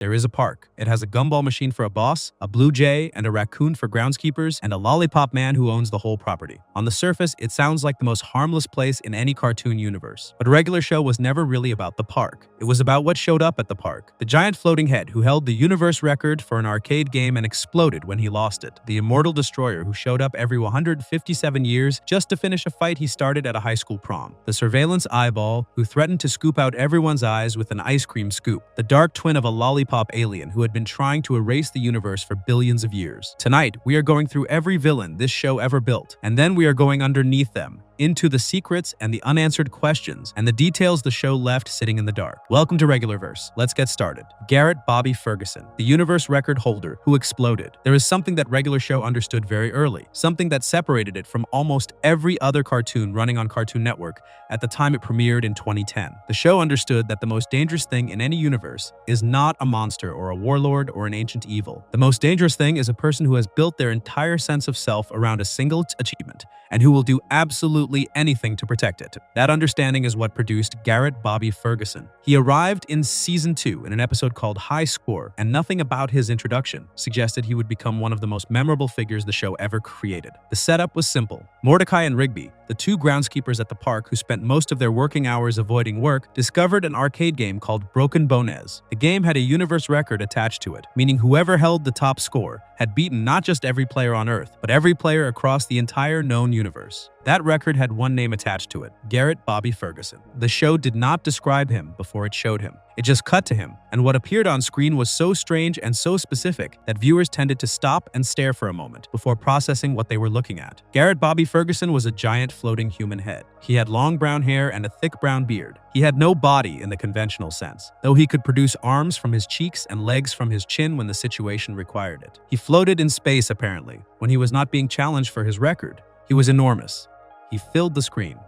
There is a park. It has a gumball machine for a boss, a blue jay, and a raccoon for groundskeepers, and a lollipop man who owns the whole property. On the surface, it sounds like the most harmless place in any cartoon universe. But Regular Show was never really about the park. It was about what showed up at the park. The giant floating head who held the universe record for an arcade game and exploded when he lost it. The immortal destroyer who showed up every 157 years just to finish a fight he started at a high school prom. The surveillance eyeball who threatened to scoop out everyone's eyes with an ice cream scoop. The dark twin of a lollipop alien who had been trying to erase the universe for billions of years. Tonight, we are going through every villain this show ever built, and then we are going underneath them, into the secrets and the unanswered questions and the details the show left sitting in the dark. Welcome to Regularverse. Let's get started. Garrett Bobby Ferguson, the universe record holder who exploded. There is something that Regular Show understood very early, something that separated it from almost every other cartoon running on Cartoon Network at the time it premiered in 2010. The show understood that the most dangerous thing in any universe is not a monster or a warlord or an ancient evil. The most dangerous thing is a person who has built their entire sense of self around a single achievement and who will do absolutely anything to protect it. That understanding is what produced Garrett Bobby Ferguson. He arrived in Season 2 in an episode called High Score, and nothing about his introduction suggested he would become one of the most memorable figures the show ever created. The setup was simple. Mordecai and Rigby, the two groundskeepers at the park who spent most of their working hours avoiding work, discovered an arcade game called Broken Bones. The game had a universe record attached to it, meaning whoever held the top score had beaten not just every player on Earth, but every player across the entire known universe. That record had one name attached to it: Garrett Bobby Ferguson. The show did not describe him before it showed him. It just cut to him, and what appeared on screen was so strange and so specific that viewers tended to stop and stare for a moment before processing what they were looking at. Garrett Bobby Ferguson was a giant floating human head. He had long brown hair and a thick brown beard. He had no body in the conventional sense, though he could produce arms from his cheeks and legs from his chin when the situation required it. He floated in space, apparently, when he was not being challenged for his record. He was enormous. He filled the screen,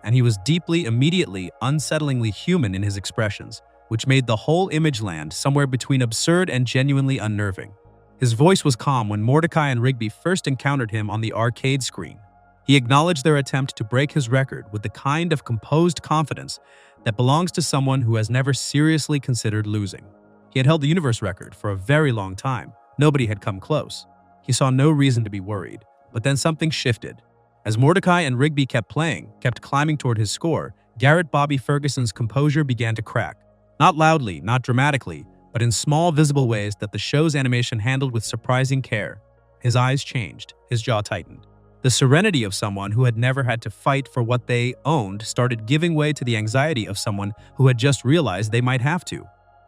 and he was deeply, immediately, unsettlingly human in his expressions, which made the whole image land somewhere between absurd and genuinely unnerving. His voice was calm when Mordecai and Rigby first encountered him on the arcade screen. He acknowledged their attempt to break his record with the kind of composed confidence that belongs to someone who has never seriously considered losing. He had held the universe record for a very long time. Nobody had come close. He saw no reason to be worried, but then something shifted. As Mordecai and Rigby kept climbing toward his score, Garrett Bobby Ferguson's composure began to crack. Not loudly, not dramatically, but in small, visible ways that the show's animation handled with surprising care. His eyes changed, his jaw tightened. The serenity of someone who had never had to fight for what they owned started giving way to the anxiety of someone who had just realized they might have to.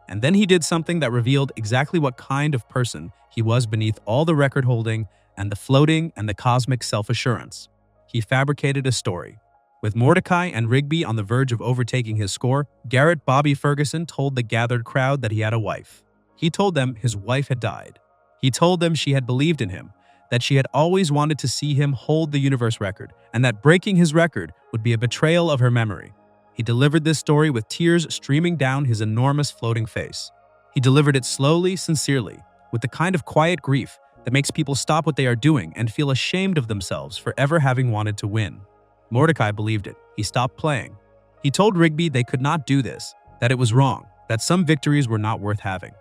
And then he did something that revealed exactly what kind of person he was beneath all the record holding and the floating and the cosmic self-assurance. He fabricated a story. With Mordecai and Rigby on the verge of overtaking his score, Garrett Bobby Ferguson told the gathered crowd that he had a wife. He told them his wife had died. He told them she had believed in him, that she had always wanted to see him hold the universe record, and that breaking his record would be a betrayal of her memory. He delivered this story with tears streaming down his enormous floating face. He delivered it slowly, sincerely, with the kind of quiet grief that makes people stop what they are doing and feel ashamed of themselves for ever having wanted to win. Mordecai believed it. He stopped playing. He told Rigby they could not do this, that it was wrong, that some victories were not worth having.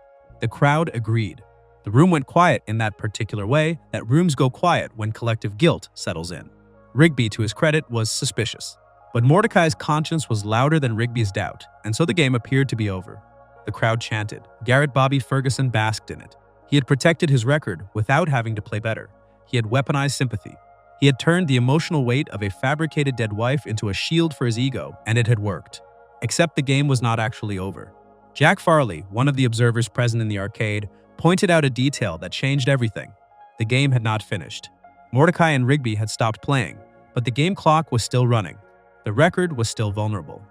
The crowd agreed. The room went quiet in that particular way that rooms go quiet when collective guilt settles in. Rigby, to his credit, was suspicious. But Mordecai's conscience was louder than Rigby's doubt, and so the game appeared to be over. The crowd chanted. Garrett Bobby Ferguson basked in it. He had protected his record without having to play better. He had weaponized sympathy. He had turned the emotional weight of a fabricated dead wife into a shield for his ego, and it had worked. Except the game was not actually over. Jack Farley, one of the observers present in the arcade, pointed out a detail that changed everything. The game had not finished. Mordecai and Rigby had stopped playing, but the game clock was still running. The record was still vulnerable.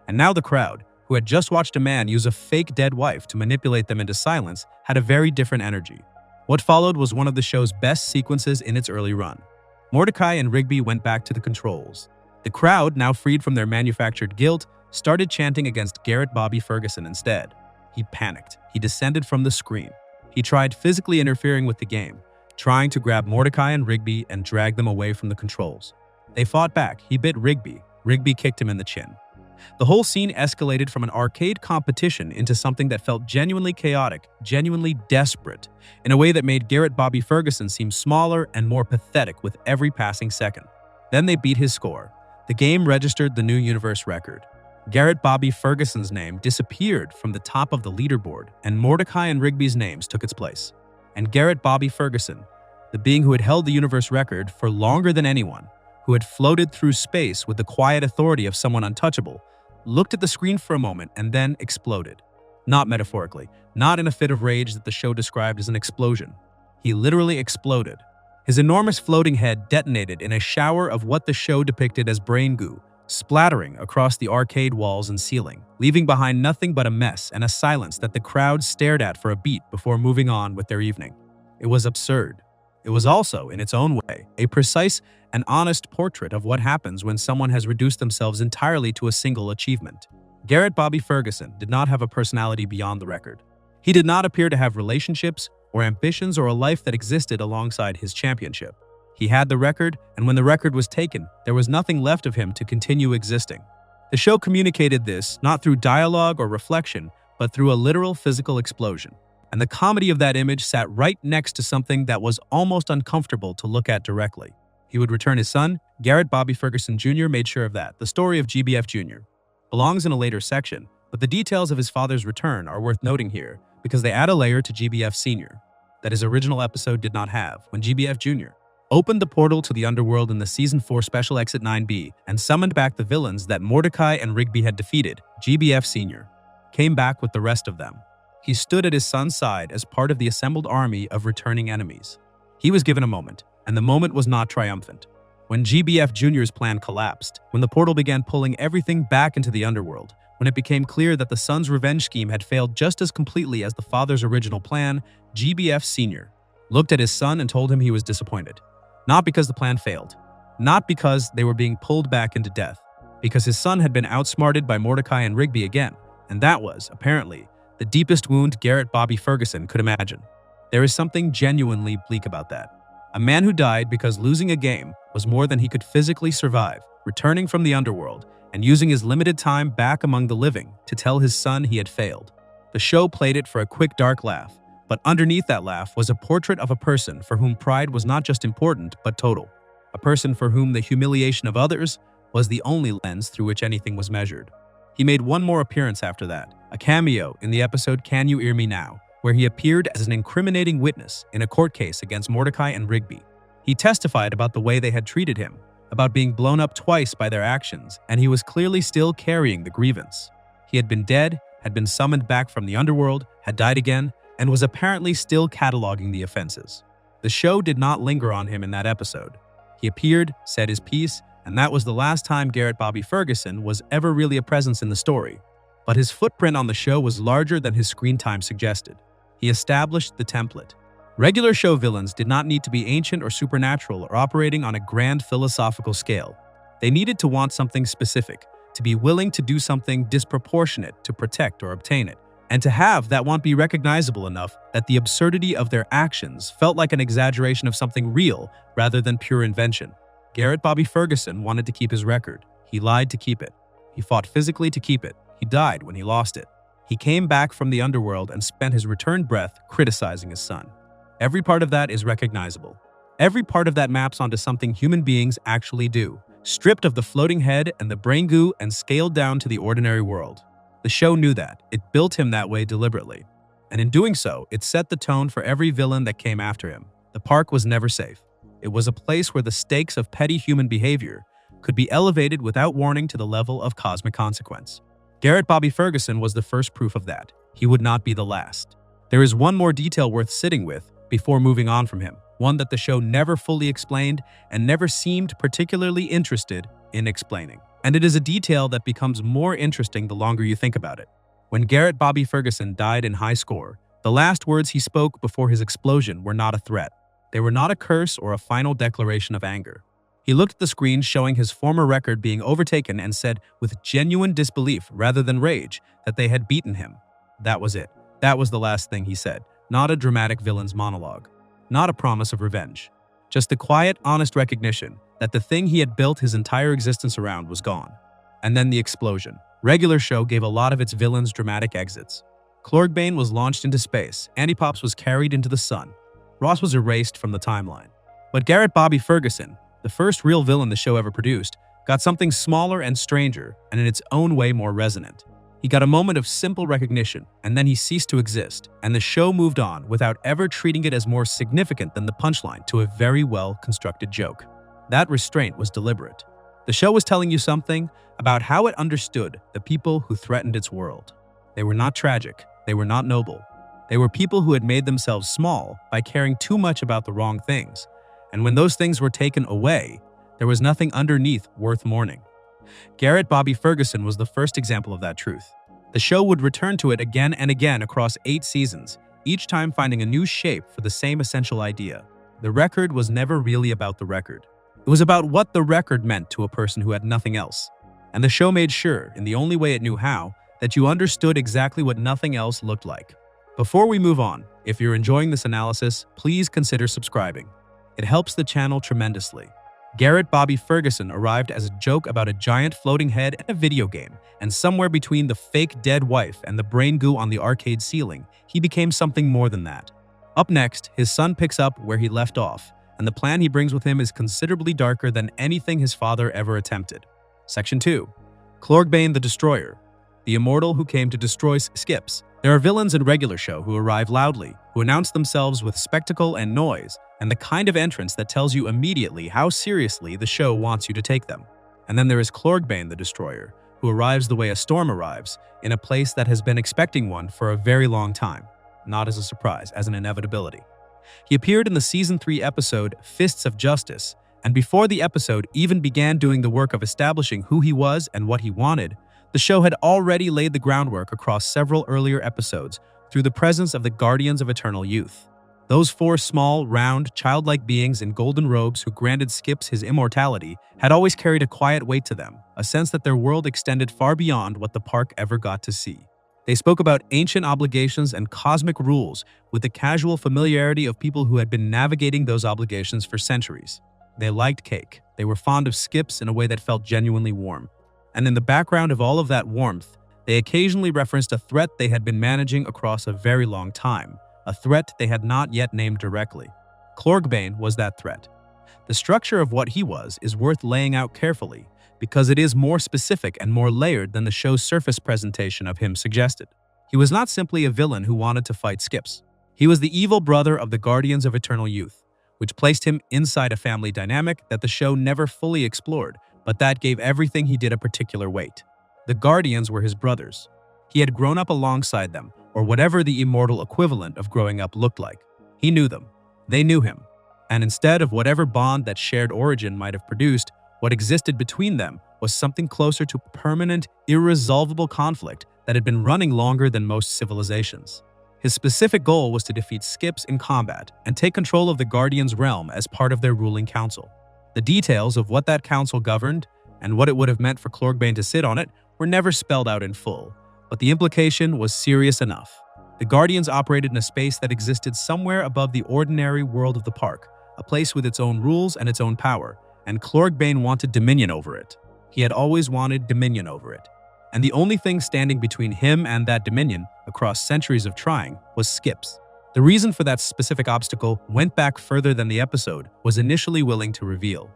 And now the crowd, who had just watched a man use a fake dead wife to manipulate them into silence, had a very different energy. What followed was one of the show's best sequences in its early run. Mordecai and Rigby went back to the controls. The crowd, now freed from their manufactured guilt, started chanting against Garrett Bobby Ferguson instead. He panicked. He descended from the screen. He tried physically interfering with the game, trying to grab Mordecai and Rigby and drag them away from the controls. They fought back. He bit Rigby. Rigby kicked him in the chin. The whole scene escalated from an arcade competition into something that felt genuinely chaotic, genuinely desperate, in a way that made Garrett Bobby Ferguson seem smaller and more pathetic with every passing second. Then they beat his score. The game registered the new universe record. Garrett Bobby Ferguson's name disappeared from the top of the leaderboard, and Mordecai and Rigby's names took its place. And Garrett Bobby Ferguson, the being who had held the universe record for longer than anyone, who had floated through space with the quiet authority of someone untouchable, looked at the screen for a moment and then exploded. Not metaphorically, not in a fit of rage that the show described as an explosion. He literally exploded. His enormous floating head detonated in a shower of what the show depicted as brain goo, splattering across the arcade walls and ceiling, leaving behind nothing but a mess and a silence that the crowd stared at for a beat before moving on with their evening. It was absurd. It was also, in its own way, a precise and honest portrait of what happens when someone has reduced themselves entirely to a single achievement. Garrett Bobby Ferguson did not have a personality beyond the record. He did not appear to have relationships or ambitions or a life that existed alongside his championship. He had the record, and when the record was taken, there was nothing left of him to continue existing. The show communicated this not through dialogue or reflection, but through a literal physical explosion. And the comedy of that image sat right next to something that was almost uncomfortable to look at directly. He would return his son. Garrett Bobby Ferguson Jr. made sure of that. The story of GBF Jr. belongs in a later section, but the details of his father's return are worth noting here because they add a layer to GBF Sr. that his original episode did not have. When GBF Jr. opened the portal to the underworld in the Season 4 Special Exit 9B and summoned back the villains that Mordecai and Rigby had defeated, GBF Sr. came back with the rest of them. He stood at his son's side as part of the assembled army of returning enemies. He was given a moment, and the moment was not triumphant. When GBF Jr.'s plan collapsed, when the portal began pulling everything back into the underworld, when it became clear that the son's revenge scheme had failed just as completely as the father's original plan, GBF Sr. looked at his son and told him he was disappointed. Not because the plan failed, not because they were being pulled back into death, because his son had been outsmarted by Mordecai and Rigby again, and that was, apparently, the deepest wound Garrett Bobby Ferguson could imagine. There is something genuinely bleak about that. A man who died because losing a game was more than he could physically survive, returning from the underworld and using his limited time back among the living to tell his son he had failed. The show played it for a quick dark laugh, but underneath that laugh was a portrait of a person for whom pride was not just important but total. A person for whom the humiliation of others was the only lens through which anything was measured. He made one more appearance after that, a cameo in the episode Can You Hear Me Now, where he appeared as an incriminating witness in a court case against Mordecai and Rigby. He testified about the way they had treated him, about being blown up twice by their actions, and he was clearly still carrying the grievance. He had been dead, had been summoned back from the underworld, had died again, and was apparently still cataloging the offenses. The show did not linger on him in that episode. He appeared, said his piece, and that was the last time Garrett Bobby Ferguson was ever really a presence in the story. But his footprint on the show was larger than his screen time suggested. He established the template. Regular show villains did not need to be ancient or supernatural or operating on a grand philosophical scale. They needed to want something specific, to be willing to do something disproportionate to protect or obtain it, and to have that want be recognizable enough that the absurdity of their actions felt like an exaggeration of something real rather than pure invention. Garrett Bobby Ferguson wanted to keep his record. He lied to keep it. He fought physically to keep it. He died when he lost it. He came back from the underworld and spent his returned breath criticizing his son. Every part of that is recognizable. Every part of that maps onto something human beings actually do, stripped of the floating head and the brain goo and scaled down to the ordinary world. The show knew that. It built him that way deliberately. And in doing so, it set the tone for every villain that came after him. The park was never safe. It was a place where the stakes of petty human behavior could be elevated without warning to the level of cosmic consequence. Garrett Bobby Ferguson was the first proof of that. He would not be the last. There is one more detail worth sitting with before moving on from him, one that the show never fully explained and never seemed particularly interested in explaining. And it is a detail that becomes more interesting the longer you think about it. When Garrett Bobby Ferguson died in high score, the last words he spoke before his explosion were not a threat. They were not a curse or a final declaration of anger. He looked at the screen showing his former record being overtaken and said with genuine disbelief rather than rage that they had beaten him. That was it. That was the last thing he said. Not a dramatic villain's monologue. Not a promise of revenge. Just the quiet, honest recognition that the thing he had built his entire existence around was gone. And then the explosion. Regular show gave a lot of its villains dramatic exits. Clorgbane was launched into space, Antipops was carried into the sun, Ross was erased from the timeline. But Garrett Bobby Ferguson, the first real villain the show ever produced, got something smaller and stranger, and in its own way more resonant. He got a moment of simple recognition, and then he ceased to exist, and the show moved on without ever treating it as more significant than the punchline to a very well-constructed joke. That restraint was deliberate. The show was telling you something about how it understood the people who threatened its world. They were not tragic, they were not noble. They were people who had made themselves small by caring too much about the wrong things, and when those things were taken away, there was nothing underneath worth mourning. Garrett Bobby Ferguson was the first example of that truth. The show would return to it again and again across 8 seasons, each time finding a new shape for the same essential idea. The record was never really about the record. It was about what the record meant to a person who had nothing else. And the show made sure, in the only way it knew how, that you understood exactly what nothing else looked like. Before we move on, if you're enjoying this analysis, please consider subscribing. It helps the channel tremendously. Garrett Bobby Ferguson arrived as a joke about a giant floating head in a video game, and somewhere between the fake dead wife and the brain goo on the arcade ceiling, he became something more than that. Up next, his son picks up where he left off, and the plan he brings with him is considerably darker than anything his father ever attempted. Section 2. Clorgbane the Destroyer, the immortal who came to destroy Skips. There are villains in regular show who arrive loudly, who announce themselves with spectacle and noise, and the kind of entrance that tells you immediately how seriously the show wants you to take them. And then there is Clorgbane the Destroyer, who arrives the way a storm arrives, in a place that has been expecting one for a very long time, not as a surprise, as an inevitability. He appeared in the Season 3 episode Fists of Justice, and before the episode even began doing the work of establishing who he was and what he wanted, the show had already laid the groundwork across several earlier episodes through the presence of the Guardians of Eternal Youth. Those 4 small, round, childlike beings in golden robes who granted Skips his immortality had always carried a quiet weight to them, a sense that their world extended far beyond what the park ever got to see. They spoke about ancient obligations and cosmic rules with the casual familiarity of people who had been navigating those obligations for centuries. They liked cake. They were fond of Skips in a way that felt genuinely warm. And in the background of all of that warmth, they occasionally referenced a threat they had been managing across a very long time, a threat they had not yet named directly. Clorgbane was that threat. The structure of what he was is worth laying out carefully, because it is more specific and more layered than the show's surface presentation of him suggested. He was not simply a villain who wanted to fight Skips. He was the evil brother of the Guardians of Eternal Youth, which placed him inside a family dynamic that the show never fully explored, but that gave everything he did a particular weight. The Guardians were his brothers. He had grown up alongside them, or whatever the immortal equivalent of growing up looked like. He knew them. They knew him. And instead of whatever bond that shared origin might have produced, what existed between them was something closer to permanent, irresolvable conflict that had been running longer than most civilizations. His specific goal was to defeat Skips in combat and take control of the Guardians' realm as part of their ruling council. The details of what that council governed and what it would have meant for Clorgbane to sit on it were never spelled out in full, but the implication was serious enough. The Guardians operated in a space that existed somewhere above the ordinary world of the park, a place with its own rules and its own power, and Clorgbane wanted dominion over it. He had always wanted dominion over it. And the only thing standing between him and that dominion, across centuries of trying, was Skips. The reason for that specific obstacle went back further than the episode was initially willing to reveal.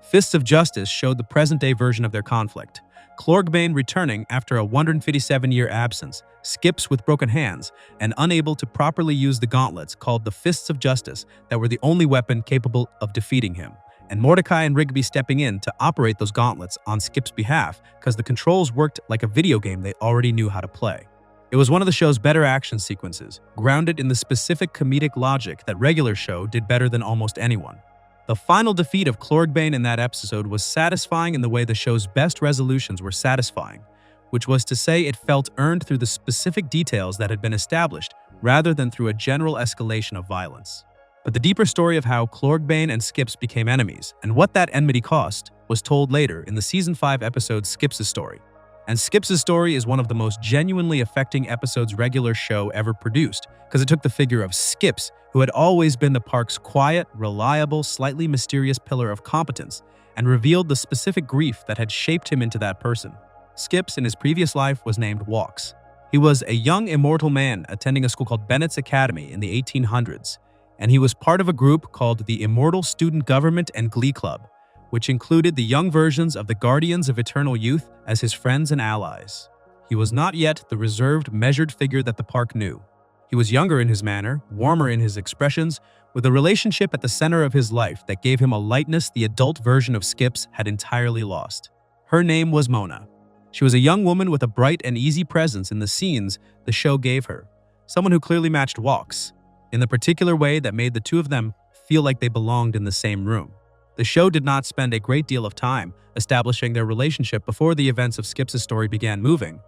Fists of Justice showed the present-day version of their conflict. Clorgbane returning after a 157-year absence, Skips with broken hands, and unable to properly use the gauntlets called the Fists of Justice that were the only weapon capable of defeating him, and Mordecai and Rigby stepping in to operate those gauntlets on Skip's behalf because the controls worked like a video game they already knew how to play. It was one of the show's better action sequences, grounded in the specific comedic logic that regular show did better than almost anyone. The final defeat of Clorgbane in that episode was satisfying in the way the show's best resolutions were satisfying, which was to say it felt earned through the specific details that had been established rather than through a general escalation of violence. But the deeper story of how Clorgbane and Skips became enemies and what that enmity cost was told later in the Season 5 episode Skips' Story. And Skips' story is one of the most genuinely affecting episodes regular show ever produced, because it took the figure of Skips, who had always been the park's quiet, reliable, slightly mysterious pillar of competence, and revealed the specific grief that had shaped him into that person. Skips, in his previous life, was named Walks. He was a young immortal man attending a school called Bennett's Academy in the 1800s, and he was part of a group called the Immortal Student Government and Glee Club, which included the young versions of the Guardians of Eternal Youth as his friends and allies. He was not yet the reserved, measured figure that the park knew. He was younger in his manner, warmer in his expressions, with a relationship at the center of his life that gave him a lightness the adult version of Skips had entirely lost. Her name was Mona. She was a young woman with a bright and easy presence in the scenes the show gave her, someone who clearly matched Walks, in the particular way that made the two of them feel like they belonged in the same room. The show did not spend a great deal of time establishing their relationship before the events of Skips' story began moving,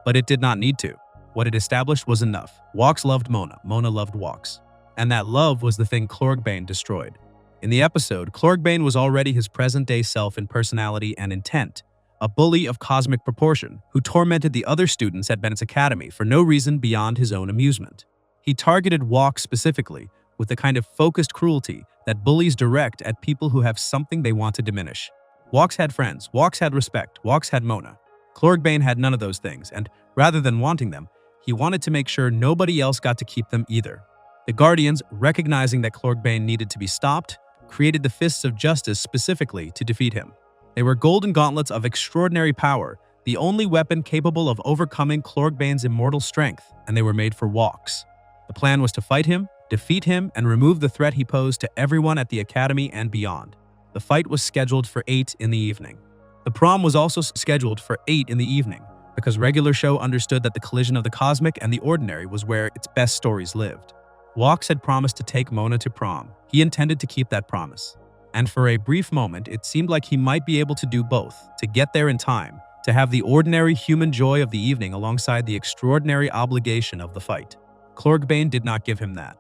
but it did not need to. What it established was enough. Walks loved Mona, Mona loved Walks. And that love was the thing Clorgbane destroyed. In the episode, Clorgbane was already his present-day self in personality and intent, a bully of cosmic proportion who tormented the other students at Bennett's Academy for no reason beyond his own amusement. He targeted Walks specifically with the kind of focused cruelty that bullies direct at people who have something they want to diminish. Walks had friends, Walks had respect, Walks had Mona. Clorgbane had none of those things, and rather than wanting them, he wanted to make sure nobody else got to keep them either. The Guardians, recognizing that Clorgbane needed to be stopped, created the Fists of Justice specifically to defeat him. They were golden gauntlets of extraordinary power, the only weapon capable of overcoming Clorgbane's immortal strength, and they were made for Walks. The plan was to fight him, defeat him, and remove the threat he posed to everyone at the Academy and beyond. The fight was scheduled for 8 in the evening. The prom was also scheduled for 8 in the evening, because regular show understood that the collision of the cosmic and the ordinary was where its best stories lived. Walks had promised to take Mona to prom. He intended to keep that promise. And for a brief moment, it seemed like he might be able to do both, to get there in time, to have the ordinary human joy of the evening alongside the extraordinary obligation of the fight. Clorgbane did not give him that.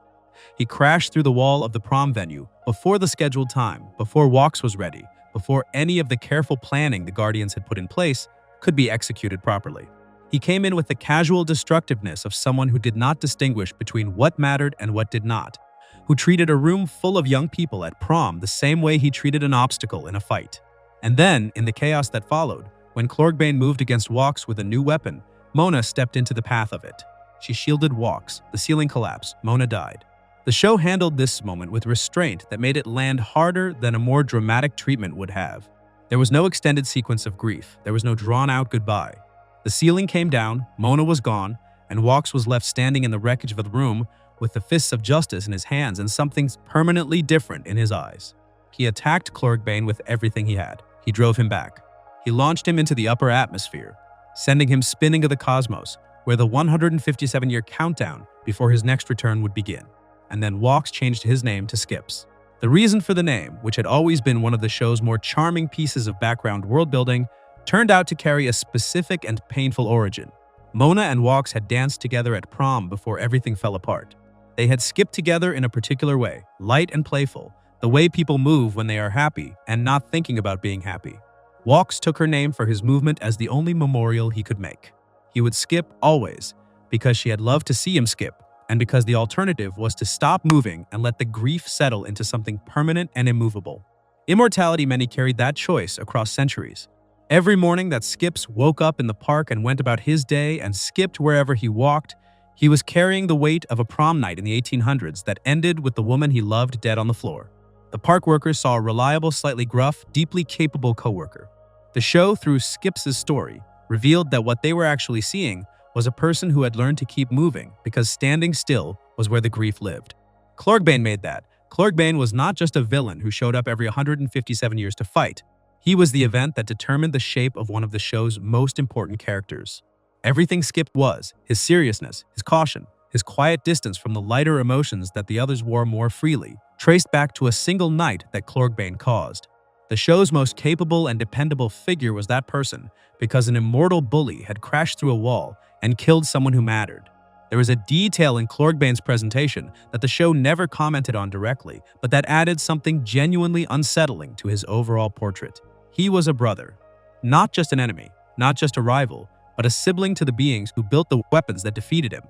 He crashed through the wall of the prom venue before the scheduled time, before Walks was ready, before any of the careful planning the Guardians had put in place could be executed properly. He came in with the casual destructiveness of someone who did not distinguish between what mattered and what did not, who treated a room full of young people at prom the same way he treated an obstacle in a fight. And then, in the chaos that followed, when Clorgbane moved against Walks with a new weapon, Mona stepped into the path of it. She shielded Walks, the ceiling collapsed, Mona died. The show handled this moment with restraint that made it land harder than a more dramatic treatment would have. There was no extended sequence of grief. There was no drawn-out goodbye. The ceiling came down, Mona was gone, and Walks was left standing in the wreckage of the room with the Fists of Justice in his hands and something permanently different in his eyes. He attacked Clorgbane with everything he had. He drove him back. He launched him into the upper atmosphere, sending him spinning of the cosmos, where the 157-year countdown before his next return would begin. And then Walks changed his name to Skips. The reason for the name, which had always been one of the show's more charming pieces of background world-building, turned out to carry a specific and painful origin. Mona and Walks had danced together at prom before everything fell apart. They had skipped together in a particular way, light and playful, the way people move when they are happy and not thinking about being happy. Walks took her name for his movement as the only memorial he could make. He would skip always, because she had loved to see him skip, and because the alternative was to stop moving and let the grief settle into something permanent and immovable. Immortality meant he carried that choice across centuries. Every morning that Skips woke up in the park and went about his day and skipped wherever he walked, he was carrying the weight of a prom night in the 1800s that ended with the woman he loved dead on the floor. The park workers saw a reliable, slightly gruff, deeply capable coworker. The show, through Skips' story, revealed that what they were actually seeing was a person who had learned to keep moving because standing still was where the grief lived. Clorgbane made that. Clorgbane was not just a villain who showed up every 157 years to fight. He was the event that determined the shape of one of the show's most important characters. Everything Skip was, his seriousness, his caution, his quiet distance from the lighter emotions that the others wore more freely, traced back to a single night that Clorgbane caused. The show's most capable and dependable figure was that person because an immortal bully had crashed through a wall and killed someone who mattered. There was a detail in Clorgbane's presentation that the show never commented on directly, but that added something genuinely unsettling to his overall portrait. He was a brother, not just an enemy, not just a rival, but a sibling to the beings who built the weapons that defeated him,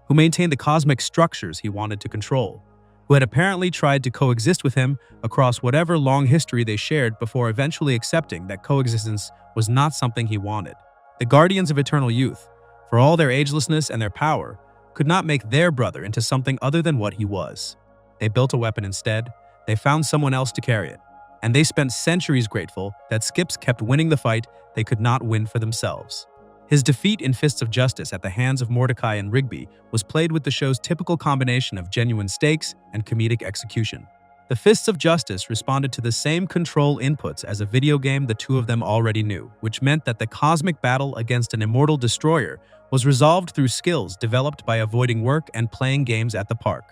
who maintained the cosmic structures he wanted to control. who had apparently tried to coexist with him across whatever long history they shared before eventually accepting that coexistence was not something he wanted. The Guardians of Eternal Youth, for all their agelessness and their power, could not make their brother into something other than what he was. They built a weapon instead, they found someone else to carry it, and they spent centuries grateful that Skips kept winning the fight they could not win for themselves. His defeat in Fists of Justice at the hands of Mordecai and Rigby was played with the show's typical combination of genuine stakes and comedic execution. The Fists of Justice responded to the same control inputs as a video game the two of them already knew, which meant that the cosmic battle against an immortal destroyer was resolved through skills developed by avoiding work and playing games at the park.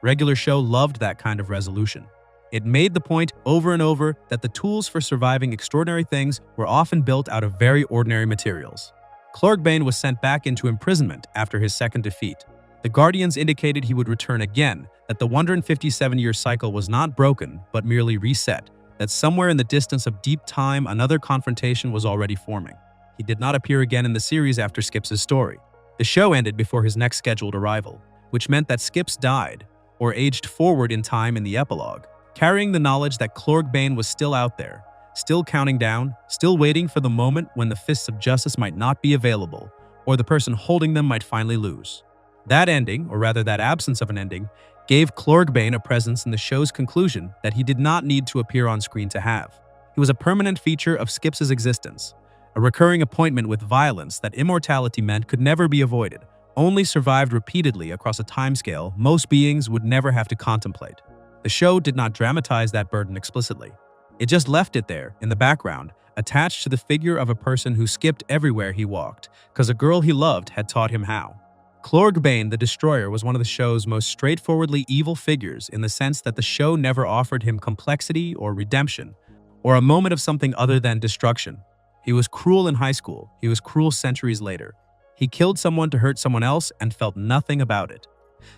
Regular Show loved that kind of resolution. It made the point over and over that the tools for surviving extraordinary things were often built out of very ordinary materials. Clorgbane was sent back into imprisonment after his second defeat. The Guardians indicated he would return again, that the 157-year cycle was not broken, but merely reset, that somewhere in the distance of deep time another confrontation was already forming. He did not appear again in the series after Skips' story. The show ended before his next scheduled arrival, which meant that Skips died, or aged forward in time in the epilogue, carrying the knowledge that Clorgbane was still out there, still counting down, still waiting for the moment when the Fists of Justice might not be available, or the person holding them might finally lose. That ending, or rather that absence of an ending, gave Clorgbane a presence in the show's conclusion that he did not need to appear on screen to have. He was a permanent feature of Skips' existence, a recurring appointment with violence that immortality meant could never be avoided, only survived repeatedly across a timescale most beings would never have to contemplate. The show did not dramatize that burden explicitly. It just left it there, in the background, attached to the figure of a person who skipped everywhere he walked, because a girl he loved had taught him how. Clorgbane the Destroyer was one of the show's most straightforwardly evil figures in the sense that the show never offered him complexity or redemption, or a moment of something other than destruction. He was cruel in high school, he was cruel centuries later. He killed someone to hurt someone else and felt nothing about it.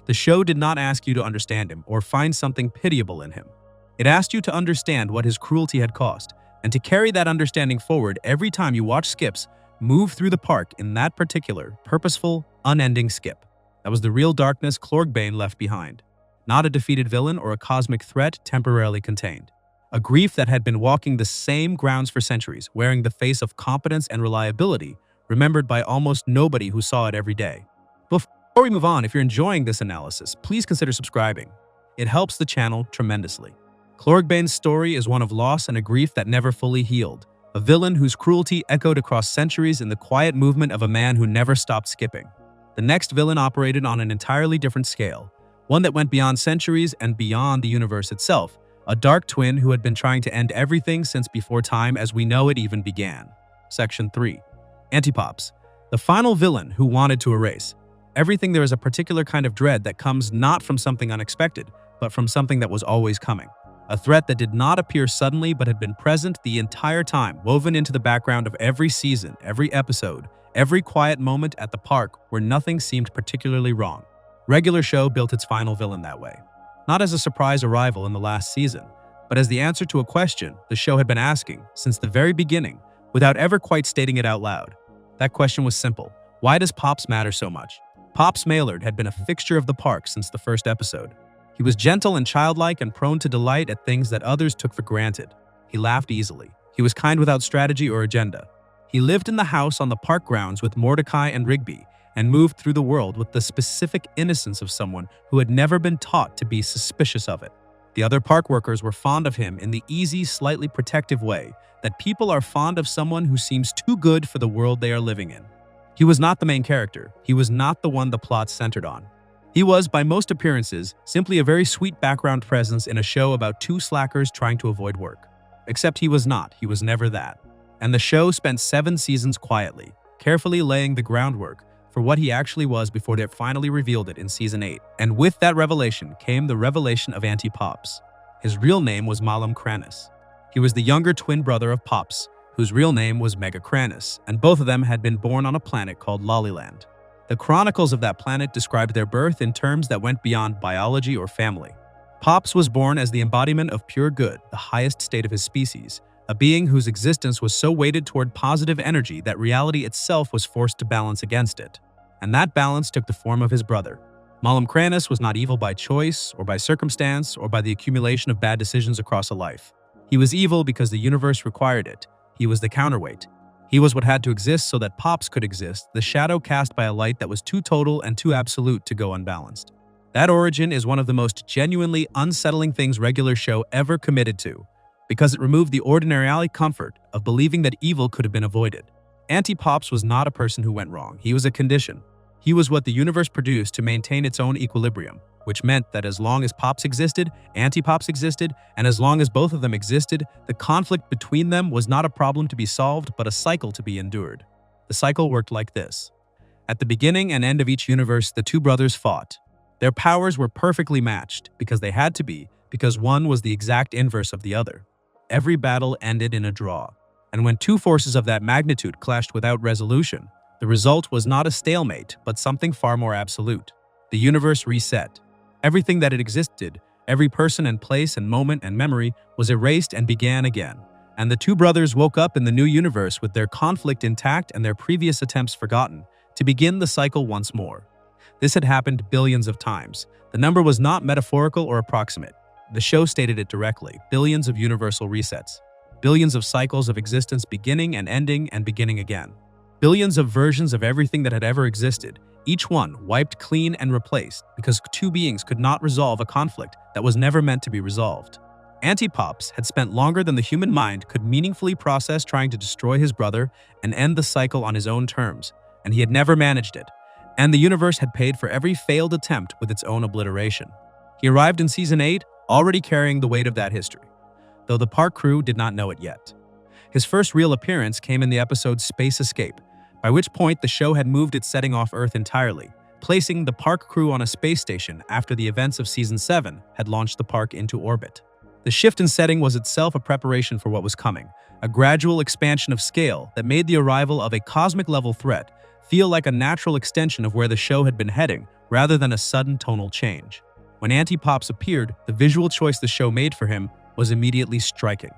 The show did not ask you to understand him or find something pitiable in him. It asked you to understand what his cruelty had cost, and to carry that understanding forward every time you watch Skips move through the park in that particular, purposeful, unending skip. That was the real darkness Clorgbane left behind. Not a defeated villain or a cosmic threat temporarily contained. A grief that had been walking the same grounds for centuries, wearing the face of competence and reliability, remembered by almost nobody who saw it every day. Before we move on, if you're enjoying this analysis, please consider subscribing. It helps the channel tremendously. Clorgbane's story is one of loss and a grief that never fully healed, a villain whose cruelty echoed across centuries in the quiet movement of a man who never stopped skipping. The next villain operated on an entirely different scale, one that went beyond centuries and beyond the universe itself, a dark twin who had been trying to end everything since before time as we know it even began. Section 3. Antipops, the final villain who wanted to erase everything. There is a particular kind of dread that comes not from something unexpected, but from something that was always coming. A threat that did not appear suddenly but had been present the entire time, woven into the background of every season, every episode, every quiet moment at the park where nothing seemed particularly wrong. Regular Show built its final villain that way. Not as a surprise arrival in the last season, but as the answer to a question the show had been asking since the very beginning, without ever quite stating it out loud. That question was simple. Why does Pops matter so much? Pops Maillard had been a fixture of the park since the first episode. He was gentle and childlike and prone to delight at things that others took for granted. He laughed easily. He was kind without strategy or agenda. He lived in the house on the park grounds with Mordecai and Rigby and moved through the world with the specific innocence of someone who had never been taught to be suspicious of it. The other park workers were fond of him in the easy, slightly protective way that people are fond of someone who seems too good for the world they are living in. He was not the main character. He was not the one the plot centered on. He was, by most appearances, simply a very sweet background presence in a show about two slackers trying to avoid work. Except he was not. He was never that. And the show spent 7 seasons quietly, carefully laying the groundwork for what he actually was before they finally revealed it in Season 8. And with that revelation came the revelation of Anti-Pops. His real name was Malum Kranis. He was the younger twin brother of Pops, whose real name was Mega Kranis, and both of them had been born on a planet called Lollyland. The chronicles of that planet described their birth in terms that went beyond biology or family. Pops was born as the embodiment of pure good, the highest state of his species, a being whose existence was so weighted toward positive energy that reality itself was forced to balance against it. And that balance took the form of his brother. Malum Cranus was not evil by choice, or by circumstance, or by the accumulation of bad decisions across a life. He was evil because the universe required it. He was the counterweight. He was what had to exist so that Pops could exist, the shadow cast by a light that was too total and too absolute to go unbalanced. That origin is one of the most genuinely unsettling things Regular Show ever committed to, because it removed the ordinary comfort of believing that evil could have been avoided. Anti-Pops was not a person who went wrong. He was a condition. He was what the universe produced to maintain its own equilibrium, which meant that as long as Pops existed, Anti-Pops existed, and as long as both of them existed, the conflict between them was not a problem to be solved, but a cycle to be endured. The cycle worked like this. At the beginning and end of each universe, the two brothers fought. Their powers were perfectly matched, because they had to be, because one was the exact inverse of the other. Every battle ended in a draw. And when two forces of that magnitude clashed without resolution, the result was not a stalemate, but something far more absolute. The universe reset. Everything that had existed, every person and place and moment and memory, was erased and began again. And the two brothers woke up in the new universe with their conflict intact and their previous attempts forgotten, to begin the cycle once more. This had happened billions of times. The number was not metaphorical or approximate. The show stated it directly: billions of universal resets. Billions of cycles of existence beginning and ending and beginning again. Billions of versions of everything that had ever existed, each one wiped clean and replaced because two beings could not resolve a conflict that was never meant to be resolved. Anti-Pops had spent longer than the human mind could meaningfully process trying to destroy his brother and end the cycle on his own terms, and he had never managed it. And the universe had paid for every failed attempt with its own obliteration. He arrived in Season 8, already carrying the weight of that history, though the park crew did not know it yet. His first real appearance came in the episode Space Escape, by which point the show had moved its setting off Earth entirely, placing the park crew on a space station after the events of Season 7 had launched the park into orbit. The shift in setting was itself a preparation for what was coming, a gradual expansion of scale that made the arrival of a cosmic-level threat feel like a natural extension of where the show had been heading, rather than a sudden tonal change. When Anti-Pops appeared, the visual choice the show made for him was immediately striking.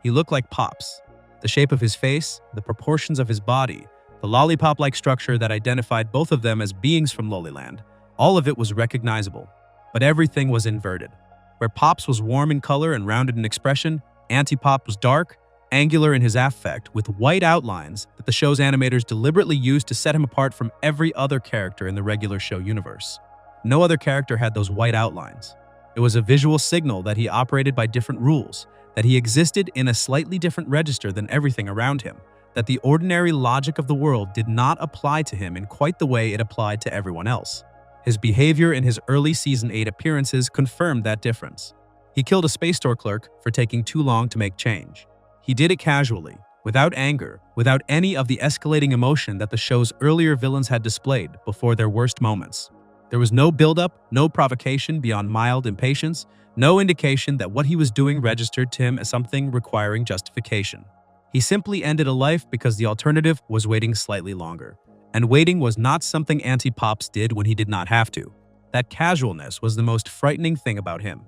He looked like Pops. The shape of his face, the proportions of his body, the lollipop-like structure that identified both of them as beings from Loliland, all of it was recognizable. But everything was inverted. Where Pops was warm in color and rounded in expression, Anti-Pop was dark, angular in his affect, with white outlines that the show's animators deliberately used to set him apart from every other character in the Regular Show universe. No other character had those white outlines. It was a visual signal that he operated by different rules, that he existed in a slightly different register than everything around him, that the ordinary logic of the world did not apply to him in quite the way it applied to everyone else. His behavior in his early Season 8 appearances confirmed that difference. He killed a space store clerk for taking too long to make change. He did it casually, without anger, without any of the escalating emotion that the show's earlier villains had displayed before their worst moments. There was no build-up, no provocation beyond mild impatience, no indication that what he was doing registered to him as something requiring justification. He simply ended a life because the alternative was waiting slightly longer. And waiting was not something Anti-Pops did when he did not have to. That casualness was the most frightening thing about him.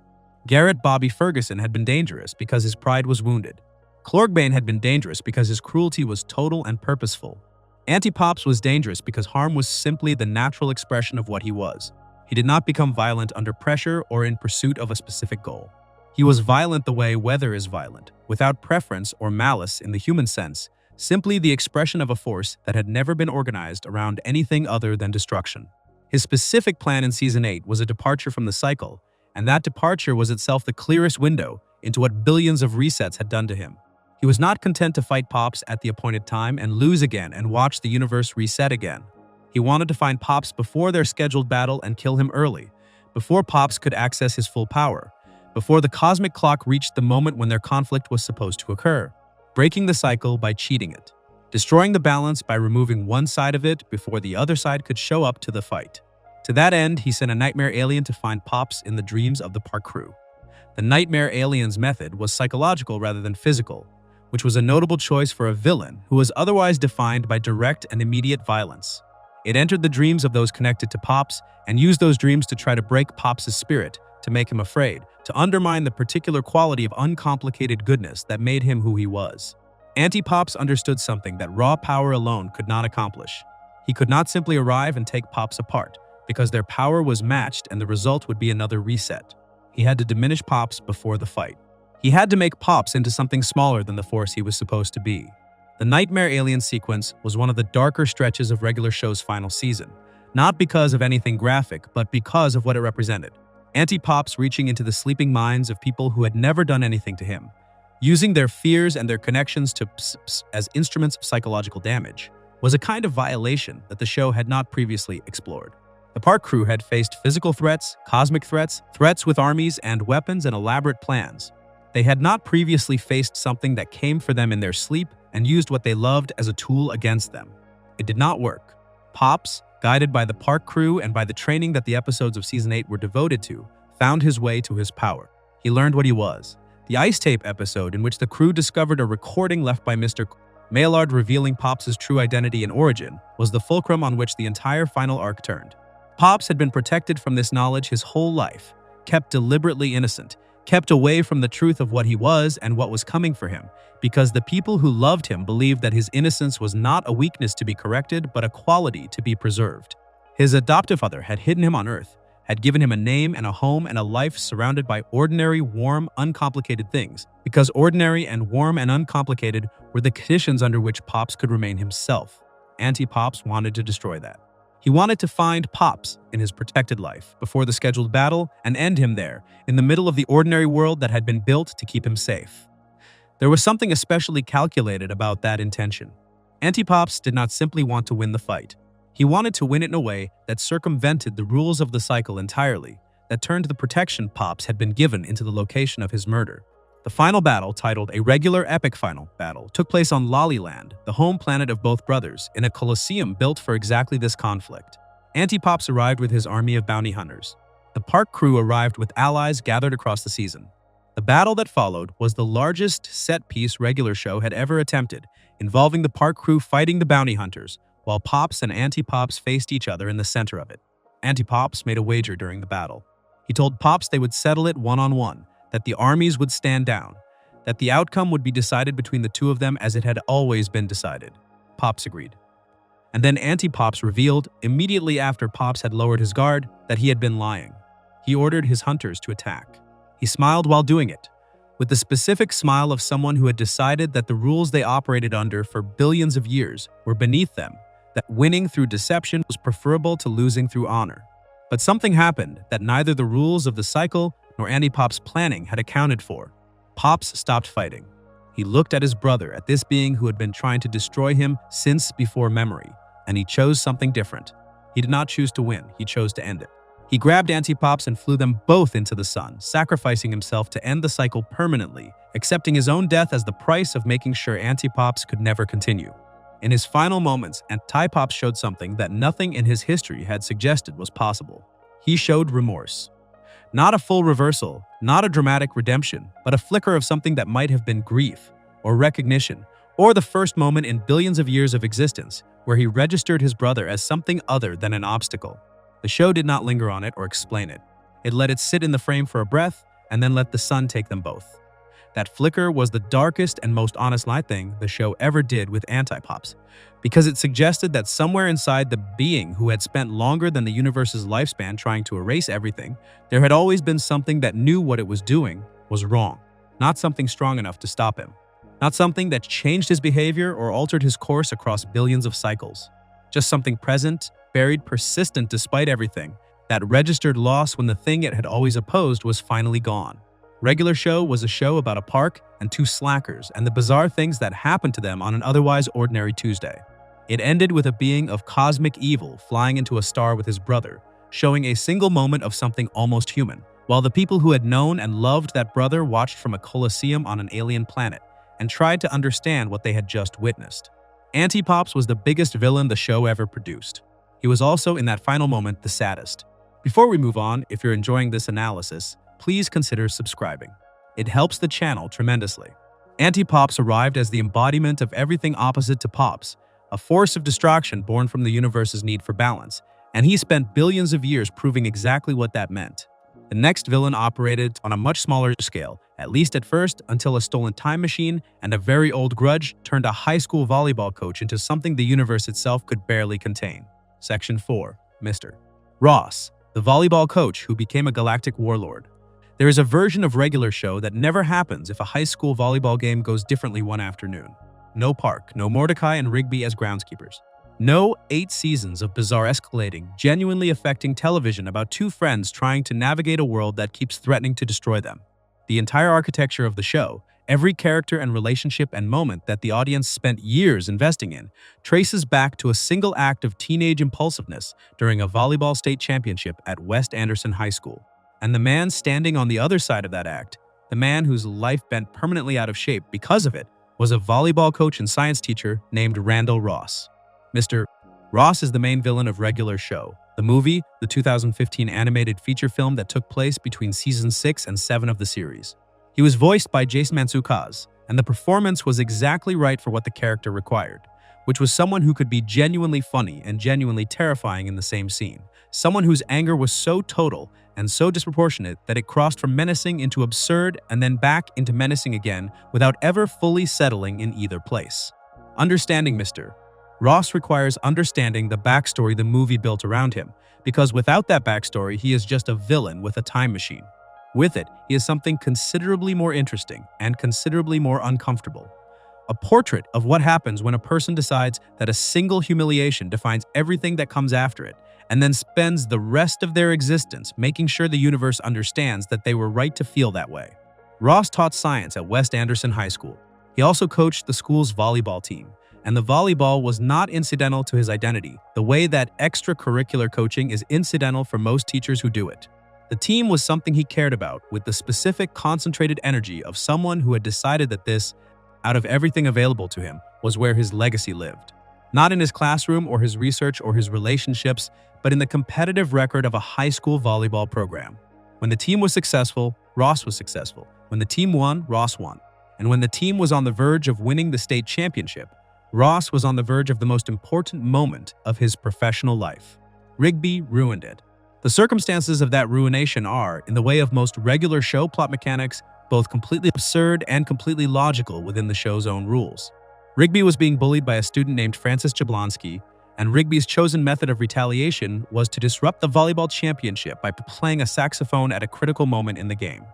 Garrett Bobby Ferguson had been dangerous because his pride was wounded. Clorgbane had been dangerous because his cruelty was total and purposeful. Anti-Pops was dangerous because harm was simply the natural expression of what he was. He did not become violent under pressure or in pursuit of a specific goal. He was violent the way weather is violent, without preference or malice in the human sense, simply the expression of a force that had never been organized around anything other than destruction. His specific plan in Season 8 was a departure from the cycle, and that departure was itself the clearest window into what billions of resets had done to him. He was not content to fight Pops at the appointed time and lose again and watch the universe reset again. He wanted to find Pops before their scheduled battle and kill him early, before Pops could access his full power, before the cosmic clock reached the moment when their conflict was supposed to occur, breaking the cycle by cheating it, destroying the balance by removing one side of it before the other side could show up to the fight. To that end, he sent a nightmare alien to find Pops in the dreams of the park crew. The nightmare alien's method was psychological rather than physical, which was a notable choice for a villain who was otherwise defined by direct and immediate violence. It entered the dreams of those connected to Pops and used those dreams to try to break Pops' spirit, to make him afraid, to undermine the particular quality of uncomplicated goodness that made him who he was. Anti-Pops understood something that raw power alone could not accomplish. He could not simply arrive and take Pops apart, because their power was matched and the result would be another reset. He had to diminish Pops before the fight. He had to make Pops into something smaller than the force he was supposed to be. The Nightmare Alien sequence was one of the darker stretches of Regular Show's final season, not because of anything graphic, but because of what it represented. Anti-Pops reaching into the sleeping minds of people who had never done anything to him, using their fears and their connections to as instruments of psychological damage, was a kind of violation that the show had not previously explored. The park crew had faced physical threats, cosmic threats, threats with armies and weapons and elaborate plans. They had not previously faced something that came for them in their sleep and used what they loved as a tool against them. It did not work. Pops, guided by the park crew and by the training that the episodes of Season 8 were devoted to, found his way to his power. He learned what he was. The ice tape episode, in which the crew discovered a recording left by Mr. Maillard revealing Pops' true identity and origin, was the fulcrum on which the entire final arc turned. Pops had been protected from this knowledge his whole life, kept deliberately innocent, kept away from the truth of what he was and what was coming for him, because the people who loved him believed that his innocence was not a weakness to be corrected, but a quality to be preserved. His adoptive father had hidden him on Earth, had given him a name and a home and a life surrounded by ordinary, warm, uncomplicated things, because ordinary and warm and uncomplicated were the conditions under which Pops could remain himself. Anti-Pops wanted to destroy that. He wanted to find Pops in his protected life before the scheduled battle and end him there, in the middle of the ordinary world that had been built to keep him safe. There was something especially calculated about that intention. Anti-Pops did not simply want to win the fight. He wanted to win it in a way that circumvented the rules of the cycle entirely, that turned the protection Pops had been given into the location of his murder. The final battle, titled A Regular Epic Final Battle, took place on Lollyland, the home planet of both brothers, in a coliseum built for exactly this conflict. Anti-Pops arrived with his army of bounty hunters. The park crew arrived with allies gathered across the season. The battle that followed was the largest set-piece Regular Show had ever attempted, involving the park crew fighting the bounty hunters, while Pops and Anti-Pops faced each other in the center of it. Anti-Pops made a wager during the battle. He told Pops they would settle it one-on-one, that the armies would stand down, that the outcome would be decided between the two of them as it had always been decided. Pops agreed. And then Anti-Pops revealed, immediately after Pops had lowered his guard, that he had been lying. He ordered his hunters to attack. He smiled while doing it, with the specific smile of someone who had decided that the rules they operated under for billions of years were beneath them, that winning through deception was preferable to losing through honor. But something happened that neither the rules of the cycle nor Anti-Pops' planning had accounted for. Pops stopped fighting. He looked at his brother, at this being who had been trying to destroy him since before memory, and he chose something different. He did not choose to win, he chose to end it. He grabbed Anti-Pops and flew them both into the sun, sacrificing himself to end the cycle permanently, accepting his own death as the price of making sure Anti-Pops could never continue. In his final moments, Anti-Pops showed something that nothing in his history had suggested was possible. He showed remorse. Not a full reversal, not a dramatic redemption, but a flicker of something that might have been grief, or recognition, or the first moment in billions of years of existence where he registered his brother as something other than an obstacle. The show did not linger on it or explain it. It let it sit in the frame for a breath, and then let the sun take them both. That flicker was the darkest and most honest thing the show ever did with Anti-Pops, because it suggested that somewhere inside the being who had spent longer than the universe's lifespan trying to erase everything, there had always been something that knew what it was doing was wrong, not something strong enough to stop him, not something that changed his behavior or altered his course across billions of cycles, just something present, buried, persistent despite everything, that registered loss when the thing it had always opposed was finally gone. Regular Show was a show about a park and two slackers and the bizarre things that happened to them on an otherwise ordinary Tuesday. It ended with a being of cosmic evil flying into a star with his brother, showing a single moment of something almost human, while the people who had known and loved that brother watched from a coliseum on an alien planet and tried to understand what they had just witnessed. Anti-Pops was the biggest villain the show ever produced. He was also, in that final moment, the saddest. Before we move on, if you're enjoying this analysis, please consider subscribing. It helps the channel tremendously. Anti-Pops arrived as the embodiment of everything opposite to Pops, a force of destruction born from the universe's need for balance, and he spent billions of years proving exactly what that meant. The next villain operated on a much smaller scale, at least at first, until a stolen time machine and a very old grudge turned a high school volleyball coach into something the universe itself could barely contain. Section 4. Mr. Ross, the volleyball coach who became a galactic warlord. There is a version of Regular Show that never happens if a high school volleyball game goes differently one afternoon. No Park, no Mordecai and Rigby as groundskeepers. No 8 seasons of bizarre escalating, genuinely affecting television about two friends trying to navigate a world that keeps threatening to destroy them. The entire architecture of the show, every character and relationship and moment that the audience spent years investing in, traces back to a single act of teenage impulsiveness during a volleyball state championship at West Anderson High School. And the man standing on the other side of that act, the man whose life bent permanently out of shape because of it, was a volleyball coach and science teacher named Randall Ross. Mr. Ross is the main villain of Regular Show, the movie, the 2015 animated feature film that took place between seasons 6 and 7 of the series. He was voiced by Jason Mantzoukas, and the performance was exactly right for what the character required, which was someone who could be genuinely funny and genuinely terrifying in the same scene. Someone whose anger was so total and so disproportionate that it crossed from menacing into absurd and then back into menacing again without ever fully settling in either place. Understanding Mr. Ross requires understanding the backstory the movie built around him, because without that backstory, he is just a villain with a time machine. With it, he is something considerably more interesting and considerably more uncomfortable. A portrait of what happens when a person decides that a single humiliation defines everything that comes after it, and then spends the rest of their existence making sure the universe understands that they were right to feel that way. Ross taught science at West Anderson High School. He also coached the school's volleyball team, and the volleyball was not incidental to his identity, the way that extracurricular coaching is incidental for most teachers who do it. The team was something he cared about, with the specific, concentrated energy of someone who had decided that this, out of everything available to him, was where his legacy lived. Not in his classroom or his research or his relationships, but in the competitive record of a high school volleyball program. When the team was successful, Ross was successful. When the team won, Ross won. And when the team was on the verge of winning the state championship, Ross was on the verge of the most important moment of his professional life. Rigby ruined it. The circumstances of that ruination are, in the way of most Regular Show plot mechanics, both completely absurd and completely logical within the show's own rules. Rigby was being bullied by a student named Francis Jablonski, and Rigby's chosen method of retaliation was to disrupt the volleyball championship by playing a saxophone at a critical moment in the game.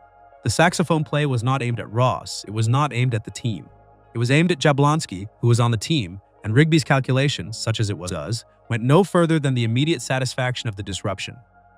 The saxophone play was not aimed at Ross, it was not aimed at the team. It was aimed at Jablonski, who was on the team, and Rigby's calculations, such as it was, went no further than the immediate satisfaction of the disruption.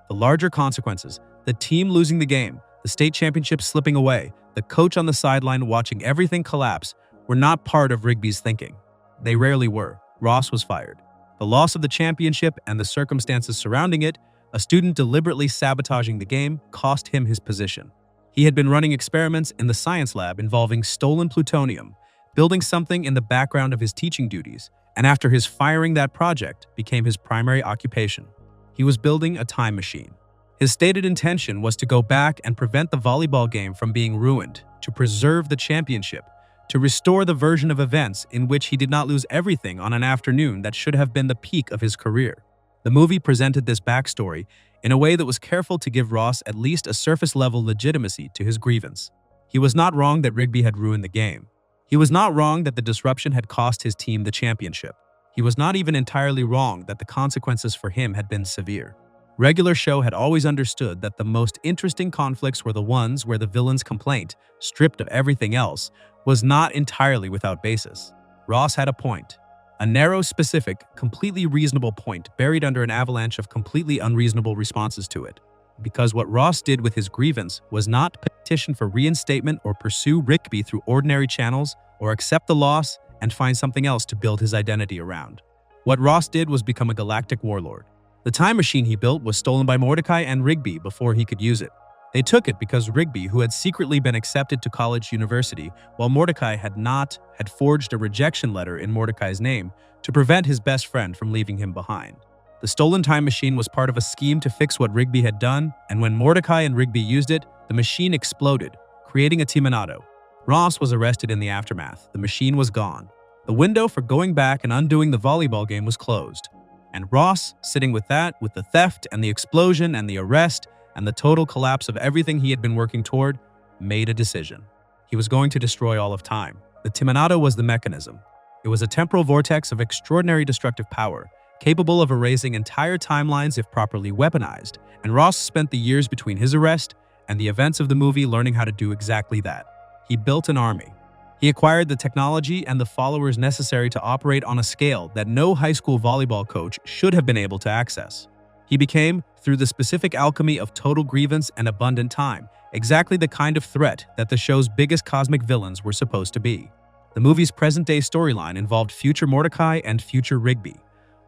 The larger consequences, the team losing the game, the state championship slipping away, the coach on the sideline watching everything collapse, were not part of Rigby's thinking. They rarely were. Ross was fired. The loss of the championship and the circumstances surrounding it, a student deliberately sabotaging the game, cost him his position. He had been running experiments in the science lab involving stolen plutonium, building something in the background of his teaching duties, and after his firing that project became his primary occupation. He was building a time machine. His stated intention was to go back and prevent the volleyball game from being ruined, to preserve the championship, to restore the version of events in which he did not lose everything on an afternoon that should have been the peak of his career. The movie presented this backstory in a way that was careful to give Ross at least a surface-level legitimacy to his grievance. He was not wrong that Rigby had ruined the game. He was not wrong that the disruption had cost his team the championship. He was not even entirely wrong that the consequences for him had been severe. Regular Show had always understood that the most interesting conflicts were the ones where the villain's complaint, stripped of everything else, was not entirely without basis. Ross had a point. A narrow, specific, completely reasonable point buried under an avalanche of completely unreasonable responses to it. Because what Ross did with his grievance was not petition for reinstatement or pursue Rigby through ordinary channels or accept the loss and find something else to build his identity around. What Ross did was become a galactic warlord. The time machine he built was stolen by Mordecai and Rigby before he could use it. They took it because Rigby, who had secretly been accepted to college university while Mordecai had not, had forged a rejection letter in Mordecai's name to prevent his best friend from leaving him behind. The stolen time machine was part of a scheme to fix what Rigby had done, and when Mordecai and Rigby used it, the machine exploded, creating a Timonado. Ross was arrested in the aftermath. The machine was gone. The window for going back and undoing the volleyball game was closed. And Ross, sitting with that, with the theft and the explosion and the arrest and the total collapse of everything he had been working toward, made a decision. He was going to destroy all of time. The Timonado was the mechanism. It was a temporal vortex of extraordinary destructive power, capable of erasing entire timelines if properly weaponized, and Ross spent the years between his arrest and the events of the movie learning how to do exactly that. He built an army. He acquired the technology and the followers necessary to operate on a scale that no high school volleyball coach should have been able to access. He became, through the specific alchemy of total grievance and abundant time, exactly the kind of threat that the show's biggest cosmic villains were supposed to be. The movie's present-day storyline involved future Mordecai and future Rigby,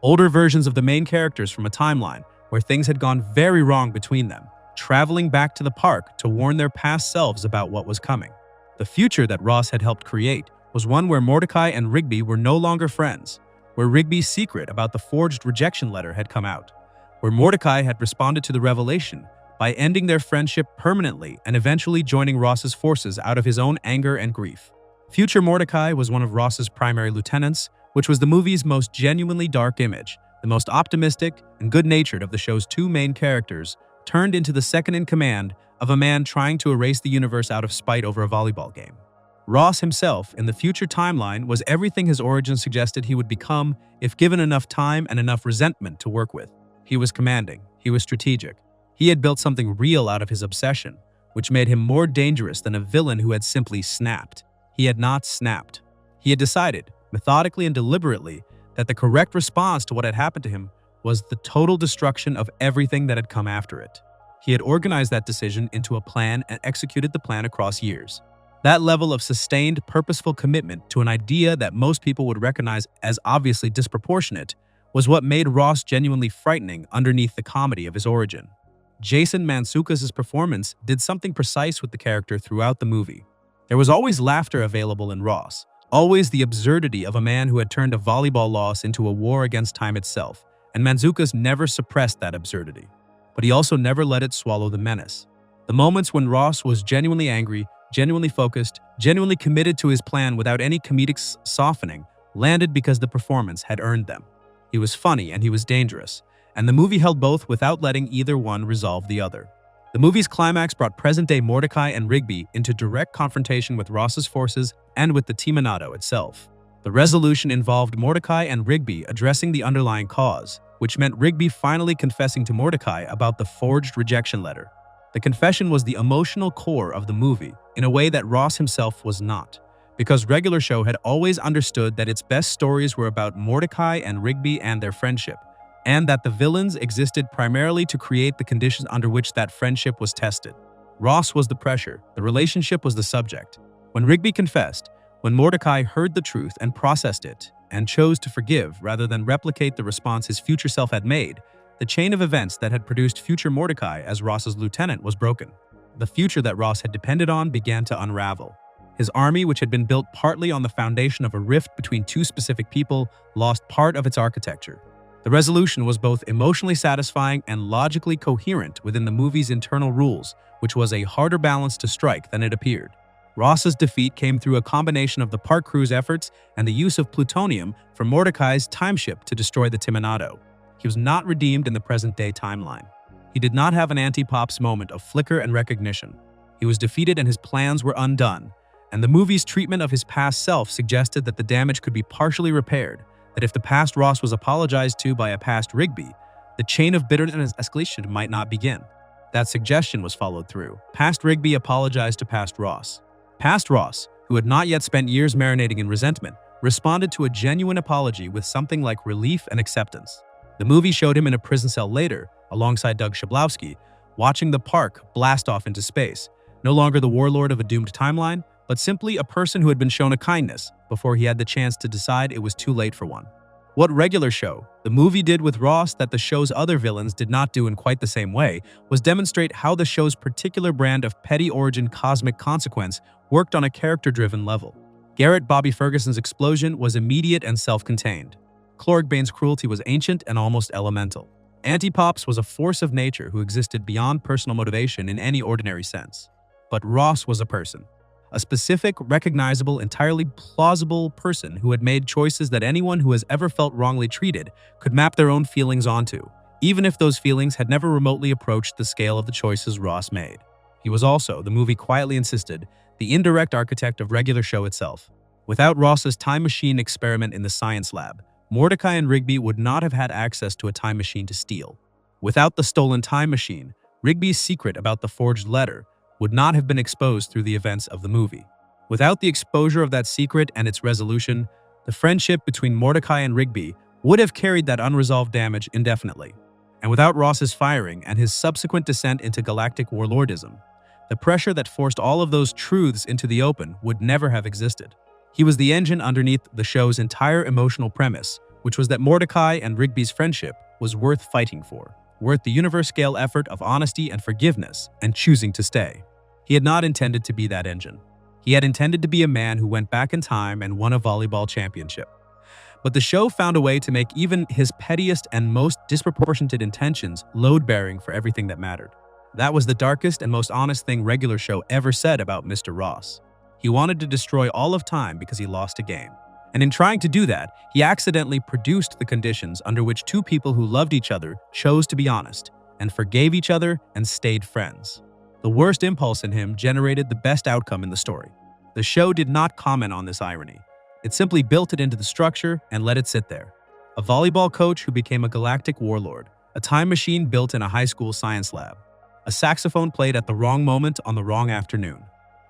older versions of the main characters from a timeline where things had gone very wrong between them, traveling back to the park to warn their past selves about what was coming. The future that Ross had helped create was one where Mordecai and Rigby were no longer friends, where Rigby's secret about the forged rejection letter had come out, where Mordecai had responded to the revelation by ending their friendship permanently and eventually joining Ross's forces out of his own anger and grief. Future Mordecai was one of Ross's primary lieutenants, which was the movie's most genuinely dark image, the most optimistic and good-natured of the show's two main characters, turned into the second-in-command of a man trying to erase the universe out of spite over a volleyball game. Ross himself, in the future timeline, was everything his origins suggested he would become if given enough time and enough resentment to work with. He was commanding. He was strategic. He had built something real out of his obsession, which made him more dangerous than a villain who had simply snapped. He had not snapped. He had decided, methodically and deliberately, that the correct response to what had happened to him was the total destruction of everything that had come after it. He had organized that decision into a plan and executed the plan across years. That level of sustained, purposeful commitment to an idea that most people would recognize as obviously disproportionate was what made Ross genuinely frightening underneath the comedy of his origin. Jason Mantzoukas' performance did something precise with the character throughout the movie. There was always laughter available in Ross, always the absurdity of a man who had turned a volleyball loss into a war against time itself, and Mantzoukas never suppressed that absurdity. But he also never let it swallow the menace. The moments when Ross was genuinely angry, genuinely focused, genuinely committed to his plan without any comedic softening, landed because the performance had earned them. He was funny and he was dangerous, and the movie held both without letting either one resolve the other. The movie's climax brought present-day Mordecai and Rigby into direct confrontation with Ross's forces and with the Timonado itself. The resolution involved Mordecai and Rigby addressing the underlying cause, which meant Rigby finally confessing to Mordecai about the forged rejection letter. The confession was the emotional core of the movie, in a way that Ross himself was not, because Regular Show had always understood that its best stories were about Mordecai and Rigby and their friendship, and that the villains existed primarily to create the conditions under which that friendship was tested. Ross was the pressure, the relationship was the subject. When Rigby confessed, when Mordecai heard the truth and processed it, and chose to forgive rather than replicate the response his future self had made, the chain of events that had produced future Mordecai as Ross's lieutenant was broken. The future that Ross had depended on began to unravel. His army, which had been built partly on the foundation of a rift between two specific people, lost part of its architecture. The resolution was both emotionally satisfying and logically coherent within the movie's internal rules, which was a harder balance to strike than it appeared. Ross's defeat came through a combination of the park crew's efforts and the use of plutonium from Mordecai's timeship to destroy the Timonado. He was not redeemed in the present-day timeline. He did not have an anti-Pops moment of flicker and recognition. He was defeated and his plans were undone, and the movie's treatment of his past self suggested that the damage could be partially repaired, that if the past Ross was apologized to by a past Rigby, the chain of bitterness escalation might not begin. That suggestion was followed through. Past Rigby apologized to past Ross. Past Ross, who had not yet spent years marinating in resentment, responded to a genuine apology with something like relief and acceptance. The movie showed him in a prison cell later, alongside Doug Shablowski, watching the park blast off into space, no longer the warlord of a doomed timeline, but simply a person who had been shown a kindness before he had the chance to decide it was too late for one. What Regular Show, the movie, did with Ross that the show's other villains did not do in quite the same way was demonstrate how the show's particular brand of petty origin cosmic consequence worked on a character-driven level. Garrett Bobby Ferguson's explosion was immediate and self-contained. Cloric Bane's cruelty was ancient and almost elemental. Anti-Pops was a force of nature who existed beyond personal motivation in any ordinary sense. But Ross was a person. A specific, recognizable, entirely plausible person who had made choices that anyone who has ever felt wrongly treated could map their own feelings onto, even if those feelings had never remotely approached the scale of the choices Ross made. He was also, the movie quietly insisted, the indirect architect of Regular Show itself. Without Ross's time machine experiment in the science lab, Mordecai and Rigby would not have had access to a time machine to steal. Without the stolen time machine, Rigby's secret about the forged letter would not have been exposed through the events of the movie. Without the exposure of that secret and its resolution, the friendship between Mordecai and Rigby would have carried that unresolved damage indefinitely. And without Ross's firing and his subsequent descent into galactic warlordism, the pressure that forced all of those truths into the open would never have existed. He was the engine underneath the show's entire emotional premise, which was that Mordecai and Rigby's friendship was worth fighting for, worth the universe-scale effort of honesty and forgiveness and choosing to stay. He had not intended to be that engine. He had intended to be a man who went back in time and won a volleyball championship. But the show found a way to make even his pettiest and most disproportionate intentions load-bearing for everything that mattered. That was the darkest and most honest thing Regular Show ever said about Mr. Ross. He wanted to destroy all of time because he lost a game. And in trying to do that, he accidentally produced the conditions under which two people who loved each other chose to be honest, and forgave each other and stayed friends. The worst impulse in him generated the best outcome in the story. The show did not comment on this irony. It simply built it into the structure and let it sit there. A volleyball coach who became a galactic warlord, a time machine built in a high school science lab, a saxophone played at the wrong moment on the wrong afternoon.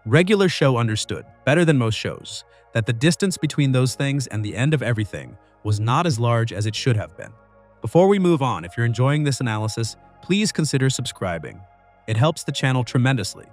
Regular Show understood, better than most shows, that the distance between those things and the end of everything was not as large as it should have been. Before we move on, if you're enjoying this analysis, please consider subscribing. It helps the channel tremendously.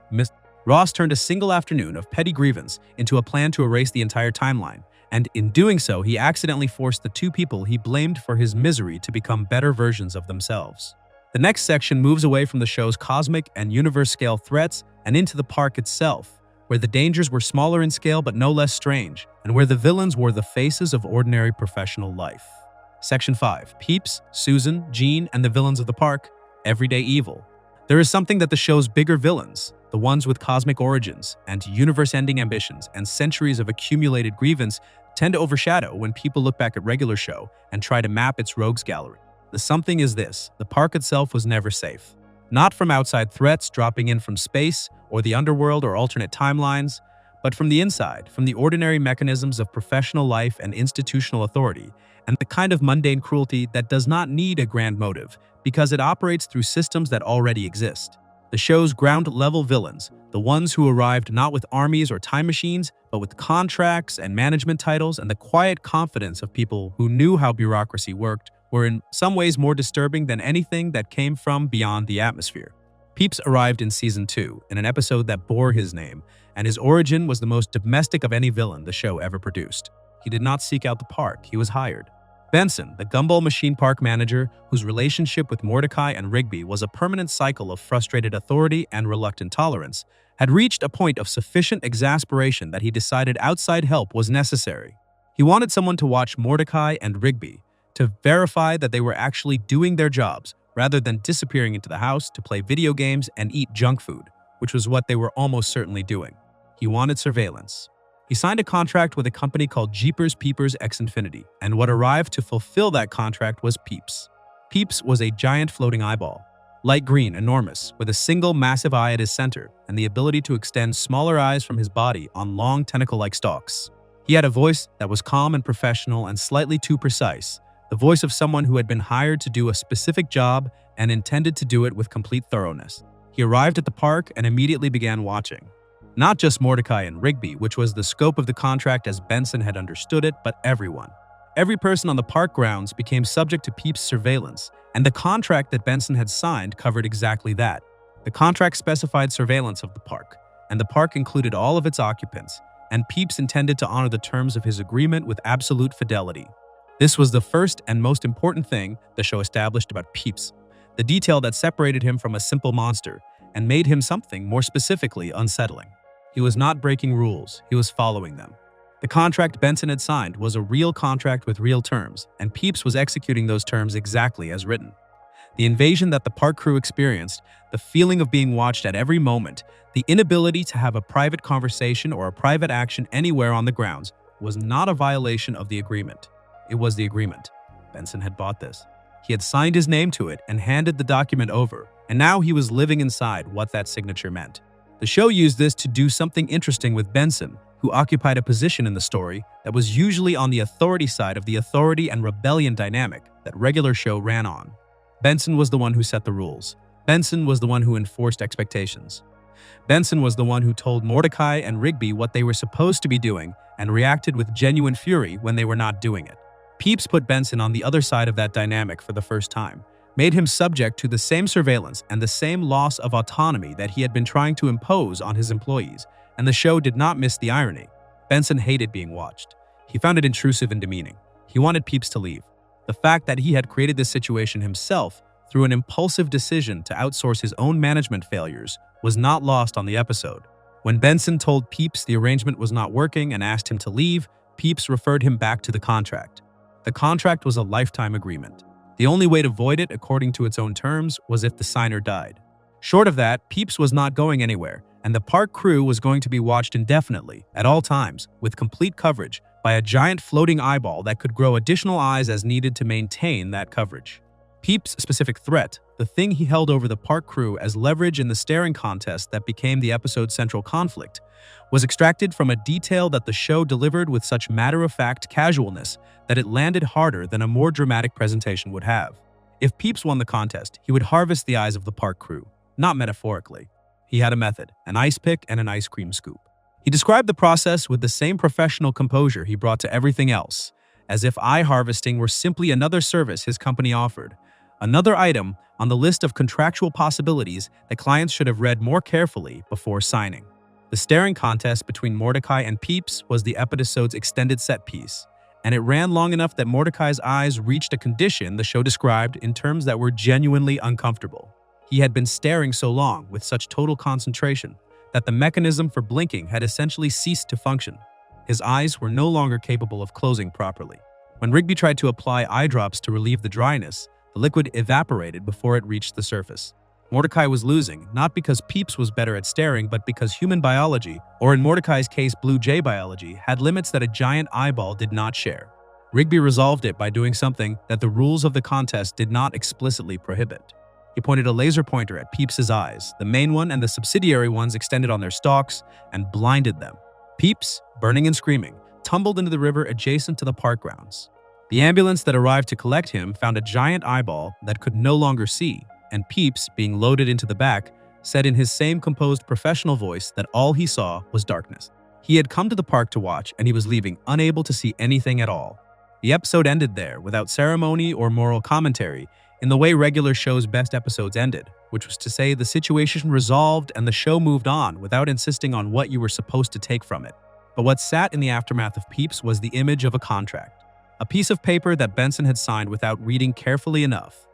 Ross turned a single afternoon of petty grievance into a plan to erase the entire timeline, and in doing so, he accidentally forced the two people he blamed for his misery to become better versions of themselves. The next section moves away from the show's cosmic and universe-scale threats and into the park itself, where the dangers were smaller in scale but no less strange, and where the villains were the faces of ordinary professional life. Section 5. Peeps, Susan, Jean, and the villains of the park, everyday evil. There is something that the show's bigger villains, the ones with cosmic origins and universe-ending ambitions and centuries of accumulated grievance, tend to overshadow when people look back at Regular Show and try to map its rogues gallery. The something is this: the park itself was never safe. Not from outside threats dropping in from space or the underworld or alternate timelines, but from the inside, from the ordinary mechanisms of professional life and institutional authority, and the kind of mundane cruelty that does not need a grand motive because it operates through systems that already exist. The show's ground-level villains, the ones who arrived not with armies or time machines, but with contracts and management titles and the quiet confidence of people who knew how bureaucracy worked, were in some ways more disturbing than anything that came from beyond the atmosphere. Peeps arrived in Season 2, in an episode that bore his name, and his origin was the most domestic of any villain the show ever produced. He did not seek out the park, he was hired. Benson, the Gumball Machine Park manager, whose relationship with Mordecai and Rigby was a permanent cycle of frustrated authority and reluctant tolerance, had reached a point of sufficient exasperation that he decided outside help was necessary. He wanted someone to watch Mordecai and Rigby, to verify that they were actually doing their jobs, rather than disappearing into the house to play video games and eat junk food, which was what they were almost certainly doing. He wanted surveillance. He signed a contract with a company called Jeepers Peepers X Infinity, and what arrived to fulfill that contract was Peeps. Peeps was a giant floating eyeball, light green, enormous, with a single massive eye at his center and the ability to extend smaller eyes from his body on long tentacle-like stalks. He had a voice that was calm and professional and slightly too precise, the voice of someone who had been hired to do a specific job and intended to do it with complete thoroughness. He arrived at the park and immediately began watching. Not just Mordecai and Rigby, which was the scope of the contract as Benson had understood it, but everyone. Every person on the park grounds became subject to Peeps' surveillance, and the contract that Benson had signed covered exactly that. The contract specified surveillance of the park, and the park included all of its occupants, and Peeps intended to honor the terms of his agreement with absolute fidelity. This was the first and most important thing the show established about Peeps, the detail that separated him from a simple monster and made him something more specifically unsettling. He was not breaking rules, he was following them. The contract Benson had signed was a real contract with real terms, and Peeps was executing those terms exactly as written. The invasion that the park crew experienced, the feeling of being watched at every moment, the inability to have a private conversation or a private action anywhere on the grounds, was not a violation of the agreement. It was the agreement. Benson had bought this. He had signed his name to it and handed the document over, and now he was living inside what that signature meant. The show used this to do something interesting with Benson, who occupied a position in the story that was usually on the authority side of the authority and rebellion dynamic that regular show ran on. Benson was the one who set the rules. Benson was the one who enforced expectations. Benson was the one who told Mordecai and Rigby what they were supposed to be doing and reacted with genuine fury when they were not doing it. Peeps put Benson on the other side of that dynamic for the first time, made him subject to the same surveillance and the same loss of autonomy that he had been trying to impose on his employees, and the show did not miss the irony. Benson hated being watched. He found it intrusive and demeaning. He wanted Peeps to leave. The fact that he had created this situation himself through an impulsive decision to outsource his own management failures was not lost on the episode. When Benson told Peeps the arrangement was not working and asked him to leave, Peeps referred him back to the contract. The contract was a lifetime agreement. The only way to void it according to its own terms was if the signer died. Short of that, Peeps was not going anywhere, and the park crew was going to be watched indefinitely, at all times, with complete coverage, by a giant floating eyeball that could grow additional eyes as needed to maintain that coverage. Peeps' specific threat, the thing he held over the park crew as leverage in the staring contest that became the episode's central conflict, was extracted from a detail that the show delivered with such matter-of-fact casualness that it landed harder than a more dramatic presentation would have. If Peeps won the contest, he would harvest the eyes of the park crew, not metaphorically. He had a method, an ice pick and an ice cream scoop. He described the process with the same professional composure he brought to everything else, as if eye harvesting were simply another service his company offered, another item on the list of contractual possibilities that clients should have read more carefully before signing. The staring contest between Mordecai and Peeps was the episode's extended set piece, and it ran long enough that Mordecai's eyes reached a condition the show described in terms that were genuinely uncomfortable. He had been staring so long with such total concentration that the mechanism for blinking had essentially ceased to function. His eyes were no longer capable of closing properly. When Rigby tried to apply eye drops to relieve the dryness, the liquid evaporated before it reached the surface. Mordecai was losing, not because Peeps was better at staring, but because human biology, or in Mordecai's case Blue Jay biology, had limits that a giant eyeball did not share. Rigby resolved it by doing something that the rules of the contest did not explicitly prohibit. He pointed a laser pointer at Peeps' eyes, the main one and the subsidiary ones extended on their stalks, and blinded them. Peeps, burning and screaming, tumbled into the river adjacent to the park grounds. The ambulance that arrived to collect him found a giant eyeball that could no longer see, and Peeps, being loaded into the back, said in his same composed professional voice that all he saw was darkness. He had come to the park to watch, and he was leaving unable to see anything at all. The episode ended there, without ceremony or moral commentary, in the way regular shows' best episodes ended, which was to say the situation resolved and the show moved on without insisting on what you were supposed to take from it. But what sat in the aftermath of Peeps was the image of a contract. A piece of paper that Benson had signed without reading carefully enough,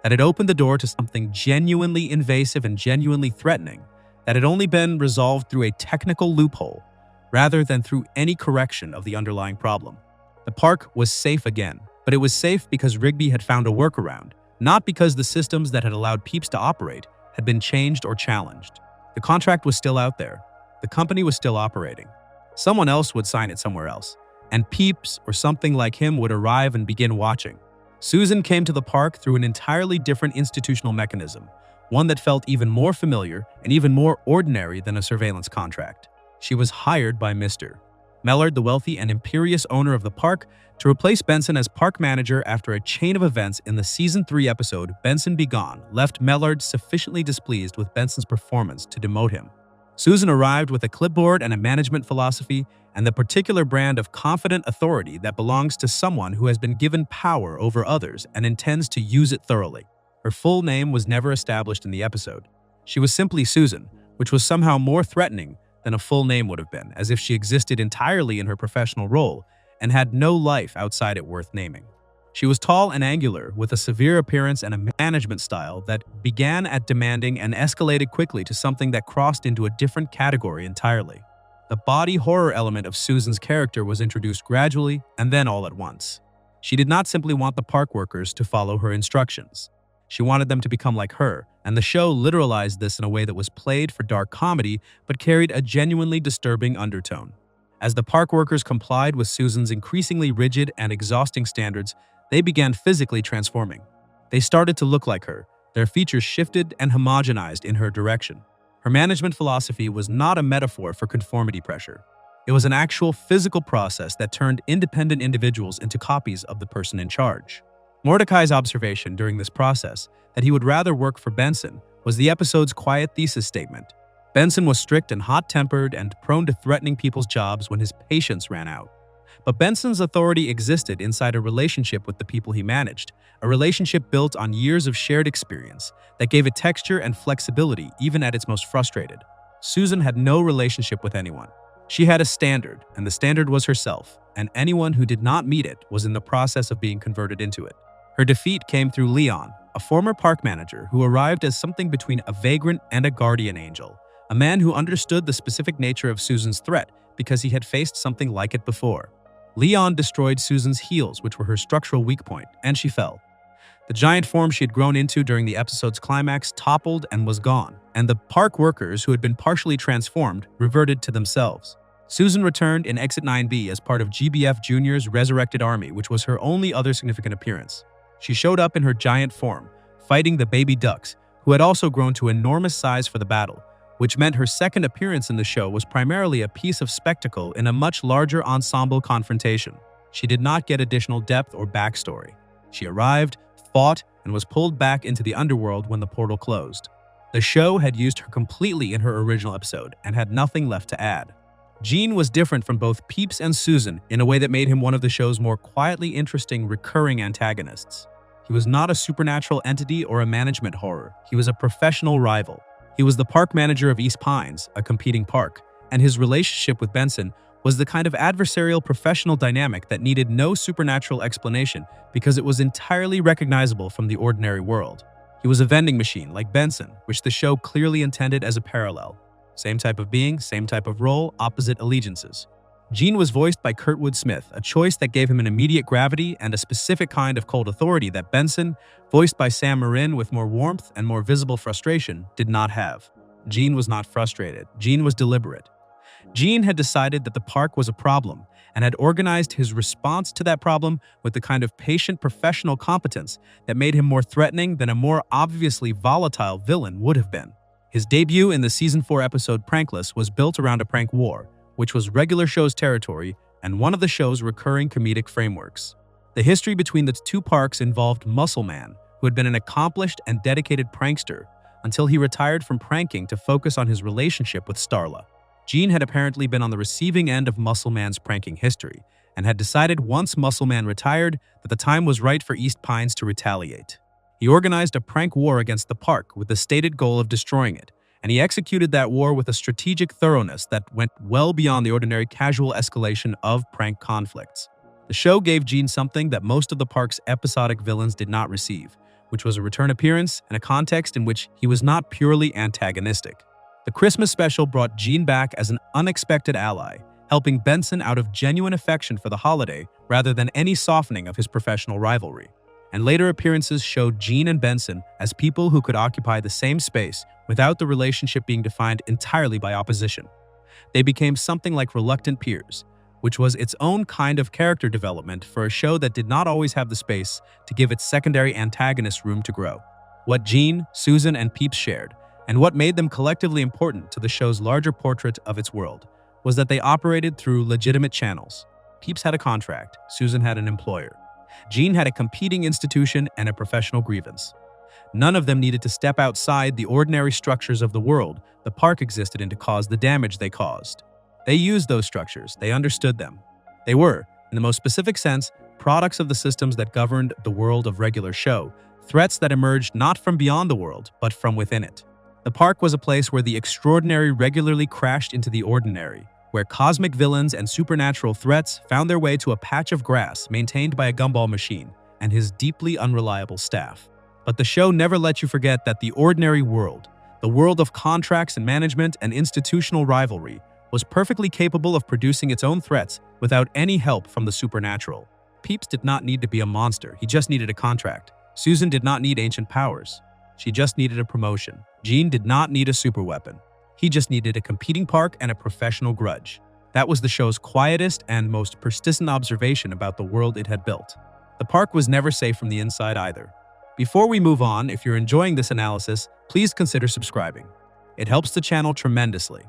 that had opened the door to something genuinely invasive and genuinely threatening, that had only been resolved through a technical loophole, rather than through any correction of the underlying problem. The park was safe again, but it was safe because Rigby had found a workaround, not because the systems that had allowed Peeps to operate had been changed or challenged. The contract was still out there. The company was still operating. Someone else would sign it somewhere else, and Peeps or something like him would arrive and begin watching. Susan came to the park through an entirely different institutional mechanism, one that felt even more familiar and even more ordinary than a surveillance contract. She was hired by Mr. Mellard, the wealthy and imperious owner of the park, to replace Benson as park manager after a chain of events in the Season 3 episode Benson Be Gone left Mellard sufficiently displeased with Benson's performance to demote him. Susan arrived with a clipboard and a management philosophy and the particular brand of confident authority that belongs to someone who has been given power over others and intends to use it thoroughly. Her full name was never established in the episode. She was simply Susan, which was somehow more threatening than a full name would have been, as if she existed entirely in her professional role and had no life outside it worth naming. She was tall and angular, with a severe appearance and a management style that began at demanding and escalated quickly to something that crossed into a different category entirely. The body horror element of Susan's character was introduced gradually and then all at once. She did not simply want the park workers to follow her instructions. She wanted them to become like her, and the show literalized this in a way that was played for dark comedy but carried a genuinely disturbing undertone. As the park workers complied with Susan's increasingly rigid and exhausting standards, they began physically transforming. They started to look like her. Their features shifted and homogenized in her direction. Her management philosophy was not a metaphor for conformity pressure. It was an actual physical process that turned independent individuals into copies of the person in charge. Mordecai's observation during this process that he would rather work for Benson was the episode's quiet thesis statement. Benson was strict and hot-tempered and prone to threatening people's jobs when his patience ran out. But Benson's authority existed inside a relationship with the people he managed, a relationship built on years of shared experience that gave it texture and flexibility even at its most frustrated. Susan had no relationship with anyone. She had a standard, and the standard was herself, and anyone who did not meet it was in the process of being converted into it. Her defeat came through Leon, a former park manager who arrived as something between a vagrant and a guardian angel, a man who understood the specific nature of Susan's threat because he had faced something like it before. Leon destroyed Susan's heels, which were her structural weak point, and she fell. The giant form she had grown into during the episode's climax toppled and was gone, and the park workers who had been partially transformed reverted to themselves. Susan returned in Exit 9B as part of GBF Jr.'s Resurrected Army, which was her only other significant appearance. She showed up in her giant form, fighting the baby ducks, who had also grown to enormous size for the battle, which meant her second appearance in the show was primarily a piece of spectacle in a much larger ensemble confrontation. She did not get additional depth or backstory. She arrived, fought, and was pulled back into the underworld when the portal closed. The show had used her completely in her original episode and had nothing left to add. Gene was different from both Peeps and Susan in a way that made him one of the show's more quietly interesting recurring antagonists. He was not a supernatural entity or a management horror. He was a professional rival. He was the park manager of East Pines, a competing park, and his relationship with Benson was the kind of adversarial professional dynamic that needed no supernatural explanation because it was entirely recognizable from the ordinary world. He was a vending machine like Benson, which the show clearly intended as a parallel. Same type of being, same type of role, opposite allegiances. Gene was voiced by Kurtwood Smith, a choice that gave him an immediate gravity and a specific kind of cold authority that Benson, voiced by Sam Marin with more warmth and more visible frustration, did not have. Gene was not frustrated. Gene was deliberate. Gene had decided that the park was a problem and had organized his response to that problem with the kind of patient professional competence that made him more threatening than a more obviously volatile villain would have been. His debut in the Season 4 episode Prankless was built around a prank war, which was regular show's territory and one of the show's recurring comedic frameworks. The history between the two parks involved Muscle Man, who had been an accomplished and dedicated prankster until he retired from pranking to focus on his relationship with Starla. Gene had apparently been on the receiving end of Muscle Man's pranking history and had decided once Muscle Man retired that the time was right for East Pines to retaliate. He organized a prank war against the park with the stated goal of destroying it, and he executed that war with a strategic thoroughness that went well beyond the ordinary casual escalation of prank conflicts. The show gave Gene something that most of the park's episodic villains did not receive, which was a return appearance and a context in which he was not purely antagonistic. The Christmas special brought Gene back as an unexpected ally, helping Benson out of genuine affection for the holiday rather than any softening of his professional rivalry. And later appearances showed Gene and Benson as people who could occupy the same space without the relationship being defined entirely by opposition. They became something like reluctant peers, which was its own kind of character development for a show that did not always have the space to give its secondary antagonists room to grow. What Gene, Susan, and Peeps shared, and what made them collectively important to the show's larger portrait of its world, was that they operated through legitimate channels. Peeps had a contract, Susan had an employer. Gene had a competing institution and a professional grievance. None of them needed to step outside the ordinary structures of the world the park existed in to cause the damage they caused. They used those structures, they understood them. They were, in the most specific sense, products of the systems that governed the world of regular show, threats that emerged not from beyond the world, but from within it. The park was a place where the extraordinary regularly crashed into the ordinary, where cosmic villains and supernatural threats found their way to a patch of grass maintained by a gumball machine and his deeply unreliable staff. But the show never let you forget that the ordinary world, the world of contracts and management and institutional rivalry, was perfectly capable of producing its own threats without any help from the supernatural. Peeps did not need to be a monster, he just needed a contract. Susan did not need ancient powers. She just needed a promotion. Gene did not need a superweapon. He just needed a competing park and a professional grudge. That was the show's quietest and most persistent observation about the world it had built. The park was never safe from the inside either. Before we move on, if you're enjoying this analysis, please consider subscribing. It helps the channel tremendously.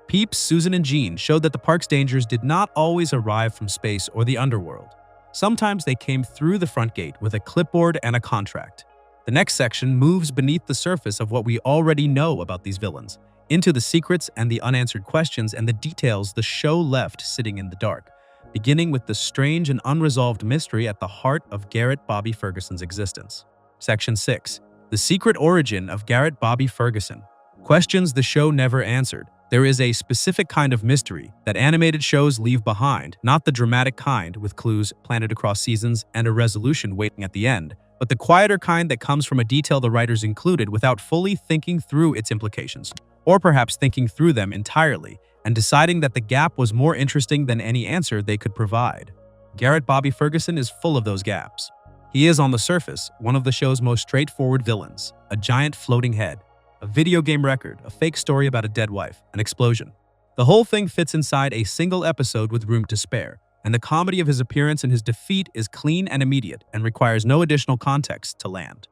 Peeps, Susan, and Jean showed that the park's dangers did not always arrive from space or the underworld. Sometimes they came through the front gate with a clipboard and a contract. The next section moves beneath the surface of what we already know about these villains, into the secrets and the unanswered questions and the details the show left sitting in the dark, beginning with the strange and unresolved mystery at the heart of Garrett Bobby Ferguson's existence. Section 6. The secret origin of Garrett Bobby Ferguson. Questions the show never answered. There is a specific kind of mystery that animated shows leave behind, not the dramatic kind with clues planted across seasons and a resolution waiting at the end, but the quieter kind that comes from a detail the writers included without fully thinking through its implications, or perhaps thinking through them entirely and deciding that the gap was more interesting than any answer they could provide. Garrett Bobby Ferguson is full of those gaps. He is, on the surface, one of the show's most straightforward villains, a giant floating head, a video game record, a fake story about a dead wife, an explosion. The whole thing fits inside a single episode with room to spare, and the comedy of his appearance and his defeat is clean and immediate and requires no additional context to land.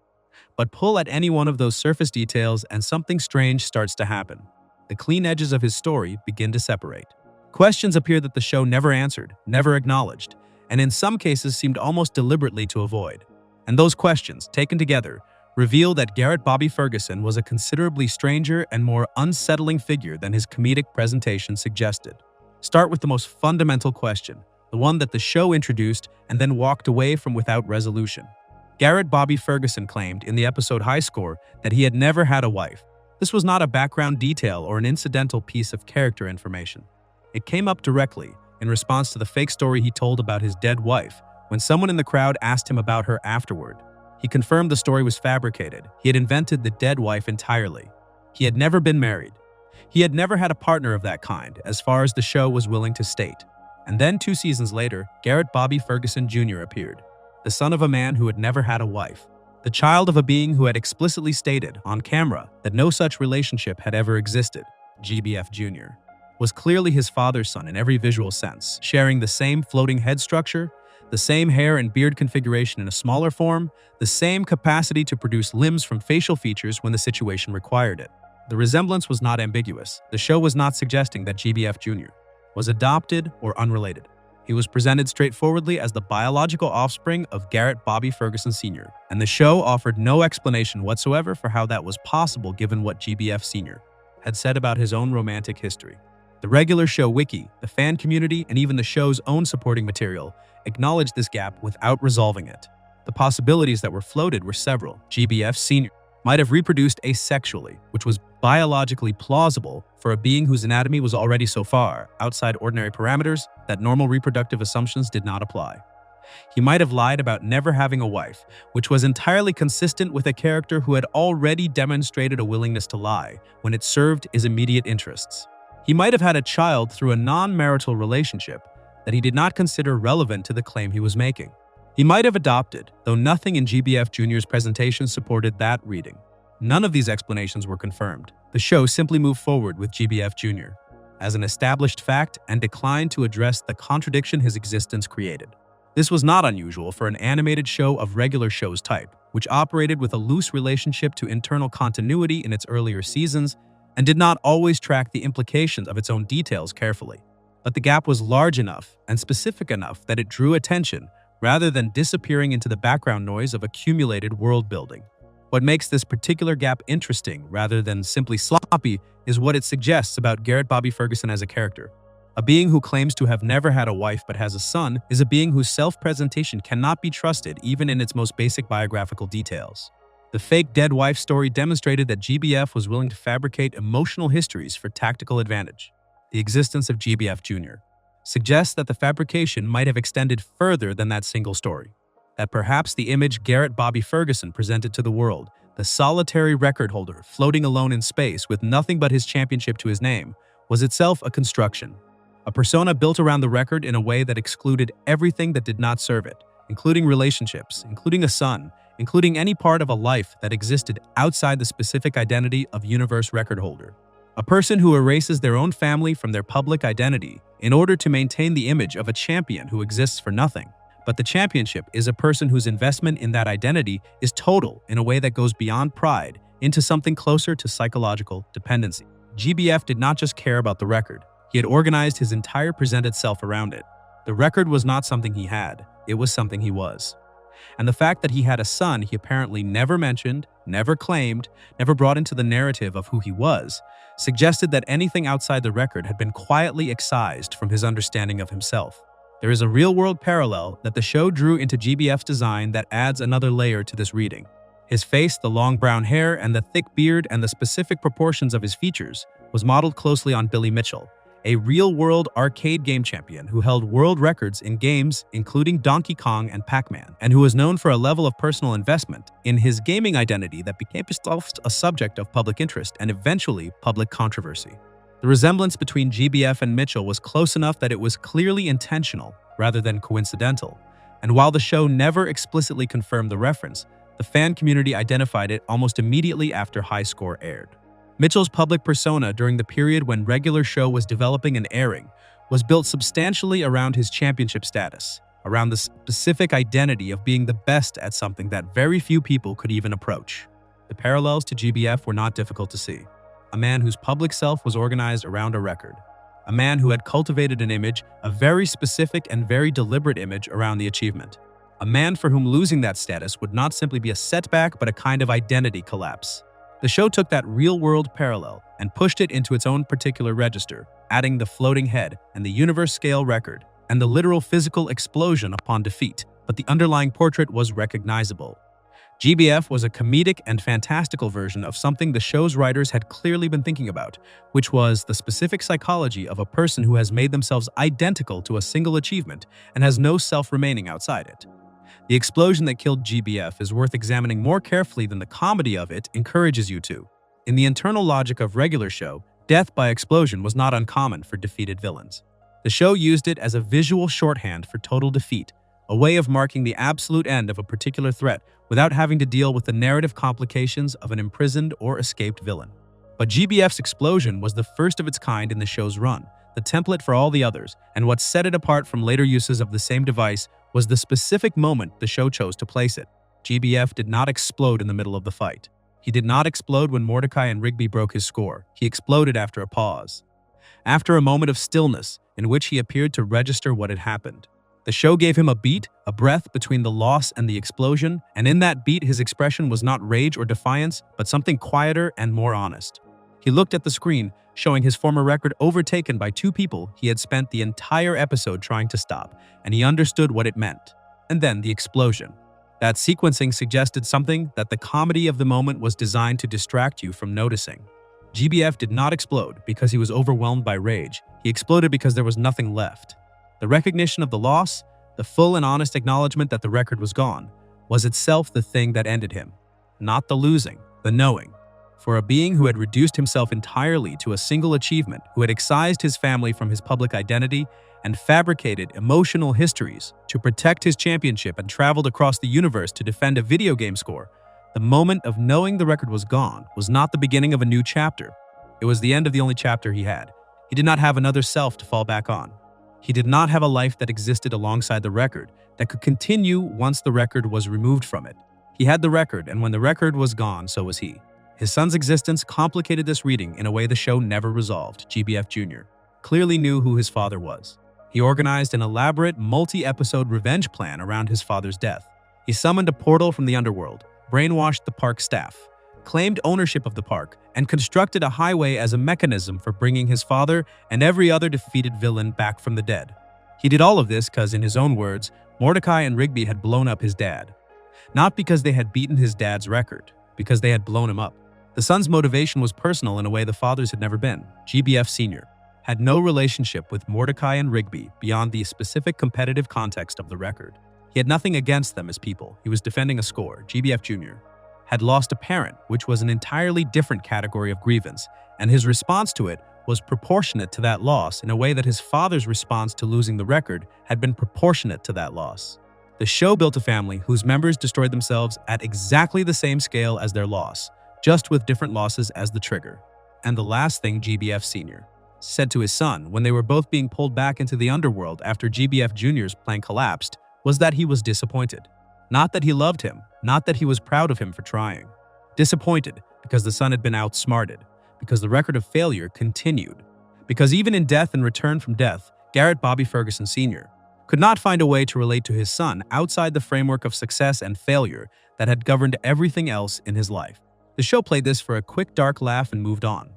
But pull at any one of those surface details and something strange starts to happen. The clean edges of his story begin to separate. Questions appear that the show never answered, never acknowledged, and in some cases seemed almost deliberately to avoid. And those questions, taken together, reveal that Garrett Bobby Ferguson was a considerably stranger and more unsettling figure than his comedic presentation suggested. Start with the most fundamental question, the one that the show introduced and then walked away from without resolution. Garrett Bobby Ferguson claimed in the episode High Score that he had never had a wife. This was not a background detail or an incidental piece of character information. It came up directly in response to the fake story he told about his dead wife when someone in the crowd asked him about her afterward. He confirmed the story was fabricated. He had invented the dead wife entirely. He had never been married. He had never had a partner of that kind, as far as the show was willing to state. And then 2 seasons later, Garrett Bobby Ferguson Jr. appeared, the son of a man who had never had a wife, the child of a being who had explicitly stated on camera that no such relationship had ever existed. GBF Jr. was clearly his father's son in every visual sense, sharing the same floating head structure, the same hair and beard configuration in a smaller form, the same capacity to produce limbs from facial features when the situation required it. The resemblance was not ambiguous. The show was not suggesting that GBF Jr. was adopted or unrelated. He was presented straightforwardly as the biological offspring of Garrett Bobby Ferguson Sr., and the show offered no explanation whatsoever for how that was possible given what GBF Sr. had said about his own romantic history. The regular show wiki, the fan community, and even the show's own supporting material acknowledged this gap without resolving it. The possibilities that were floated were several. GBF Sr. might have reproduced asexually, which was biologically plausible for a being whose anatomy was already so far outside ordinary parameters that normal reproductive assumptions did not apply. He might have lied about never having a wife, which was entirely consistent with a character who had already demonstrated a willingness to lie when it served his immediate interests. He might have had a child through a non-marital relationship that he did not consider relevant to the claim he was making. He might have adopted, though nothing in GBF Jr.'s presentation supported that reading. None of these explanations were confirmed. The show simply moved forward with GBF Jr. as an established fact and declined to address the contradiction his existence created. This was not unusual for an animated show of regular show's type, which operated with a loose relationship to internal continuity in its earlier seasons and did not always track the implications of its own details carefully. But the gap was large enough and specific enough that it drew attention rather than disappearing into the background noise of accumulated world building. What makes this particular gap interesting rather than simply sloppy is what it suggests about Garrett Bobby Ferguson as a character. A being who claims to have never had a wife but has a son is a being whose self-presentation cannot be trusted even in its most basic biographical details. The fake dead wife story demonstrated that GBF was willing to fabricate emotional histories for tactical advantage. The existence of GBF Jr. suggests that the fabrication might have extended further than that single story. That perhaps the image Garrett Bobby Ferguson presented to the world, the solitary record holder floating alone in space with nothing but his championship to his name, was itself a construction. A persona built around the record in a way that excluded everything that did not serve it, including relationships, including a son, including any part of a life that existed outside the specific identity of universe record holder. A person who erases their own family from their public identity in order to maintain the image of a champion who exists for nothing. But the championship is a person whose investment in that identity is total in a way that goes beyond pride into something closer to psychological dependency. GBF did not just care about the record, he had organized his entire presented self around it. The record was not something he had, it was something he was. And the fact that he had a son he apparently never mentioned, never claimed, never brought into the narrative of who he was, suggested that anything outside the record had been quietly excised from his understanding of himself. There is a real-world parallel that the show drew into GBF's design that adds another layer to this reading. His face, the long brown hair, and the thick beard and the specific proportions of his features was modeled closely on Billy Mitchell, a real-world arcade game champion who held world records in games including Donkey Kong and Pac-Man, and who was known for a level of personal investment in his gaming identity that became a subject of public interest and eventually public controversy. The resemblance between GBF and Mitchell was close enough that it was clearly intentional rather than coincidental, and while the show never explicitly confirmed the reference, the fan community identified it almost immediately after High Score aired. Mitchell's public persona during the period when regular show was developing and airing was built substantially around his championship status, around the specific identity of being the best at something that very few people could even approach. The parallels to GBF were not difficult to see. A man whose public self was organized around a record. A man who had cultivated an image, a very specific and very deliberate image around the achievement. A man for whom losing that status would not simply be a setback but a kind of identity collapse. The show took that real-world parallel and pushed it into its own particular register, adding the floating head and the universe-scale record and the literal physical explosion upon defeat, but the underlying portrait was recognizable. GBF was a comedic and fantastical version of something the show's writers had clearly been thinking about, which was the specific psychology of a person who has made themselves identical to a single achievement and has no self remaining outside it. The explosion that killed GBF is worth examining more carefully than the comedy of it encourages you to. In the internal logic of regular show, death by explosion was not uncommon for defeated villains. The show used it as a visual shorthand for total defeat, a way of marking the absolute end of a particular threat without having to deal with the narrative complications of an imprisoned or escaped villain. But GBF's explosion was the first of its kind in the show's run, the template for all the others, and what set it apart from later uses of the same device was the specific moment the show chose to place it. GBF did not explode in the middle of the fight. He did not explode when Mordecai and Rigby broke his score. He exploded after a pause. After a moment of stillness, in which he appeared to register what had happened. The show gave him a beat, a breath between the loss and the explosion, and in that beat his expression was not rage or defiance, but something quieter and more honest. He looked at the screen, showing his former record overtaken by two people he had spent the entire episode trying to stop, and he understood what it meant. And then the explosion. That sequencing suggested something that the comedy of the moment was designed to distract you from noticing. GBF did not explode because he was overwhelmed by rage. He exploded because there was nothing left. The recognition of the loss, the full and honest acknowledgement that the record was gone, was itself the thing that ended him. Not the losing, the knowing. For a being who had reduced himself entirely to a single achievement, who had excised his family from his public identity and fabricated emotional histories to protect his championship and traveled across the universe to defend a video game score, the moment of knowing the record was gone was not the beginning of a new chapter. It was the end of the only chapter he had. He did not have another self to fall back on. He did not have a life that existed alongside the record, that could continue once the record was removed from it. He had the record, and when the record was gone, so was he. His son's existence complicated this reading in a way the show never resolved. GBF Jr. clearly knew who his father was. He organized an elaborate, multi-episode revenge plan around his father's death. He summoned a portal from the underworld, brainwashed the park staff, claimed ownership of the park, and constructed a highway as a mechanism for bringing his father and every other defeated villain back from the dead. He did all of this because, in his own words, Mordecai and Rigby had blown up his dad. Not because they had beaten his dad's record, because they had blown him up. The son's motivation was personal in a way the father's had never been. GBF Sr. had no relationship with Mordecai and Rigby beyond the specific competitive context of the record. He had nothing against them as people. He was defending a score. GBF Jr. had lost a parent, which was an entirely different category of grievance, and his response to it was proportionate to that loss in a way that his father's response to losing the record had been proportionate to that loss. The show built a family whose members destroyed themselves at exactly the same scale as their loss, just with different losses as the trigger. And the last thing GBF Sr. said to his son when they were both being pulled back into the underworld after GBF Jr.'s plan collapsed was that he was disappointed. Not that he loved him, not that he was proud of him for trying. Disappointed because the son had been outsmarted, because the record of failure continued, because even in death and return from death, Garrett Bobby Ferguson Sr. could not find a way to relate to his son outside the framework of success and failure that had governed everything else in his life. The show played this for a quick dark laugh and moved on.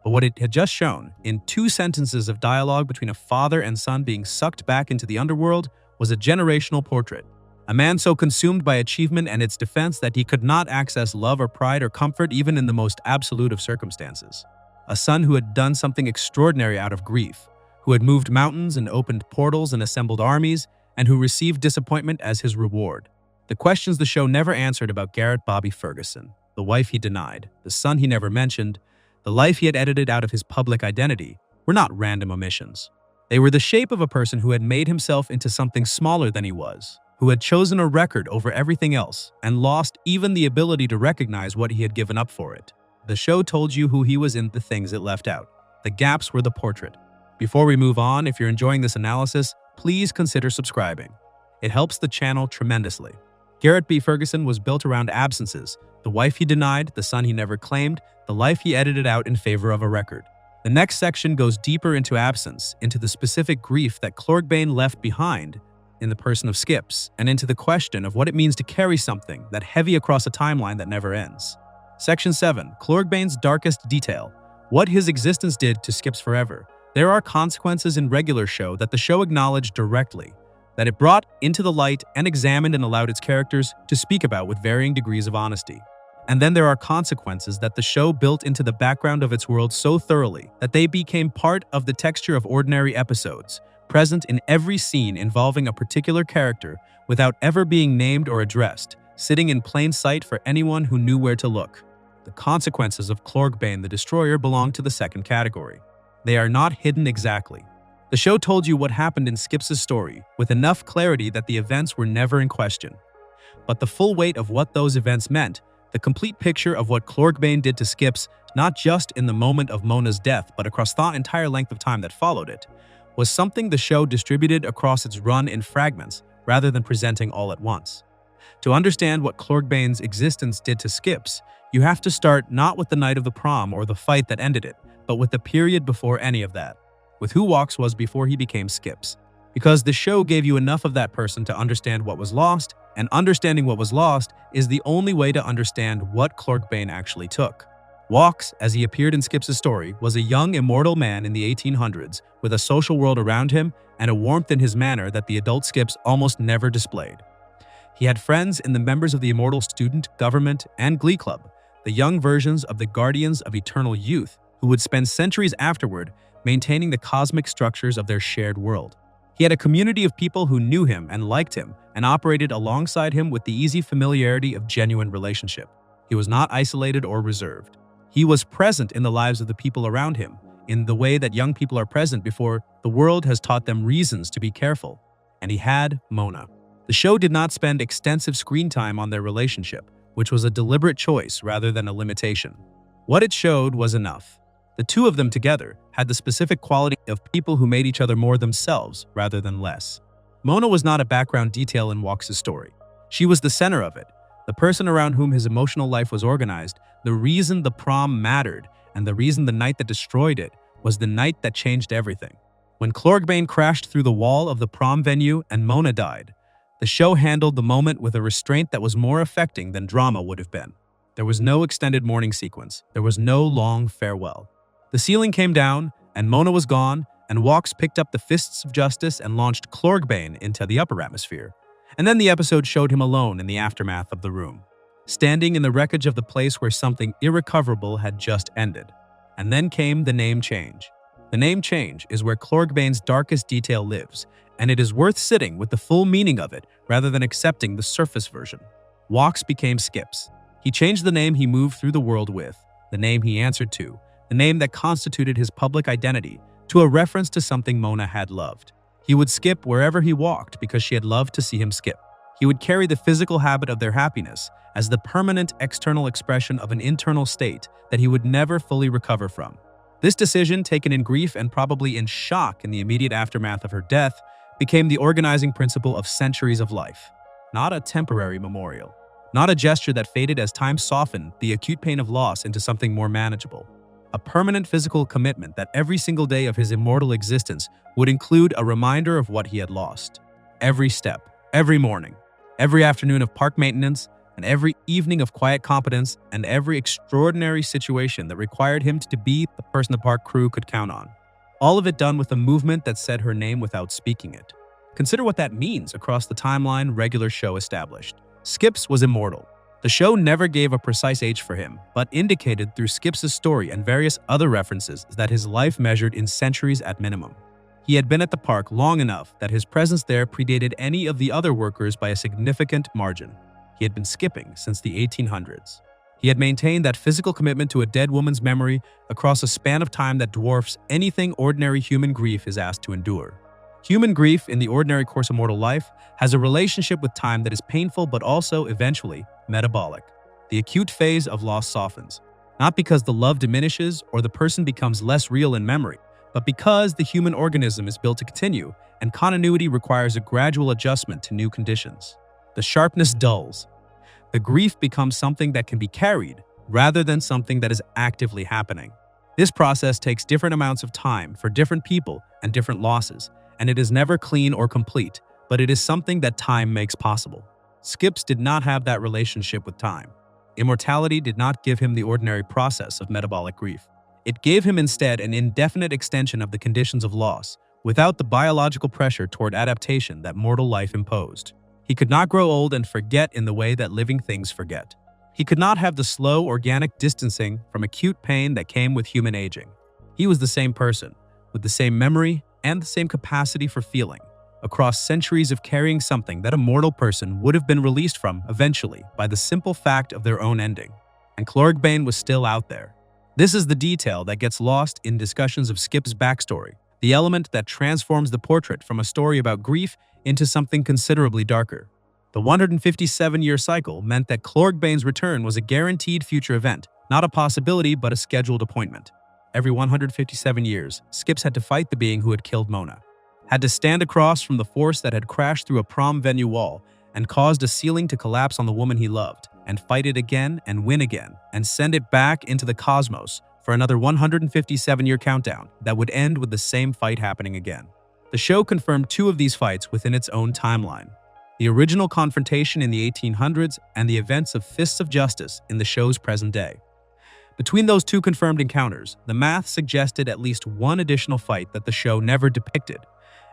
But what it had just shown, in 2 sentences of dialogue between a father and son being sucked back into the underworld, was a generational portrait. A man so consumed by achievement and its defense that he could not access love or pride or comfort even in the most absolute of circumstances. A son who had done something extraordinary out of grief, who had moved mountains and opened portals and assembled armies, and who received disappointment as his reward. The questions the show never answered about Garrett Bobby Ferguson, the wife he denied, the son he never mentioned, the life he had edited out of his public identity, were not random omissions. They were the shape of a person who had made himself into something smaller than he was, who had chosen a record over everything else and lost even the ability to recognize what he had given up for it. The show told you who he was in the things it left out. The gaps were the portrait. Before we move on, if you're enjoying this analysis, please consider subscribing. It helps the channel tremendously. Garrett B. Ferguson was built around absences: the wife he denied, the son he never claimed, the life he edited out in favor of a record. The next section goes deeper into absence, into the specific grief that Clorkbane left behind in the person of Skips, and into the question of what it means to carry something that heavy across a timeline that never ends. Section 7. Clorkbane's darkest detail: what his existence did to Skips forever. There are consequences in regular show that the show acknowledged directly, that it brought into the light and examined and allowed its characters to speak about with varying degrees of honesty. And then there are consequences that the show built into the background of its world so thoroughly that they became part of the texture of ordinary episodes, present in every scene involving a particular character without ever being named or addressed, sitting in plain sight for anyone who knew where to look. The consequences of Clorkbane the Destroyer belong to the second category. They are not hidden exactly. The show told you what happened in Skips' story with enough clarity that the events were never in question. But the full weight of what those events meant, the complete picture of what Clorkbane did to Skips, not just in the moment of Mona's death but across the entire length of time that followed it, was something the show distributed across its run in fragments rather than presenting all at once. To understand what Clorkbane's existence did to Skips, you have to start not with the night of the prom or the fight that ended it, but with the period before any of that, with who Walks was before he became Skips. Because the show gave you enough of that person to understand what was lost, and understanding what was lost is the only way to understand what Clorkbane actually took. Walks, as he appeared in Skips' story, was a young, immortal man in the 1800s with a social world around him and a warmth in his manner that the adult Skips almost never displayed. He had friends in the members of the Immortal Student, Government, and Glee Club, the young versions of the Guardians of Eternal Youth, who would spend centuries afterward maintaining the cosmic structures of their shared world. He had a community of people who knew him and liked him and operated alongside him with the easy familiarity of genuine relationship. He was not isolated or reserved. He was present in the lives of the people around him, in the way that young people are present before the world has taught them reasons to be careful. And he had Mona. The show did not spend extensive screen time on their relationship, which was a deliberate choice rather than a limitation. What it showed was enough. The two of them together had the specific quality of people who made each other more themselves rather than less. Mona was not a background detail in Walks' story. She was the center of it, the person around whom his emotional life was organized, the reason the prom mattered, and the reason the night that destroyed it was the night that changed everything. When Clorkbane crashed through the wall of the prom venue and Mona died, the show handled the moment with a restraint that was more affecting than drama would have been. There was no extended mourning sequence. There was no long farewell. The ceiling came down, and Mona was gone, and Walks picked up the fists of justice and launched Clorkbane into the upper atmosphere. And then the episode showed him alone in the aftermath of the room, standing in the wreckage of the place where something irrecoverable had just ended. And then came the name change. The name change is where Clorkbane's darkest detail lives, and it is worth sitting with the full meaning of it rather than accepting the surface version. Walks became Skips. He changed the name he moved through the world with, the name he answered to, the name that constituted his public identity, to a reference to something Mona had loved. He would skip wherever he walked because she had loved to see him skip. He would carry the physical habit of their happiness as the permanent external expression of an internal state that he would never fully recover from. This decision, taken in grief and probably in shock in the immediate aftermath of her death, became the organizing principle of centuries of life, not a temporary memorial. not a gesture that faded as time softened the acute pain of loss into something more manageable. A permanent physical commitment that every single day of his immortal existence would include a reminder of what he had lost. Every step, every morning, every afternoon of park maintenance, and every evening of quiet competence, and every extraordinary situation that required him to be the person the park crew could count on. All of it done with a movement that said her name without speaking it. Consider what that means across the timeline regular show established. Skips was immortal. The show never gave a precise age for him, but indicated through Skips' story and various other references that his life measured in centuries at minimum. He had been at the park long enough that his presence there predated any of the other workers by a significant margin. He had been skipping since the 1800s. He had maintained that physical commitment to a dead woman's memory across a span of time that dwarfs anything ordinary human grief is asked to endure. Human grief in the ordinary course of mortal life has a relationship with time that is painful but also, eventually, metabolic. The acute phase of loss softens, not because the love diminishes or the person becomes less real in memory, but because the human organism is built to continue, and continuity requires a gradual adjustment to new conditions. The sharpness dulls. The grief becomes something that can be carried, rather than something that is actively happening. This process takes different amounts of time for different people and different losses, and it is never clean or complete, but it is something that time makes possible. Skips did not have that relationship with time. Immortality did not give him the ordinary process of metabolic grief. It gave him instead an indefinite extension of the conditions of loss, without the biological pressure toward adaptation that mortal life imposed. He could not grow old and forget in the way that living things forget. He could not have the slow, organic distancing from acute pain that came with human aging. He was the same person, with the same memory and the same capacity for feeling, across centuries of carrying something that a mortal person would have been released from eventually by the simple fact of their own ending. And Clorgbane was still out there. This is the detail that gets lost in discussions of Skip's backstory, the element that transforms the portrait from a story about grief into something considerably darker. The 157-year cycle meant that Clorgbane's return was a guaranteed future event, not a possibility but a scheduled appointment. Every 157 years, Skips had to fight the being who had killed Mona, had to stand across from the force that had crashed through a prom venue wall and caused a ceiling to collapse on the woman he loved, and fight it again and win again, and send it back into the cosmos for another 157-year countdown that would end with the same fight happening again. The show confirmed two of these fights within its own timeline: the original confrontation in the 1800s and the events of Fists of Justice in the show's present day. Between those two confirmed encounters, the math suggested at least one additional fight that the show never depicted,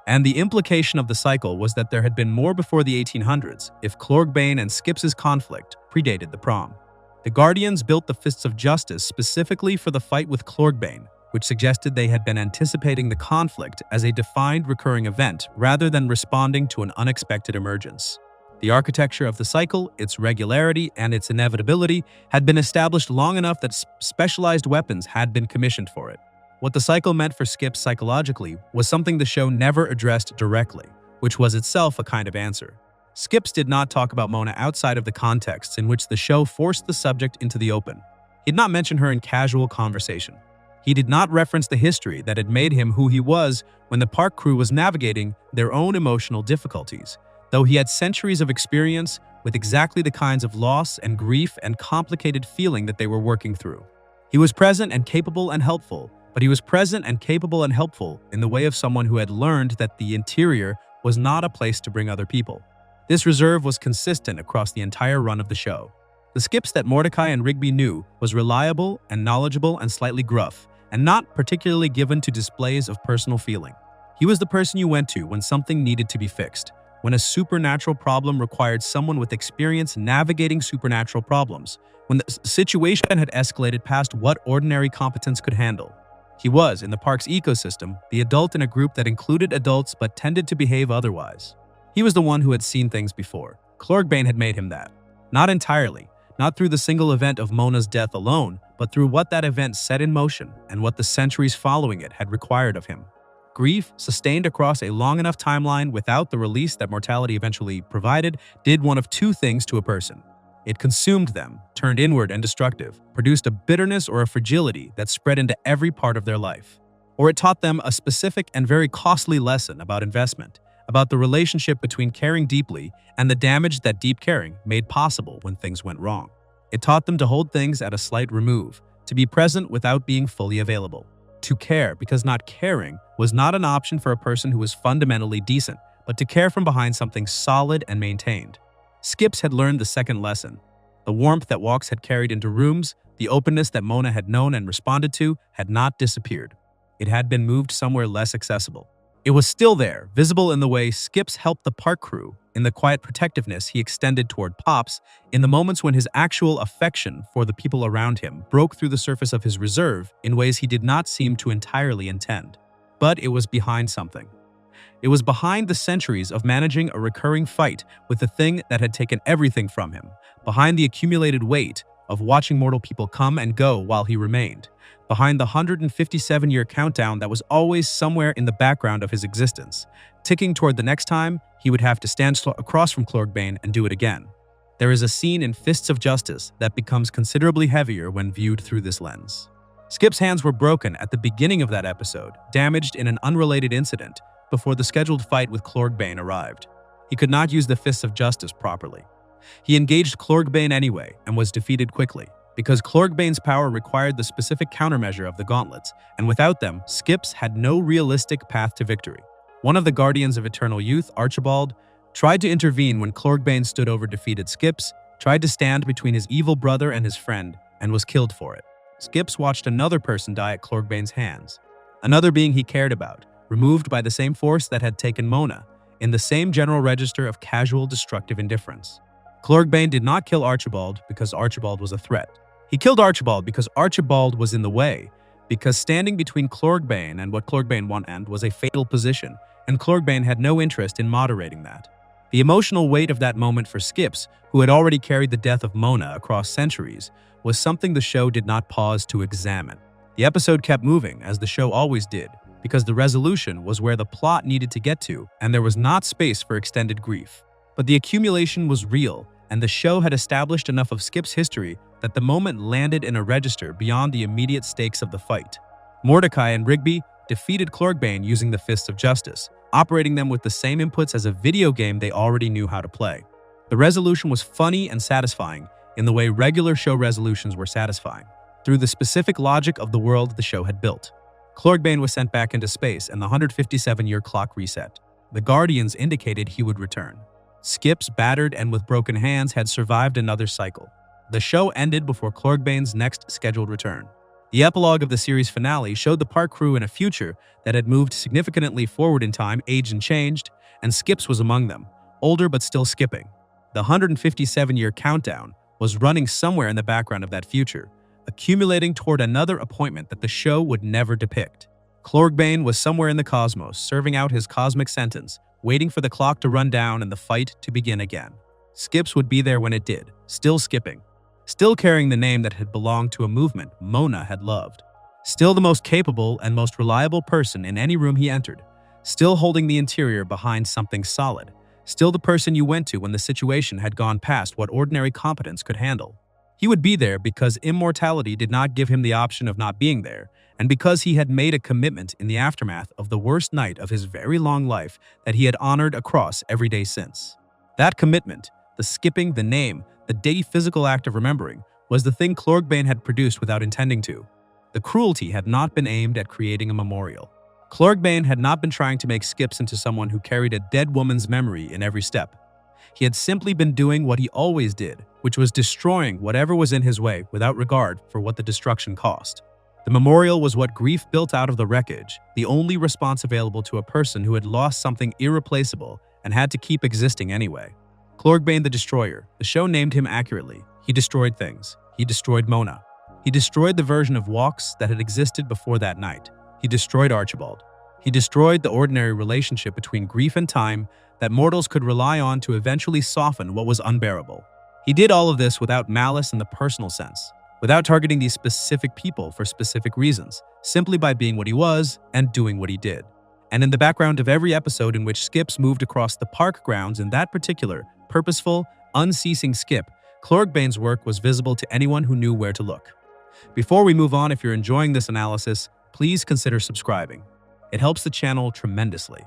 and the implication of the cycle was that there had been more before the 1800s if Clorgbane and Skips' conflict predated the prom. The Guardians built the Fists of Justice specifically for the fight with Clorgbane, which suggested they had been anticipating the conflict as a defined recurring event rather than responding to an unexpected emergence. The architecture of the cycle, its regularity, and its inevitability had been established long enough that specialized weapons had been commissioned for it. What the cycle meant for Skips psychologically was something the show never addressed directly, which was itself a kind of answer. Skips did not talk about Mona outside of the contexts in which the show forced the subject into the open. He did not mention her in casual conversation. He did not reference the history that had made him who he was when the park crew was navigating their own emotional difficulties, though he had centuries of experience with exactly the kinds of loss and grief and complicated feeling that they were working through. He was present and capable and helpful, but he was present and capable and helpful in the way of someone who had learned that the interior was not a place to bring other people. This reserve was consistent across the entire run of the show. The Skips that Mordecai and Rigby knew was reliable and knowledgeable and slightly gruff, and not particularly given to displays of personal feeling. He was the person you went to when something needed to be fixed, when a supernatural problem required someone with experience navigating supernatural problems, when the situation had escalated past what ordinary competence could handle. He was, in the park's ecosystem, the adult in a group that included adults but tended to behave otherwise. He was the one who had seen things before. Clorgbane had made him that. Not entirely, not through the single event of Mona's death alone, but through what that event set in motion and what the centuries following it had required of him. Grief, sustained across a long enough timeline without the release that mortality eventually provided, did one of two things to a person. It consumed them, turned inward and destructive, produced a bitterness or a fragility that spread into every part of their life. Or it taught them a specific and very costly lesson about investment, about the relationship between caring deeply and the damage that deep caring made possible when things went wrong. It taught them to hold things at a slight remove, to be present without being fully available, to care because not caring was not an option for a person who was fundamentally decent, but to care from behind something solid and maintained. Skips had learned the second lesson. The warmth that Walks had carried into rooms, the openness that Mona had known and responded to, had not disappeared. It had been moved somewhere less accessible. It was still there, visible in the way Skips helped the park crew, in the quiet protectiveness he extended toward Pops, in the moments when his actual affection for the people around him broke through the surface of his reserve in ways he did not seem to entirely intend. But it was behind something. It was behind the centuries of managing a recurring fight with the thing that had taken everything from him, behind the accumulated weight of watching mortal people come and go while he remained, behind the 157-year countdown that was always somewhere in the background of his existence, ticking toward the next time he would have to stand across from Clorgbane and do it again. There is a scene in Fists of Justice that becomes considerably heavier when viewed through this lens. Skip's hands were broken at the beginning of that episode, damaged in an unrelated incident, before the scheduled fight with Clorgbane arrived. He could not use the Fists of Justice properly. He engaged Clorgbane anyway and was defeated quickly, because Clorgbane's power required the specific countermeasure of the gauntlets, and without them, Skips had no realistic path to victory. One of the Guardians of Eternal Youth, Archibald, tried to intervene when Clorgbane stood over defeated Skips, tried to stand between his evil brother and his friend, and was killed for it. Skips watched another person die at Clorgbane's hands, another being he cared about, removed by the same force that had taken Mona, in the same general register of casual destructive indifference. Clorgbane did not kill Archibald because Archibald was a threat. He killed Archibald because Archibald was in the way, because standing between Clorgbane and what Clorgbane wanted was a fatal position, and Clorgbane had no interest in moderating that. The emotional weight of that moment for Skips, who had already carried the death of Mona across centuries, was something the show did not pause to examine. The episode kept moving, as the show always did, because the resolution was where the plot needed to get to, and there was not space for extended grief. But the accumulation was real, and the show had established enough of Skip's history that the moment landed in a register beyond the immediate stakes of the fight. Mordecai and Rigby defeated Clorgbane using the Fists of Justice, operating them with the same inputs as a video game they already knew how to play. The resolution was funny and satisfying in the way regular show resolutions were satisfying, through the specific logic of the world the show had built. Clorgbane was sent back into space and the 157-year clock reset. The Guardians indicated he would return. Skips, battered and with broken hands, had survived another cycle. The show ended before Clorgbane's next scheduled return. The epilogue of the series finale showed the park crew in a future that had moved significantly forward in time, aged and changed, and Skips was among them, older but still skipping. The 157-year countdown was running somewhere in the background of that future, accumulating toward another appointment that the show would never depict. Clorgbane was somewhere in the cosmos, serving out his cosmic sentence, waiting for the clock to run down and the fight to begin again. Skips would be there when it did, still skipping, still carrying the name that had belonged to a movement Mona had loved, still the most capable and most reliable person in any room he entered, still holding the interior behind something solid, still the person you went to when the situation had gone past what ordinary competence could handle. He would be there because immortality did not give him the option of not being there, and because he had made a commitment in the aftermath of the worst night of his very long life that he had honored across every day since. That commitment, the skipping, the name, the daily physical act of remembering, was the thing Clorgbane had produced without intending to. The cruelty had not been aimed at creating a memorial. Clorgbane had not been trying to make Skips into someone who carried a dead woman's memory in every step. He had simply been doing what he always did, which was destroying whatever was in his way without regard for what the destruction cost. The memorial was what grief built out of the wreckage, the only response available to a person who had lost something irreplaceable and had to keep existing anyway. Clorgbane the Destroyer, the show named him accurately. He destroyed things. He destroyed Mona. He destroyed the version of Walks that had existed before that night. He destroyed Archibald. He destroyed the ordinary relationship between grief and time that mortals could rely on to eventually soften what was unbearable. He did all of this without malice in the personal sense, without targeting these specific people for specific reasons, simply by being what he was and doing what he did. And in the background of every episode in which Skips moved across the park grounds in that particular, purposeful, unceasing skip, Clorgbane's work was visible to anyone who knew where to look. Before we move on, if you're enjoying this analysis, please consider subscribing. It helps the channel tremendously.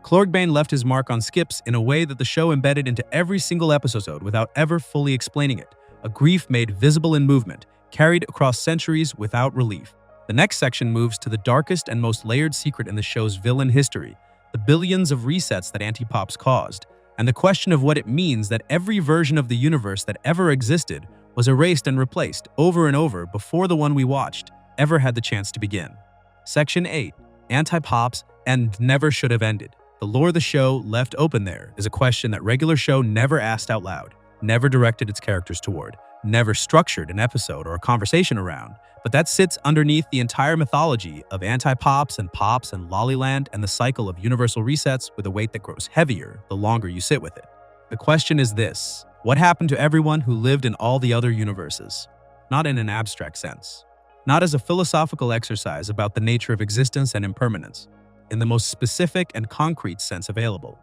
Clorgbane left his mark on Skips in a way that the show embedded into every single episode without ever fully explaining it, a grief made visible in movement, carried across centuries without relief. The next section moves to the darkest and most layered secret in the show's villain history, the billions of resets that Antipops caused, and the question of what it means that every version of the universe that ever existed was erased and replaced over and over before the one we watched ever had the chance to begin. Section 8. Antipops and Never Should Have Ended. The lore the show left open there is a question that regular show never asked out loud, never directed its characters toward, never structured an episode or a conversation around, but that sits underneath the entire mythology of Antipops and Pops and Lollyland and the cycle of universal resets with a weight that grows heavier the longer you sit with it. The question is this: what happened to everyone who lived in all the other universes? Not in an abstract sense. Not as a philosophical exercise about the nature of existence and impermanence, in the most specific and concrete sense available.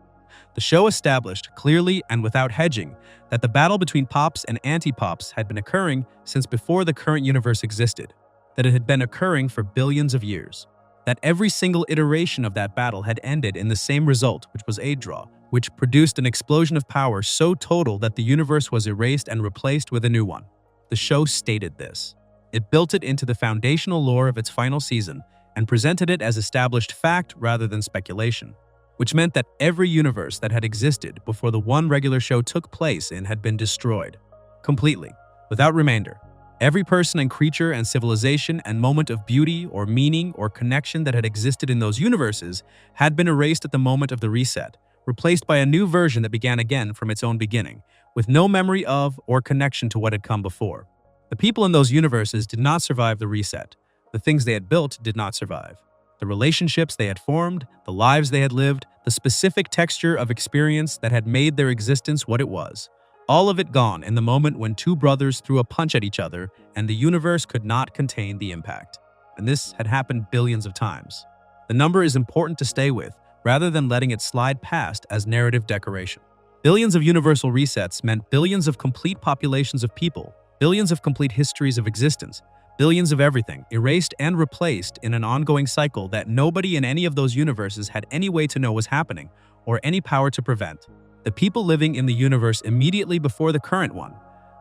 The show established clearly and without hedging that the battle between Pops and Antipops had been occurring since before the current universe existed, that it had been occurring for billions of years, that every single iteration of that battle had ended in the same result, which was Aedraw, which produced an explosion of power so total that the universe was erased and replaced with a new one. The show stated this. It built it into the foundational lore of its final season and presented it as established fact rather than speculation, which meant that every universe that had existed before the one regular show took place in had been destroyed, completely, without remainder. Every person and creature and civilization and moment of beauty or meaning or connection that had existed in those universes had been erased at the moment of the reset, replaced by a new version that began again from its own beginning, with no memory of or connection to what had come before. The people in those universes did not survive the reset. The things they had built did not survive. The relationships they had formed, the lives they had lived, the specific texture of experience that had made their existence what it was. All of it gone in the moment when two brothers threw a punch at each other and the universe could not contain the impact. And this had happened billions of times. The number is important to stay with, rather than letting it slide past as narrative decoration. Billions of universal resets meant billions of complete populations of people, billions of complete histories of existence, billions of everything, erased and replaced in an ongoing cycle that nobody in any of those universes had any way to know was happening, or any power to prevent. The people living in the universe immediately before the current one,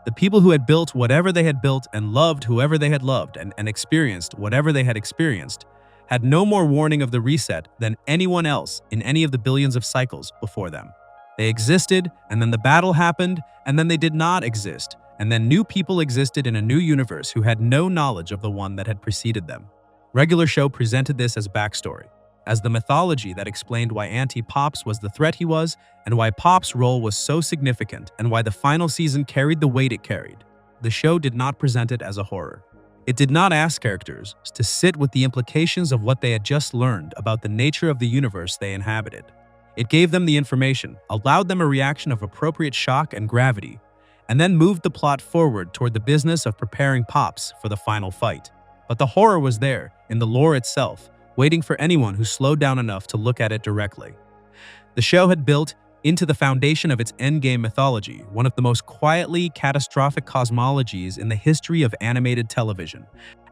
the people who had built whatever they had built and loved whoever they had loved and experienced whatever they had experienced, had no more warning of the reset than anyone else in any of the billions of cycles before them. They existed, and then the battle happened, and then they did not exist, and then new people existed in a new universe who had no knowledge of the one that had preceded them. Regular show presented this as backstory, as the mythology that explained why Anti-Pops was the threat he was, and why Pop's role was so significant, and why the final season carried the weight it carried. The show did not present it as a horror. It did not ask characters to sit with the implications of what they had just learned about the nature of the universe they inhabited. It gave them the information, allowed them a reaction of appropriate shock and gravity, and then moved the plot forward toward the business of preparing Pops for the final fight. But the horror was there, in the lore itself, waiting for anyone who slowed down enough to look at it directly. The show had built into the foundation of its endgame mythology, one of the most quietly catastrophic cosmologies in the history of animated television,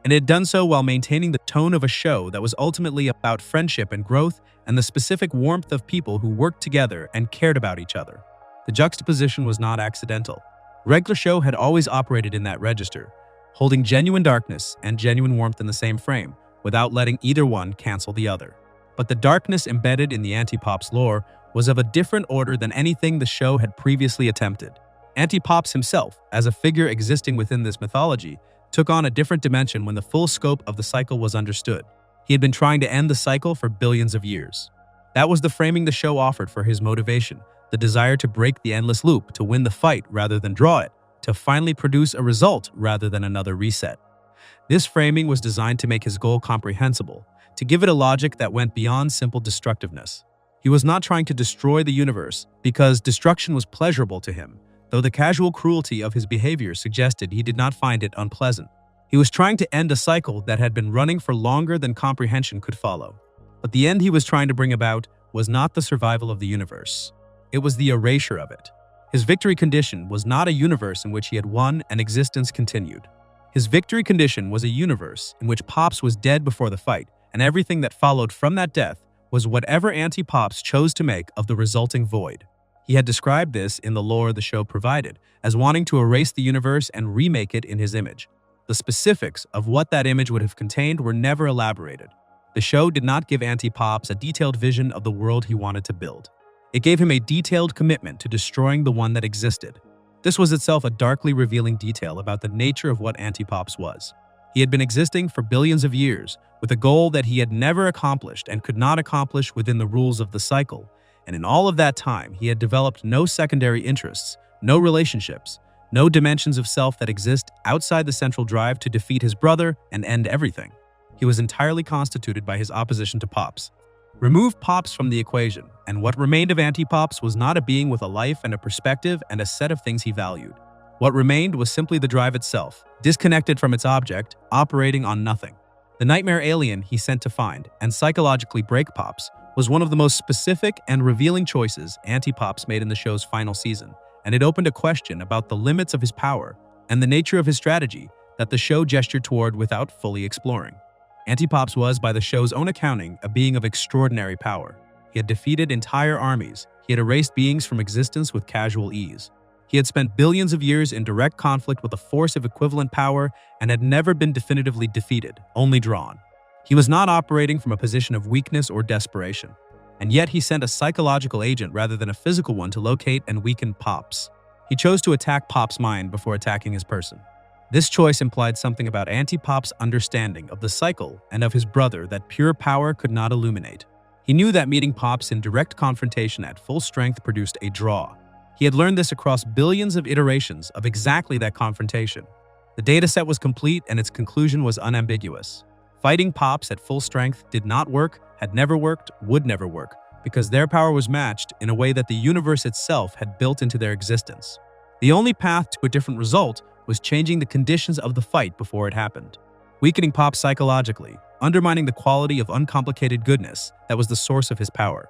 and it had done so while maintaining the tone of a show that was ultimately about friendship and growth and the specific warmth of people who worked together and cared about each other. The juxtaposition was not accidental. Regular show had always operated in that register, holding genuine darkness and genuine warmth in the same frame, without letting either one cancel the other. But the darkness embedded in the Anti-Pops lore was of a different order than anything the show had previously attempted. Anti-Pops himself, as a figure existing within this mythology, took on a different dimension when the full scope of the cycle was understood. He had been trying to end the cycle for billions of years. That was the framing the show offered for his motivation, the desire to break the endless loop, to win the fight rather than draw it, to finally produce a result rather than another reset. This framing was designed to make his goal comprehensible, to give it a logic that went beyond simple destructiveness. He was not trying to destroy the universe because destruction was pleasurable to him, though the casual cruelty of his behavior suggested he did not find it unpleasant. He was trying to end a cycle that had been running for longer than comprehension could follow. But the end he was trying to bring about was not the survival of the universe. It was the erasure of it. His victory condition was not a universe in which he had won and existence continued. His victory condition was a universe in which Pops was dead before the fight, and everything that followed from that death was whatever Anti-Pops chose to make of the resulting void. He had described this in the lore the show provided as wanting to erase the universe and remake it in his image. The specifics of what that image would have contained were never elaborated. The show did not give Anti-Pops a detailed vision of the world he wanted to build. It gave him a detailed commitment to destroying the one that existed. This was itself a darkly revealing detail about the nature of what Anti-Pops was. He had been existing for billions of years, with a goal that he had never accomplished and could not accomplish within the rules of the cycle, and in all of that time, he had developed no secondary interests, no relationships, no dimensions of self that exist outside the central drive to defeat his brother and end everything. He was entirely constituted by his opposition to Pops. Remove Pops from the equation, and what remained of Anti-Pops was not a being with a life and a perspective and a set of things he valued. What remained was simply the drive itself, disconnected from its object, operating on nothing. The nightmare alien he sent to find and psychologically break Pops was one of the most specific and revealing choices Anti-Pops made in the show's final season, and it opened a question about the limits of his power and the nature of his strategy that the show gestured toward without fully exploring. Anti-Pops was, by the show's own accounting, a being of extraordinary power. He had defeated entire armies. He had erased beings from existence with casual ease. He had spent billions of years in direct conflict with a force of equivalent power and had never been definitively defeated, only drawn. He was not operating from a position of weakness or desperation. And yet he sent a psychological agent rather than a physical one to locate and weaken Pops. He chose to attack Pop's mind before attacking his person. This choice implied something about Anti-Pop's understanding of the cycle and of his brother that pure power could not illuminate. He knew that meeting Pops in direct confrontation at full strength produced a draw. He had learned this across billions of iterations of exactly that confrontation. The dataset was complete and its conclusion was unambiguous. Fighting Pops at full strength did not work, had never worked, would never work, because their power was matched in a way that the universe itself had built into their existence. The only path to a different result was changing the conditions of the fight before it happened. Weakening Pops psychologically, undermining the quality of uncomplicated goodness that was the source of his power.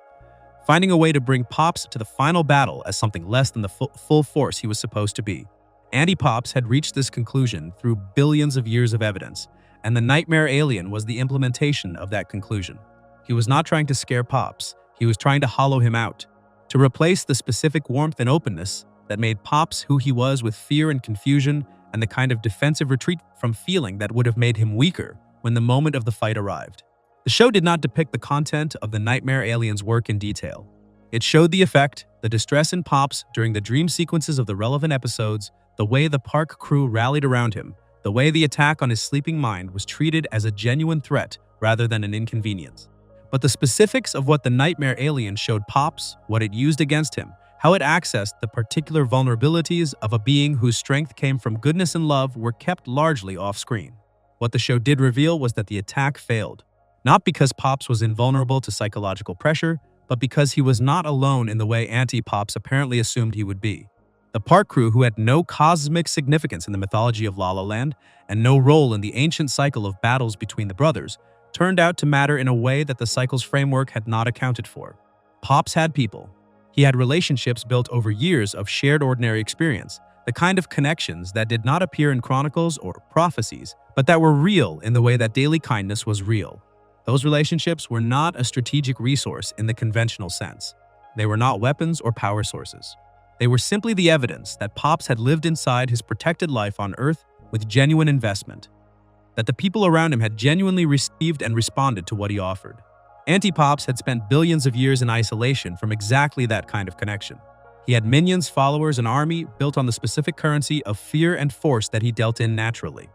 Finding a way to bring Pops to the final battle as something less than the full force he was supposed to be. Anti-Pops had reached this conclusion through billions of years of evidence, and the nightmare alien was the implementation of that conclusion. He was not trying to scare Pops, he was trying to hollow him out, to replace the specific warmth and openness that made Pops who he was with fear and confusion and the kind of defensive retreat from feeling that would have made him weaker when the moment of the fight arrived. The show did not depict the content of the nightmare alien's work in detail. It showed the effect, the distress in Pops during the dream sequences of the relevant episodes, the way the park crew rallied around him, the way the attack on his sleeping mind was treated as a genuine threat rather than an inconvenience. But the specifics of what the nightmare alien showed Pops, what it used against him, how it accessed the particular vulnerabilities of a being whose strength came from goodness and love were kept largely off-screen. What the show did reveal was that the attack failed. Not because Pops was invulnerable to psychological pressure, but because he was not alone in the way Anti-Pops apparently assumed he would be. The park crew, who had no cosmic significance in the mythology of La La Land and no role in the ancient cycle of battles between the brothers, turned out to matter in a way that the cycle's framework had not accounted for. Pops had people. He had relationships built over years of shared ordinary experience, the kind of connections that did not appear in chronicles or prophecies, but that were real in the way that daily kindness was real. Those relationships were not a strategic resource in the conventional sense. They were not weapons or power sources. They were simply the evidence that Pops had lived inside his protected life on Earth with genuine investment, that the people around him had genuinely received and responded to what he offered. Anti-Pops had spent billions of years in isolation from exactly that kind of connection. He had minions, followers, an army built on the specific currency of fear and force that he dealt in naturally.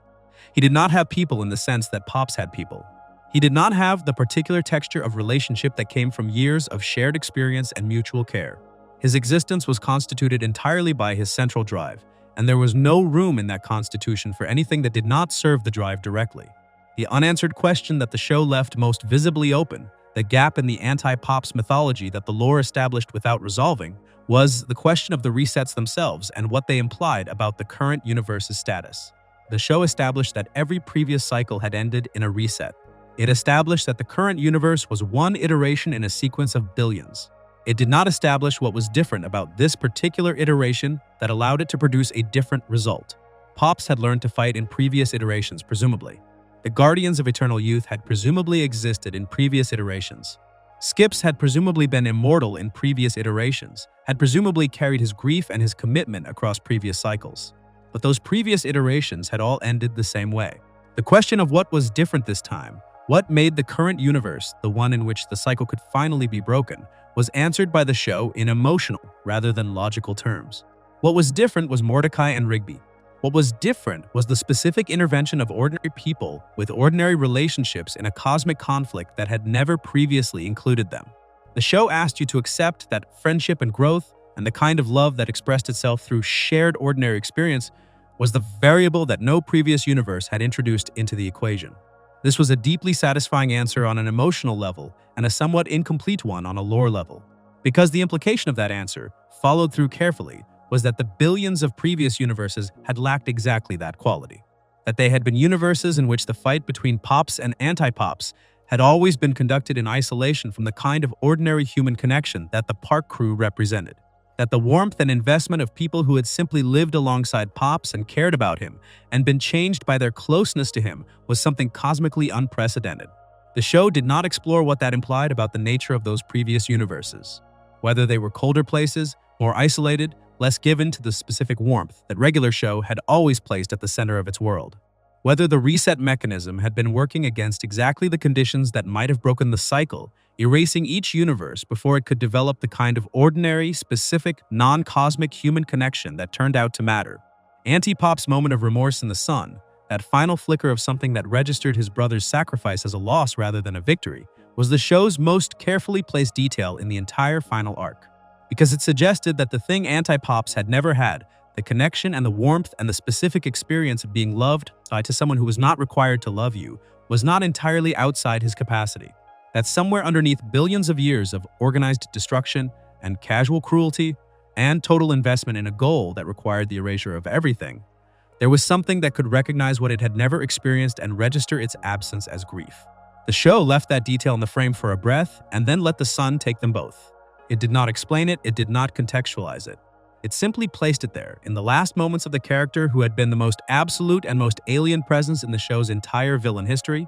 He did not have people in the sense that Pops had people. He did not have the particular texture of relationship that came from years of shared experience and mutual care. His existence was constituted entirely by his central drive, and there was no room in that constitution for anything that did not serve the drive directly. The unanswered question that the show left most visibly open, the gap in the Anti-Pops mythology that the lore established without resolving, was the question of the resets themselves and what they implied about the current universe's status. The show established that every previous cycle had ended in a reset. It established that the current universe was one iteration in a sequence of billions. It did not establish what was different about this particular iteration that allowed it to produce a different result. Pops had learned to fight in previous iterations, presumably. The Guardians of Eternal Youth had presumably existed in previous iterations. Skips had presumably been immortal in previous iterations, had presumably carried his grief and his commitment across previous cycles. But those previous iterations had all ended the same way. The question of what was different this time, what made the current universe, the one in which the cycle could finally be broken, was answered by the show in emotional rather than logical terms. What was different was Mordecai and Rigby. What was different was the specific intervention of ordinary people with ordinary relationships in a cosmic conflict that had never previously included them. The show asked you to accept that friendship and growth, and the kind of love that expressed itself through shared ordinary experience, was the variable that no previous universe had introduced into the equation. This was a deeply satisfying answer on an emotional level and a somewhat incomplete one on a lore level, because the implication of that answer, followed through carefully, was that the billions of previous universes had lacked exactly that quality. That they had been universes in which the fight between pops and anti-pops had always been conducted in isolation from the kind of ordinary human connection that the park crew represented. That the warmth and investment of people who had simply lived alongside Pops and cared about him and been changed by their closeness to him was something cosmically unprecedented. The show did not explore what that implied about the nature of those previous universes. Whether they were colder places, more isolated, less given to the specific warmth that regular show had always placed at the center of its world. Whether the reset mechanism had been working against exactly the conditions that might have broken the cycle, erasing each universe before it could develop the kind of ordinary, specific, non-cosmic human connection that turned out to matter. Anti-Pop's moment of remorse in the sun, that final flicker of something that registered his brother's sacrifice as a loss rather than a victory, was the show's most carefully placed detail in the entire final arc. Because it suggested that the thing Anti-Pops had never had, the connection and the warmth and the specific experience of being loved to someone who was not required to love you, was not entirely outside his capacity. That somewhere underneath billions of years of organized destruction and casual cruelty and total investment in a goal that required the erasure of everything, there was something that could recognize what it had never experienced and register its absence as grief. The show left that detail in the frame for a breath and then let the sun take them both. It did not explain it, it did not contextualize it. It simply placed it there, in the last moments of the character who had been the most absolute and most alien presence in the show's entire villain history,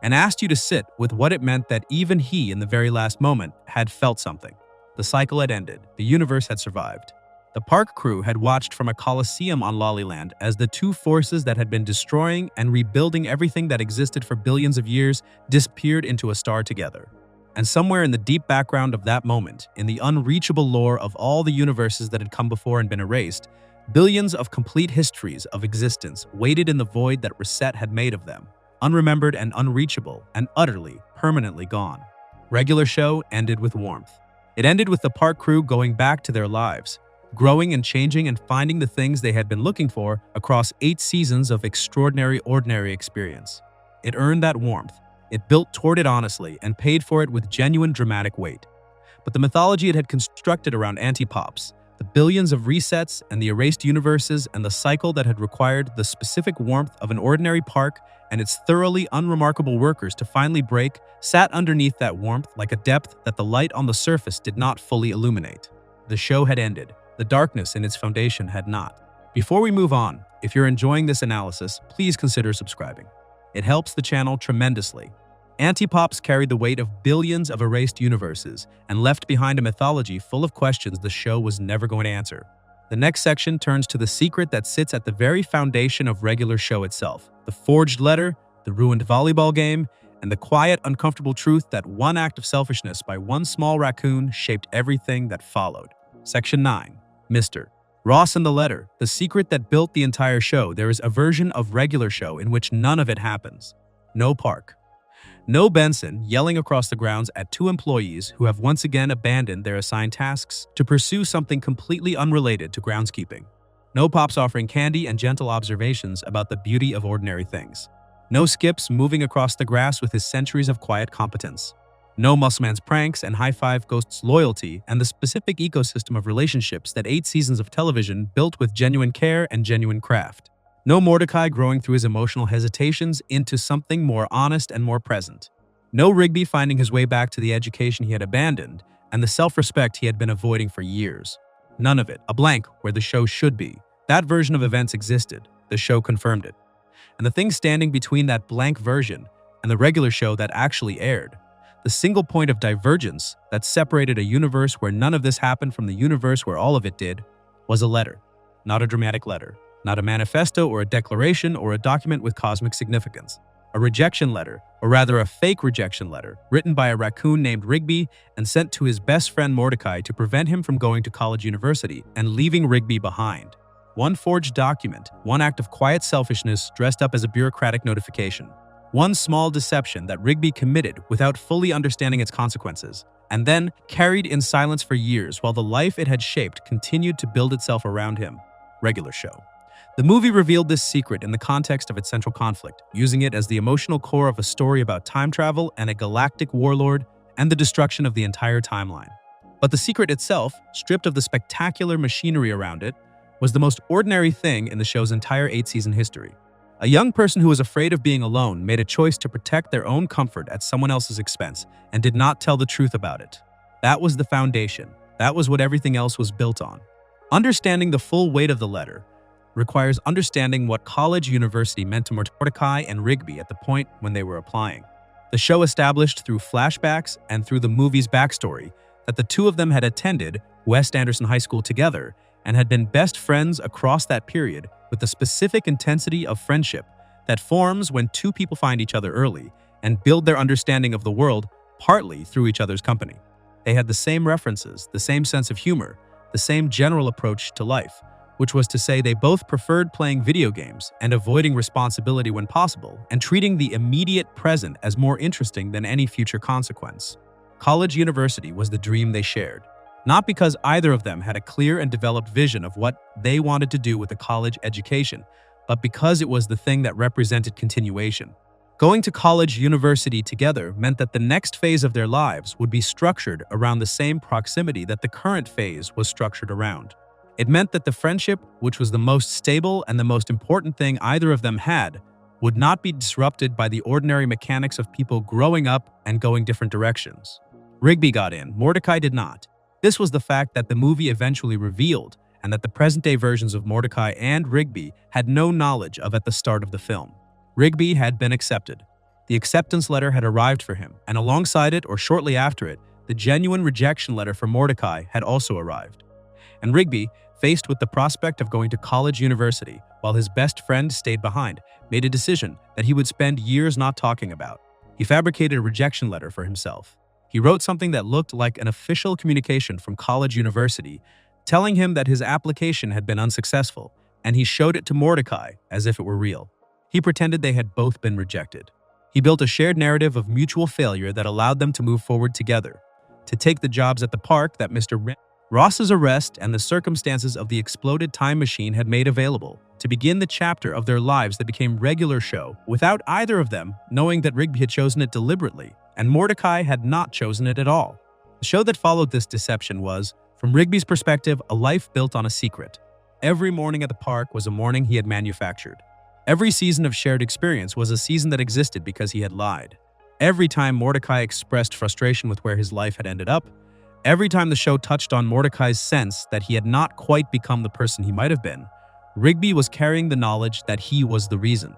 and asked you to sit with what it meant that even he, in the very last moment, had felt something. The cycle had ended. The universe had survived. The park crew had watched from a coliseum on Lollyland as the two forces that had been destroying and rebuilding everything that existed for billions of years disappeared into a star together. And somewhere in the deep background of that moment, in the unreachable lore of all the universes that had come before and been erased, billions of complete histories of existence waited in the void that Reset had made of them, unremembered and unreachable and utterly, permanently gone. Regular show ended with warmth. It ended with the park crew going back to their lives, growing and changing and finding the things they had been looking for across 8 seasons of extraordinary ordinary experience. It earned that warmth. It built toward it honestly and paid for it with genuine dramatic weight. But the mythology it had constructed around Anti-Pops, the billions of resets and the erased universes and the cycle that had required the specific warmth of an ordinary park and its thoroughly unremarkable workers to finally break, sat underneath that warmth like a depth that the light on the surface did not fully illuminate. The show had ended. The darkness in its foundation had not. Before we move on, if you're enjoying this analysis, please consider subscribing. It helps the channel tremendously. Anti-Pops carried the weight of billions of erased universes and left behind a mythology full of questions the show was never going to answer. The next section turns to the secret that sits at the very foundation of regular show itself, the forged letter, the ruined volleyball game, and the quiet, uncomfortable truth that one act of selfishness by one small raccoon shaped everything that followed. Section 9. Mr. Ross and the letter, the secret that built the entire show. There is a version of regular show in which none of it happens. No park. No Benson yelling across the grounds at 2 employees who have once again abandoned their assigned tasks to pursue something completely unrelated to groundskeeping. No Pops offering candy and gentle observations about the beauty of ordinary things. No Skips moving across the grass with his centuries of quiet competence. No Muscleman's pranks and high-five Ghost's loyalty and the specific ecosystem of relationships that 8 seasons of television built with genuine care and genuine craft. No Mordecai growing through his emotional hesitations into something more honest and more present. No Rigby finding his way back to the education he had abandoned and the self-respect he had been avoiding for years. None of it. A blank where the show should be. That version of events existed. The show confirmed it. And the thing standing between that blank version and the regular show that actually aired, the single point of divergence that separated a universe where none of this happened from the universe where all of it did, was a letter. Not a dramatic letter, not a manifesto or a declaration or a document with cosmic significance. A rejection letter, or rather a fake rejection letter, written by a raccoon named Rigby and sent to his best friend Mordecai to prevent him from going to college university and leaving Rigby behind. One forged document, one act of quiet selfishness dressed up as a bureaucratic notification. One small deception that Rigby committed without fully understanding its consequences, and then carried in silence for years while the life it had shaped continued to build itself around him. Regular show. The movie revealed this secret in the context of its central conflict, using it as the emotional core of a story about time travel and a galactic warlord and the destruction of the entire timeline. But the secret itself, stripped of the spectacular machinery around it, was the most ordinary thing in the show's entire 8-season history. A young person who was afraid of being alone made a choice to protect their own comfort at someone else's expense and did not tell the truth about it. That was the foundation. That was what everything else was built on. Understanding the full weight of the letter requires understanding what college university meant to Mordecai and Rigby at the point when they were applying. The show established through flashbacks and through the movie's backstory that the two of them had attended West Anderson High School together and had been best friends across that period with the specific intensity of friendship that forms when two people find each other early and build their understanding of the world partly through each other's company. They had the same references, the same sense of humor, the same general approach to life, which was to say they both preferred playing video games and avoiding responsibility when possible and treating the immediate present as more interesting than any future consequence. College university was the dream they shared, not because either of them had a clear and developed vision of what they wanted to do with a college education, but because it was the thing that represented continuation. Going to college university together meant that the next phase of their lives would be structured around the same proximity that the current phase was structured around. It meant that the friendship, which was the most stable and the most important thing either of them had, would not be disrupted by the ordinary mechanics of people growing up and going different directions. Rigby got in, Mordecai did not. This was the fact that the movie eventually revealed, and that the present-day versions of Mordecai and Rigby had no knowledge of at the start of the film. Rigby had been accepted. The acceptance letter had arrived for him, and alongside it, or shortly after it, the genuine rejection letter for Mordecai had also arrived. And Rigby, faced with the prospect of going to college university while his best friend stayed behind, made a decision that he would spend years not talking about. He fabricated a rejection letter for himself. He wrote something that looked like an official communication from college university, telling him that his application had been unsuccessful, and he showed it to Mordecai as if it were real. He pretended they had both been rejected. He built a shared narrative of mutual failure that allowed them to move forward together, to take the jobs at the park that Mr. Ross's arrest and the circumstances of the exploded time machine had made available, to begin the chapter of their lives that became regular show without either of them knowing that Rigby had chosen it deliberately and Mordecai had not chosen it at all. The show that followed this deception was, from Rigby's perspective, a life built on a secret. Every morning at the park was a morning he had manufactured. Every season of shared experience was a season that existed because he had lied. Every time Mordecai expressed frustration with where his life had ended up, every time the show touched on Mordecai's sense that he had not quite become the person he might have been, Rigby was carrying the knowledge that he was the reason.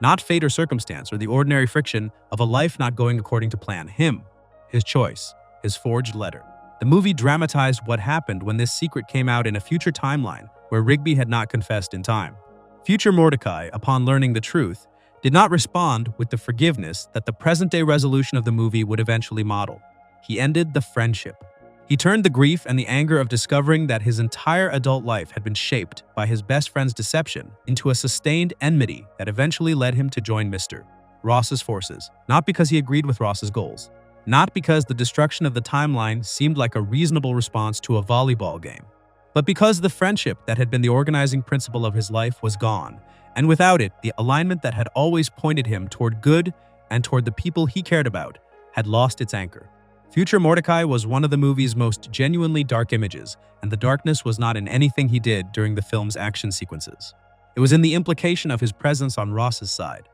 Not fate or circumstance or the ordinary friction of a life not going according to plan. Him, his choice, his forged letter. The movie dramatized what happened when this secret came out in a future timeline where Rigby had not confessed in time. Future Mordecai, upon learning the truth, did not respond with the forgiveness that the present-day resolution of the movie would eventually model. He ended the friendship. He turned the grief and the anger of discovering that his entire adult life had been shaped by his best friend's deception into a sustained enmity that eventually led him to join Mr. Ross's forces, not because he agreed with Ross's goals, not because the destruction of the timeline seemed like a reasonable response to a volleyball game, but because the friendship that had been the organizing principle of his life was gone, and without it, the alignment that had always pointed him toward good and toward the people he cared about had lost its anchor. Future Mordecai was one of the movie's most genuinely dark images, and the darkness was not in anything he did during the film's action sequences. It was in the implication of his presence on Ross's side.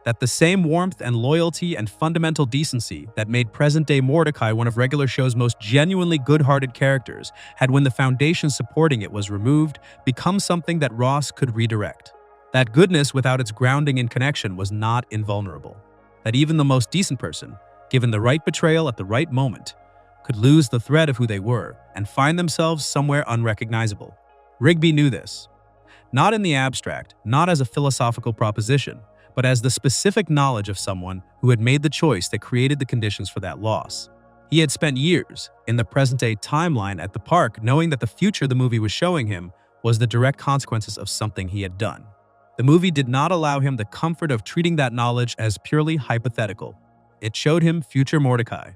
That the same warmth and loyalty and fundamental decency that made present-day Mordecai one of regular show's most genuinely good-hearted characters had, when the foundation supporting it was removed, become something that Ross could redirect. That goodness without its grounding in connection was not invulnerable. That even the most decent person, given the right betrayal at the right moment, could lose the thread of who they were and find themselves somewhere unrecognizable. Rigby knew this. Not in the abstract, not as a philosophical proposition, but as the specific knowledge of someone who had made the choice that created the conditions for that loss. He had spent years in the present-day timeline at the park knowing that the future the movie was showing him was the direct consequences of something he had done. The movie did not allow him the comfort of treating that knowledge as purely hypothetical. It showed him future Mordecai.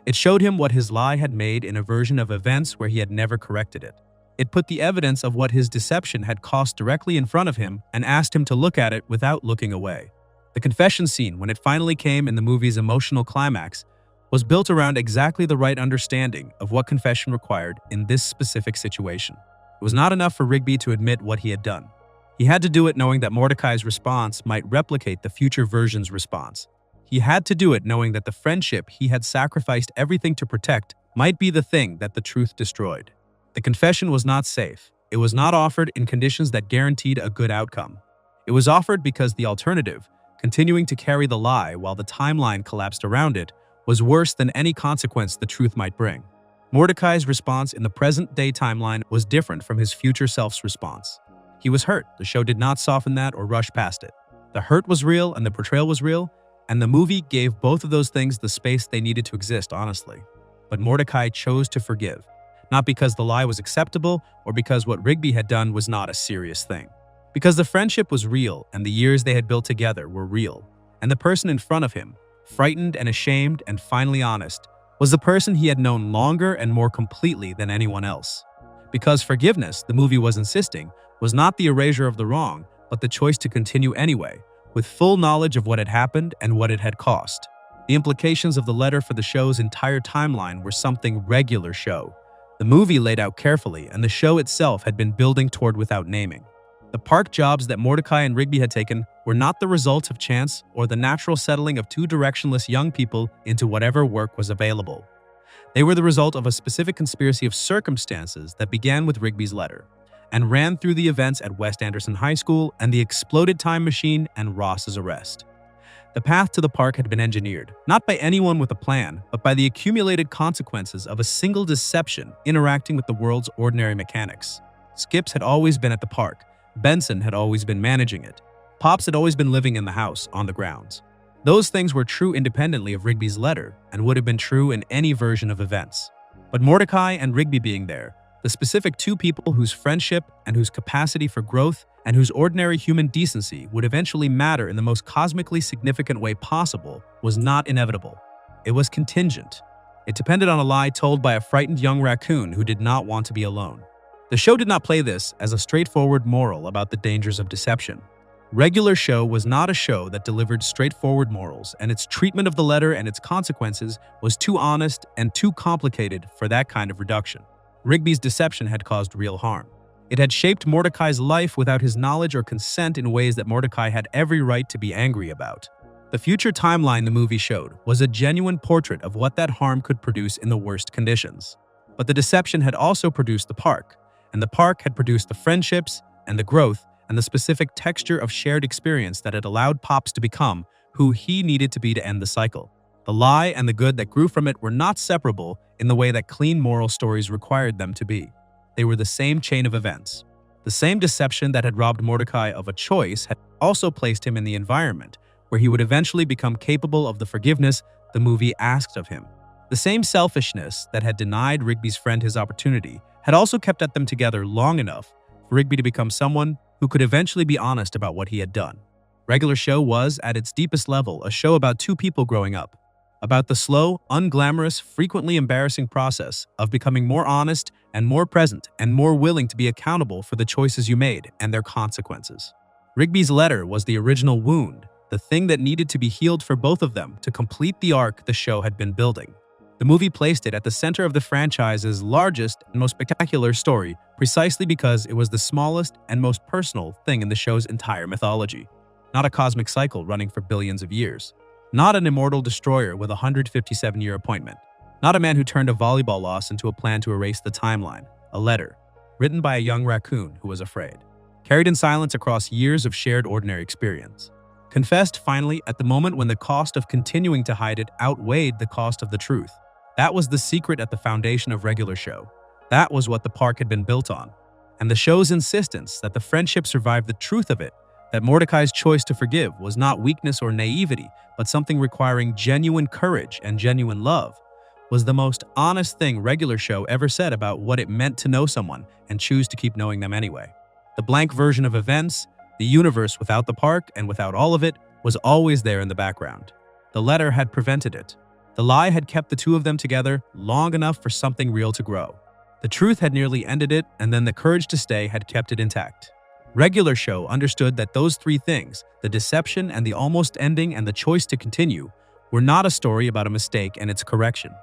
It showed him what his lie had made in a version of events where he had never corrected it. It put the evidence of what his deception had cost directly in front of him and asked him to look at it without looking away. The confession scene, when it finally came in the movie's emotional climax, was built around exactly the right understanding of what confession required in this specific situation. It was not enough for Rigby to admit what he had done. He had to do it knowing that Mordecai's response might replicate the future version's response. He had to do it knowing that the friendship he had sacrificed everything to protect might be the thing that the truth destroyed. The confession was not safe. It was not offered in conditions that guaranteed a good outcome. It was offered because the alternative, continuing to carry the lie while the timeline collapsed around it, was worse than any consequence the truth might bring. Mordecai's response in the present-day timeline was different from his future self's response. He was hurt. The show did not soften that or rush past it. The hurt was real and the betrayal was real, and the movie gave both of those things the space they needed to exist honestly. But Mordecai chose to forgive, not because the lie was acceptable or because what Rigby had done was not a serious thing. Because the friendship was real and the years they had built together were real, and the person in front of him, frightened and ashamed and finally honest, was the person he had known longer and more completely than anyone else. Because forgiveness, the movie was insisting, was not the erasure of the wrong, but the choice to continue anyway, with full knowledge of what had happened and what it had cost. The implications of the letter for the show's entire timeline were something regular show. The movie laid out carefully, and the show itself had been building toward without naming. The park jobs that Mordecai and Rigby had taken were not the result of chance or the natural settling of two directionless young people into whatever work was available. They were the result of a specific conspiracy of circumstances that began with Rigby's letter and ran through the events at West Anderson High School and the exploded time machine and Ross's arrest. The path to the park had been engineered, not by anyone with a plan, but by the accumulated consequences of a single deception interacting with the world's ordinary mechanics. Skips had always been at the park. Benson had always been managing it. Pops had always been living in the house, on the grounds. Those things were true independently of Rigby's letter and would have been true in any version of events. But Mordecai and Rigby being there, the specific two people whose friendship and whose capacity for growth and whose ordinary human decency would eventually matter in the most cosmically significant way possible, was not inevitable. It was contingent. It depended on a lie told by a frightened young raccoon who did not want to be alone. The show did not play this as a straightforward moral about the dangers of deception. Regular show was not a show that delivered straightforward morals, and its treatment of the letter and its consequences was too honest and too complicated for that kind of reduction. Rigby's deception had caused real harm. It had shaped Mordecai's life without his knowledge or consent in ways that Mordecai had every right to be angry about. The future timeline the movie showed was a genuine portrait of what that harm could produce in the worst conditions. But the deception had also produced the park, and the park had produced the friendships and the growth and the specific texture of shared experience that had allowed Pops to become who he needed to be to end the cycle. The lie and the good that grew from it were not separable in the way that clean moral stories required them to be. They were the same chain of events. The same deception that had robbed Mordecai of a choice had also placed him in the environment where he would eventually become capable of the forgiveness the movie asked of him. The same selfishness that had denied Rigby's friend his opportunity had also kept them together long enough for Rigby to become someone who could eventually be honest about what he had done. Regular Show was, at its deepest level, a show about two people growing up, about the slow, unglamorous, frequently embarrassing process of becoming more honest and more present and more willing to be accountable for the choices you made and their consequences. Rigby's letter was the original wound, the thing that needed to be healed for both of them to complete the arc the show had been building. The movie placed it at the center of the franchise's largest and most spectacular story precisely because it was the smallest and most personal thing in the show's entire mythology. Not a cosmic cycle running for billions of years. Not an immortal destroyer with a 157-year appointment. Not a man who turned a volleyball loss into a plan to erase the timeline. A letter, written by a young raccoon who was afraid. Carried in silence across years of shared ordinary experience. confessed finally at the moment when the cost of continuing to hide it outweighed the cost of the truth. That was the secret at the foundation of Regular Show. That was what the park had been built on. And the show's insistence that the friendship survived the truth of it, that Mordecai's choice to forgive was not weakness or naivety, but something requiring genuine courage and genuine love, was the most honest thing Regular Show ever said about what it meant to know someone and choose to keep knowing them anyway. The blank version of events, the universe without the park and without all of it, was always there in the background. The letter had prevented it. The lie had kept the two of them together long enough for something real to grow. The truth had nearly ended it, and then the courage to stay had kept it intact. Regular Show understood that those three things, the deception and the almost ending and the choice to continue, were not a story about a mistake and its correction.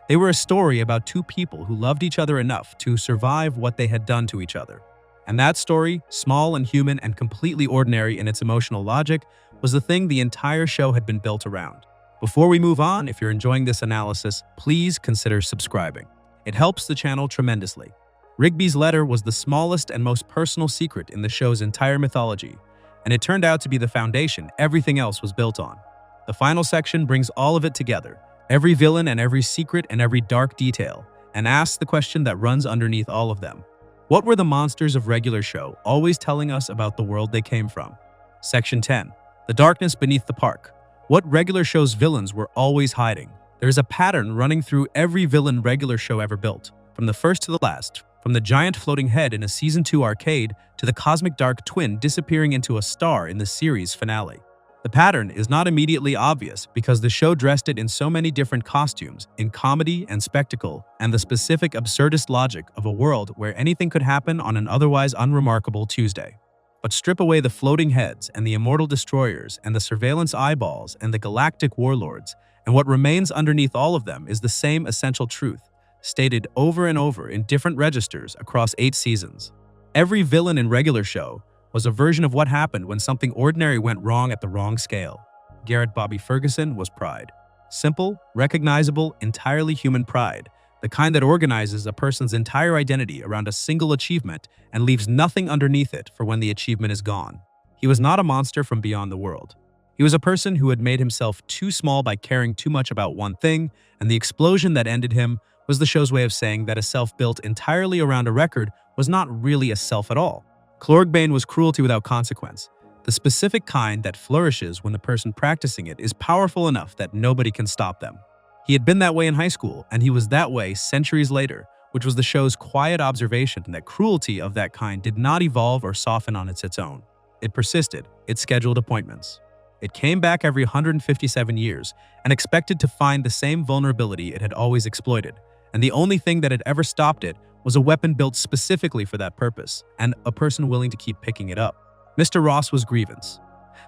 They were a story about two people who loved each other enough to survive what they had done to each other. And that story, small and human and completely ordinary in its emotional logic, was the thing the entire show had been built around. Before we move on, if you're enjoying this analysis, please consider subscribing. It helps the channel tremendously. Rigby's letter was the smallest and most personal secret in the show's entire mythology, and it turned out to be the foundation everything else was built on. The final section brings all of it together, every villain and every secret and every dark detail, and asks the question that runs underneath all of them. What were the monsters of Regular Show always telling us about the world they came from? Section 10. The darkness beneath the park. What Regular Show's villains were always hiding. There's a pattern running through every villain Regular Show ever built, from the first to the last, from the giant floating head in a Season 2 arcade to the cosmic dark twin disappearing into a star in the series finale. The pattern is not immediately obvious because the show dressed it in so many different costumes, in comedy and spectacle, and the specific absurdist logic of a world where anything could happen on an otherwise unremarkable Tuesday. But strip away the floating heads and the immortal destroyers and the surveillance eyeballs and the galactic warlords, and what remains underneath all of them is the same essential truth, stated over and over in different registers across 8 seasons. Every villain in Regular Show was a version of what happened when something ordinary went wrong at the wrong scale. Garrett Bobby Ferguson was pride. Simple, recognizable, entirely human pride, the kind that organizes a person's entire identity around a single achievement and leaves nothing underneath it for when the achievement is gone. He was not a monster from beyond the world. He was a person who had made himself too small by caring too much about one thing, and the explosion that ended him was the show's way of saying that a self built entirely around a record was not really a self at all. Chlorgbane was cruelty without consequence. The specific kind that flourishes when the person practicing it is powerful enough that nobody can stop them. He had been that way in high school, and he was that way centuries later, which was the show's quiet observation that cruelty of that kind did not evolve or soften on its own. It persisted. It scheduled appointments. It came back every 157 years and expected to find the same vulnerability it had always exploited, and the only thing that had ever stopped it was a weapon built specifically for that purpose, and a person willing to keep picking it up. Mr. Ross was Grievance.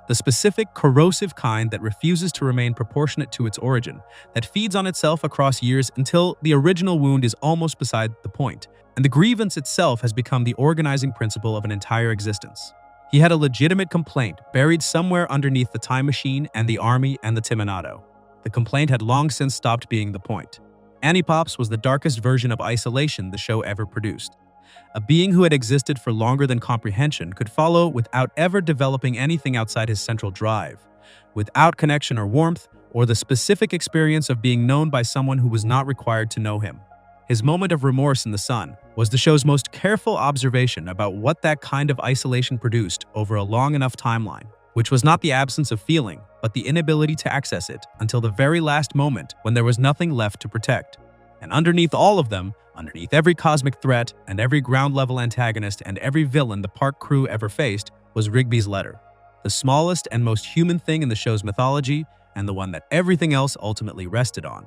The specific, corrosive kind that refuses to remain proportionate to its origin, that feeds on itself across years until the original wound is almost beside the point, and the grievance itself has become the organizing principle of an entire existence. He had a legitimate complaint buried somewhere underneath the time machine and the army and the Timonado. The complaint had long since stopped being the point. Annie Pops was the darkest version of isolation the show ever produced. A being who had existed for longer than comprehension could follow without ever developing anything outside his central drive, without connection or warmth, or the specific experience of being known by someone who was not required to know him. His moment of remorse in the sun was the show's most careful observation about what that kind of isolation produced over a long enough timeline, which was not the absence of feeling, but the inability to access it until the very last moment when there was nothing left to protect. And underneath all of them, underneath every cosmic threat and every ground-level antagonist and every villain the park crew ever faced, was Rigby's letter. The smallest and most human thing in the show's mythology, and the one that everything else ultimately rested on.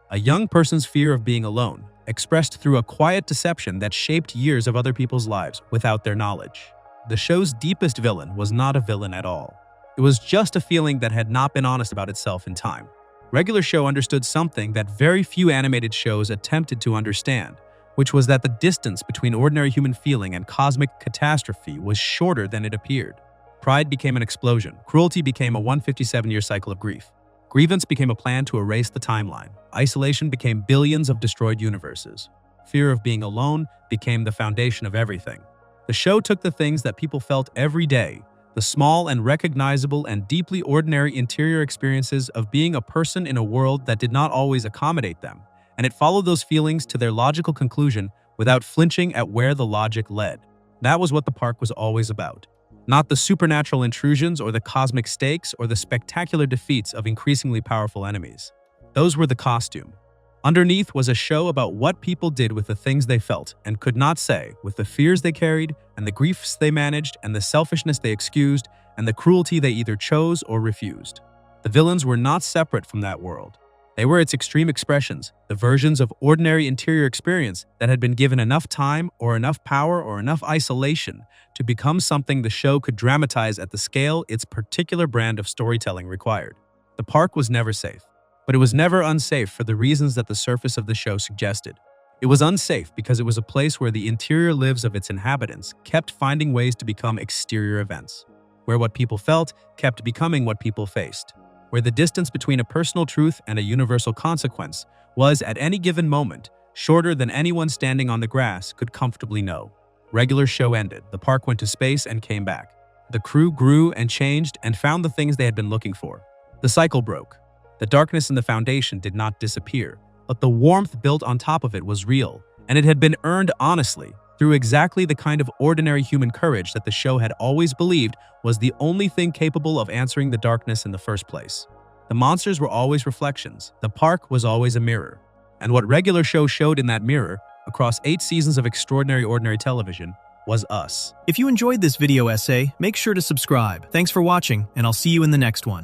A young person's fear of being alone, expressed through a quiet deception that shaped years of other people's lives without their knowledge. The show's deepest villain was not a villain at all. It was just a feeling that had not been honest about itself in time. Regular Show understood something that very few animated shows attempted to understand, which was that the distance between ordinary human feeling and cosmic catastrophe was shorter than it appeared. Pride became an explosion. Cruelty became a 157-year cycle of grief. Grievance became a plan to erase the timeline. Isolation became billions of destroyed universes. Fear of being alone became the foundation of everything. The show took the things that people felt every day, the small and recognizable and deeply ordinary interior experiences of being a person in a world that did not always accommodate them, and it followed those feelings to their logical conclusion without flinching at where the logic led. That was what the park was always about. Not the supernatural intrusions or the cosmic stakes or the spectacular defeats of increasingly powerful enemies. Those were the costume. Underneath was a show about what people did with the things they felt and could not say, with the fears they carried, and the griefs they managed, and the selfishness they excused, and the cruelty they either chose or refused. The villains were not separate from that world. They were its extreme expressions, the versions of ordinary interior experience that had been given enough time or enough power or enough isolation to become something the show could dramatize at the scale its particular brand of storytelling required. The park was never safe. But it was never unsafe for the reasons that the surface of the show suggested. It was unsafe because it was a place where the interior lives of its inhabitants kept finding ways to become exterior events, where what people felt kept becoming what people faced, where the distance between a personal truth and a universal consequence was, at any given moment, shorter than anyone standing on the grass could comfortably know. Regular show ended, the park went to space and came back. The crew grew and changed and found the things they had been looking for. The cycle broke. The darkness in the foundation did not disappear, but the warmth built on top of it was real, and it had been earned honestly through exactly the kind of ordinary human courage that the show had always believed was the only thing capable of answering the darkness in the first place. The monsters were always reflections, the park was always a mirror, and what regular show showed in that mirror, across 8 seasons of extraordinary ordinary television, was us. If you enjoyed this video essay, make sure to subscribe. Thanks for watching, and I'll see you in the next one.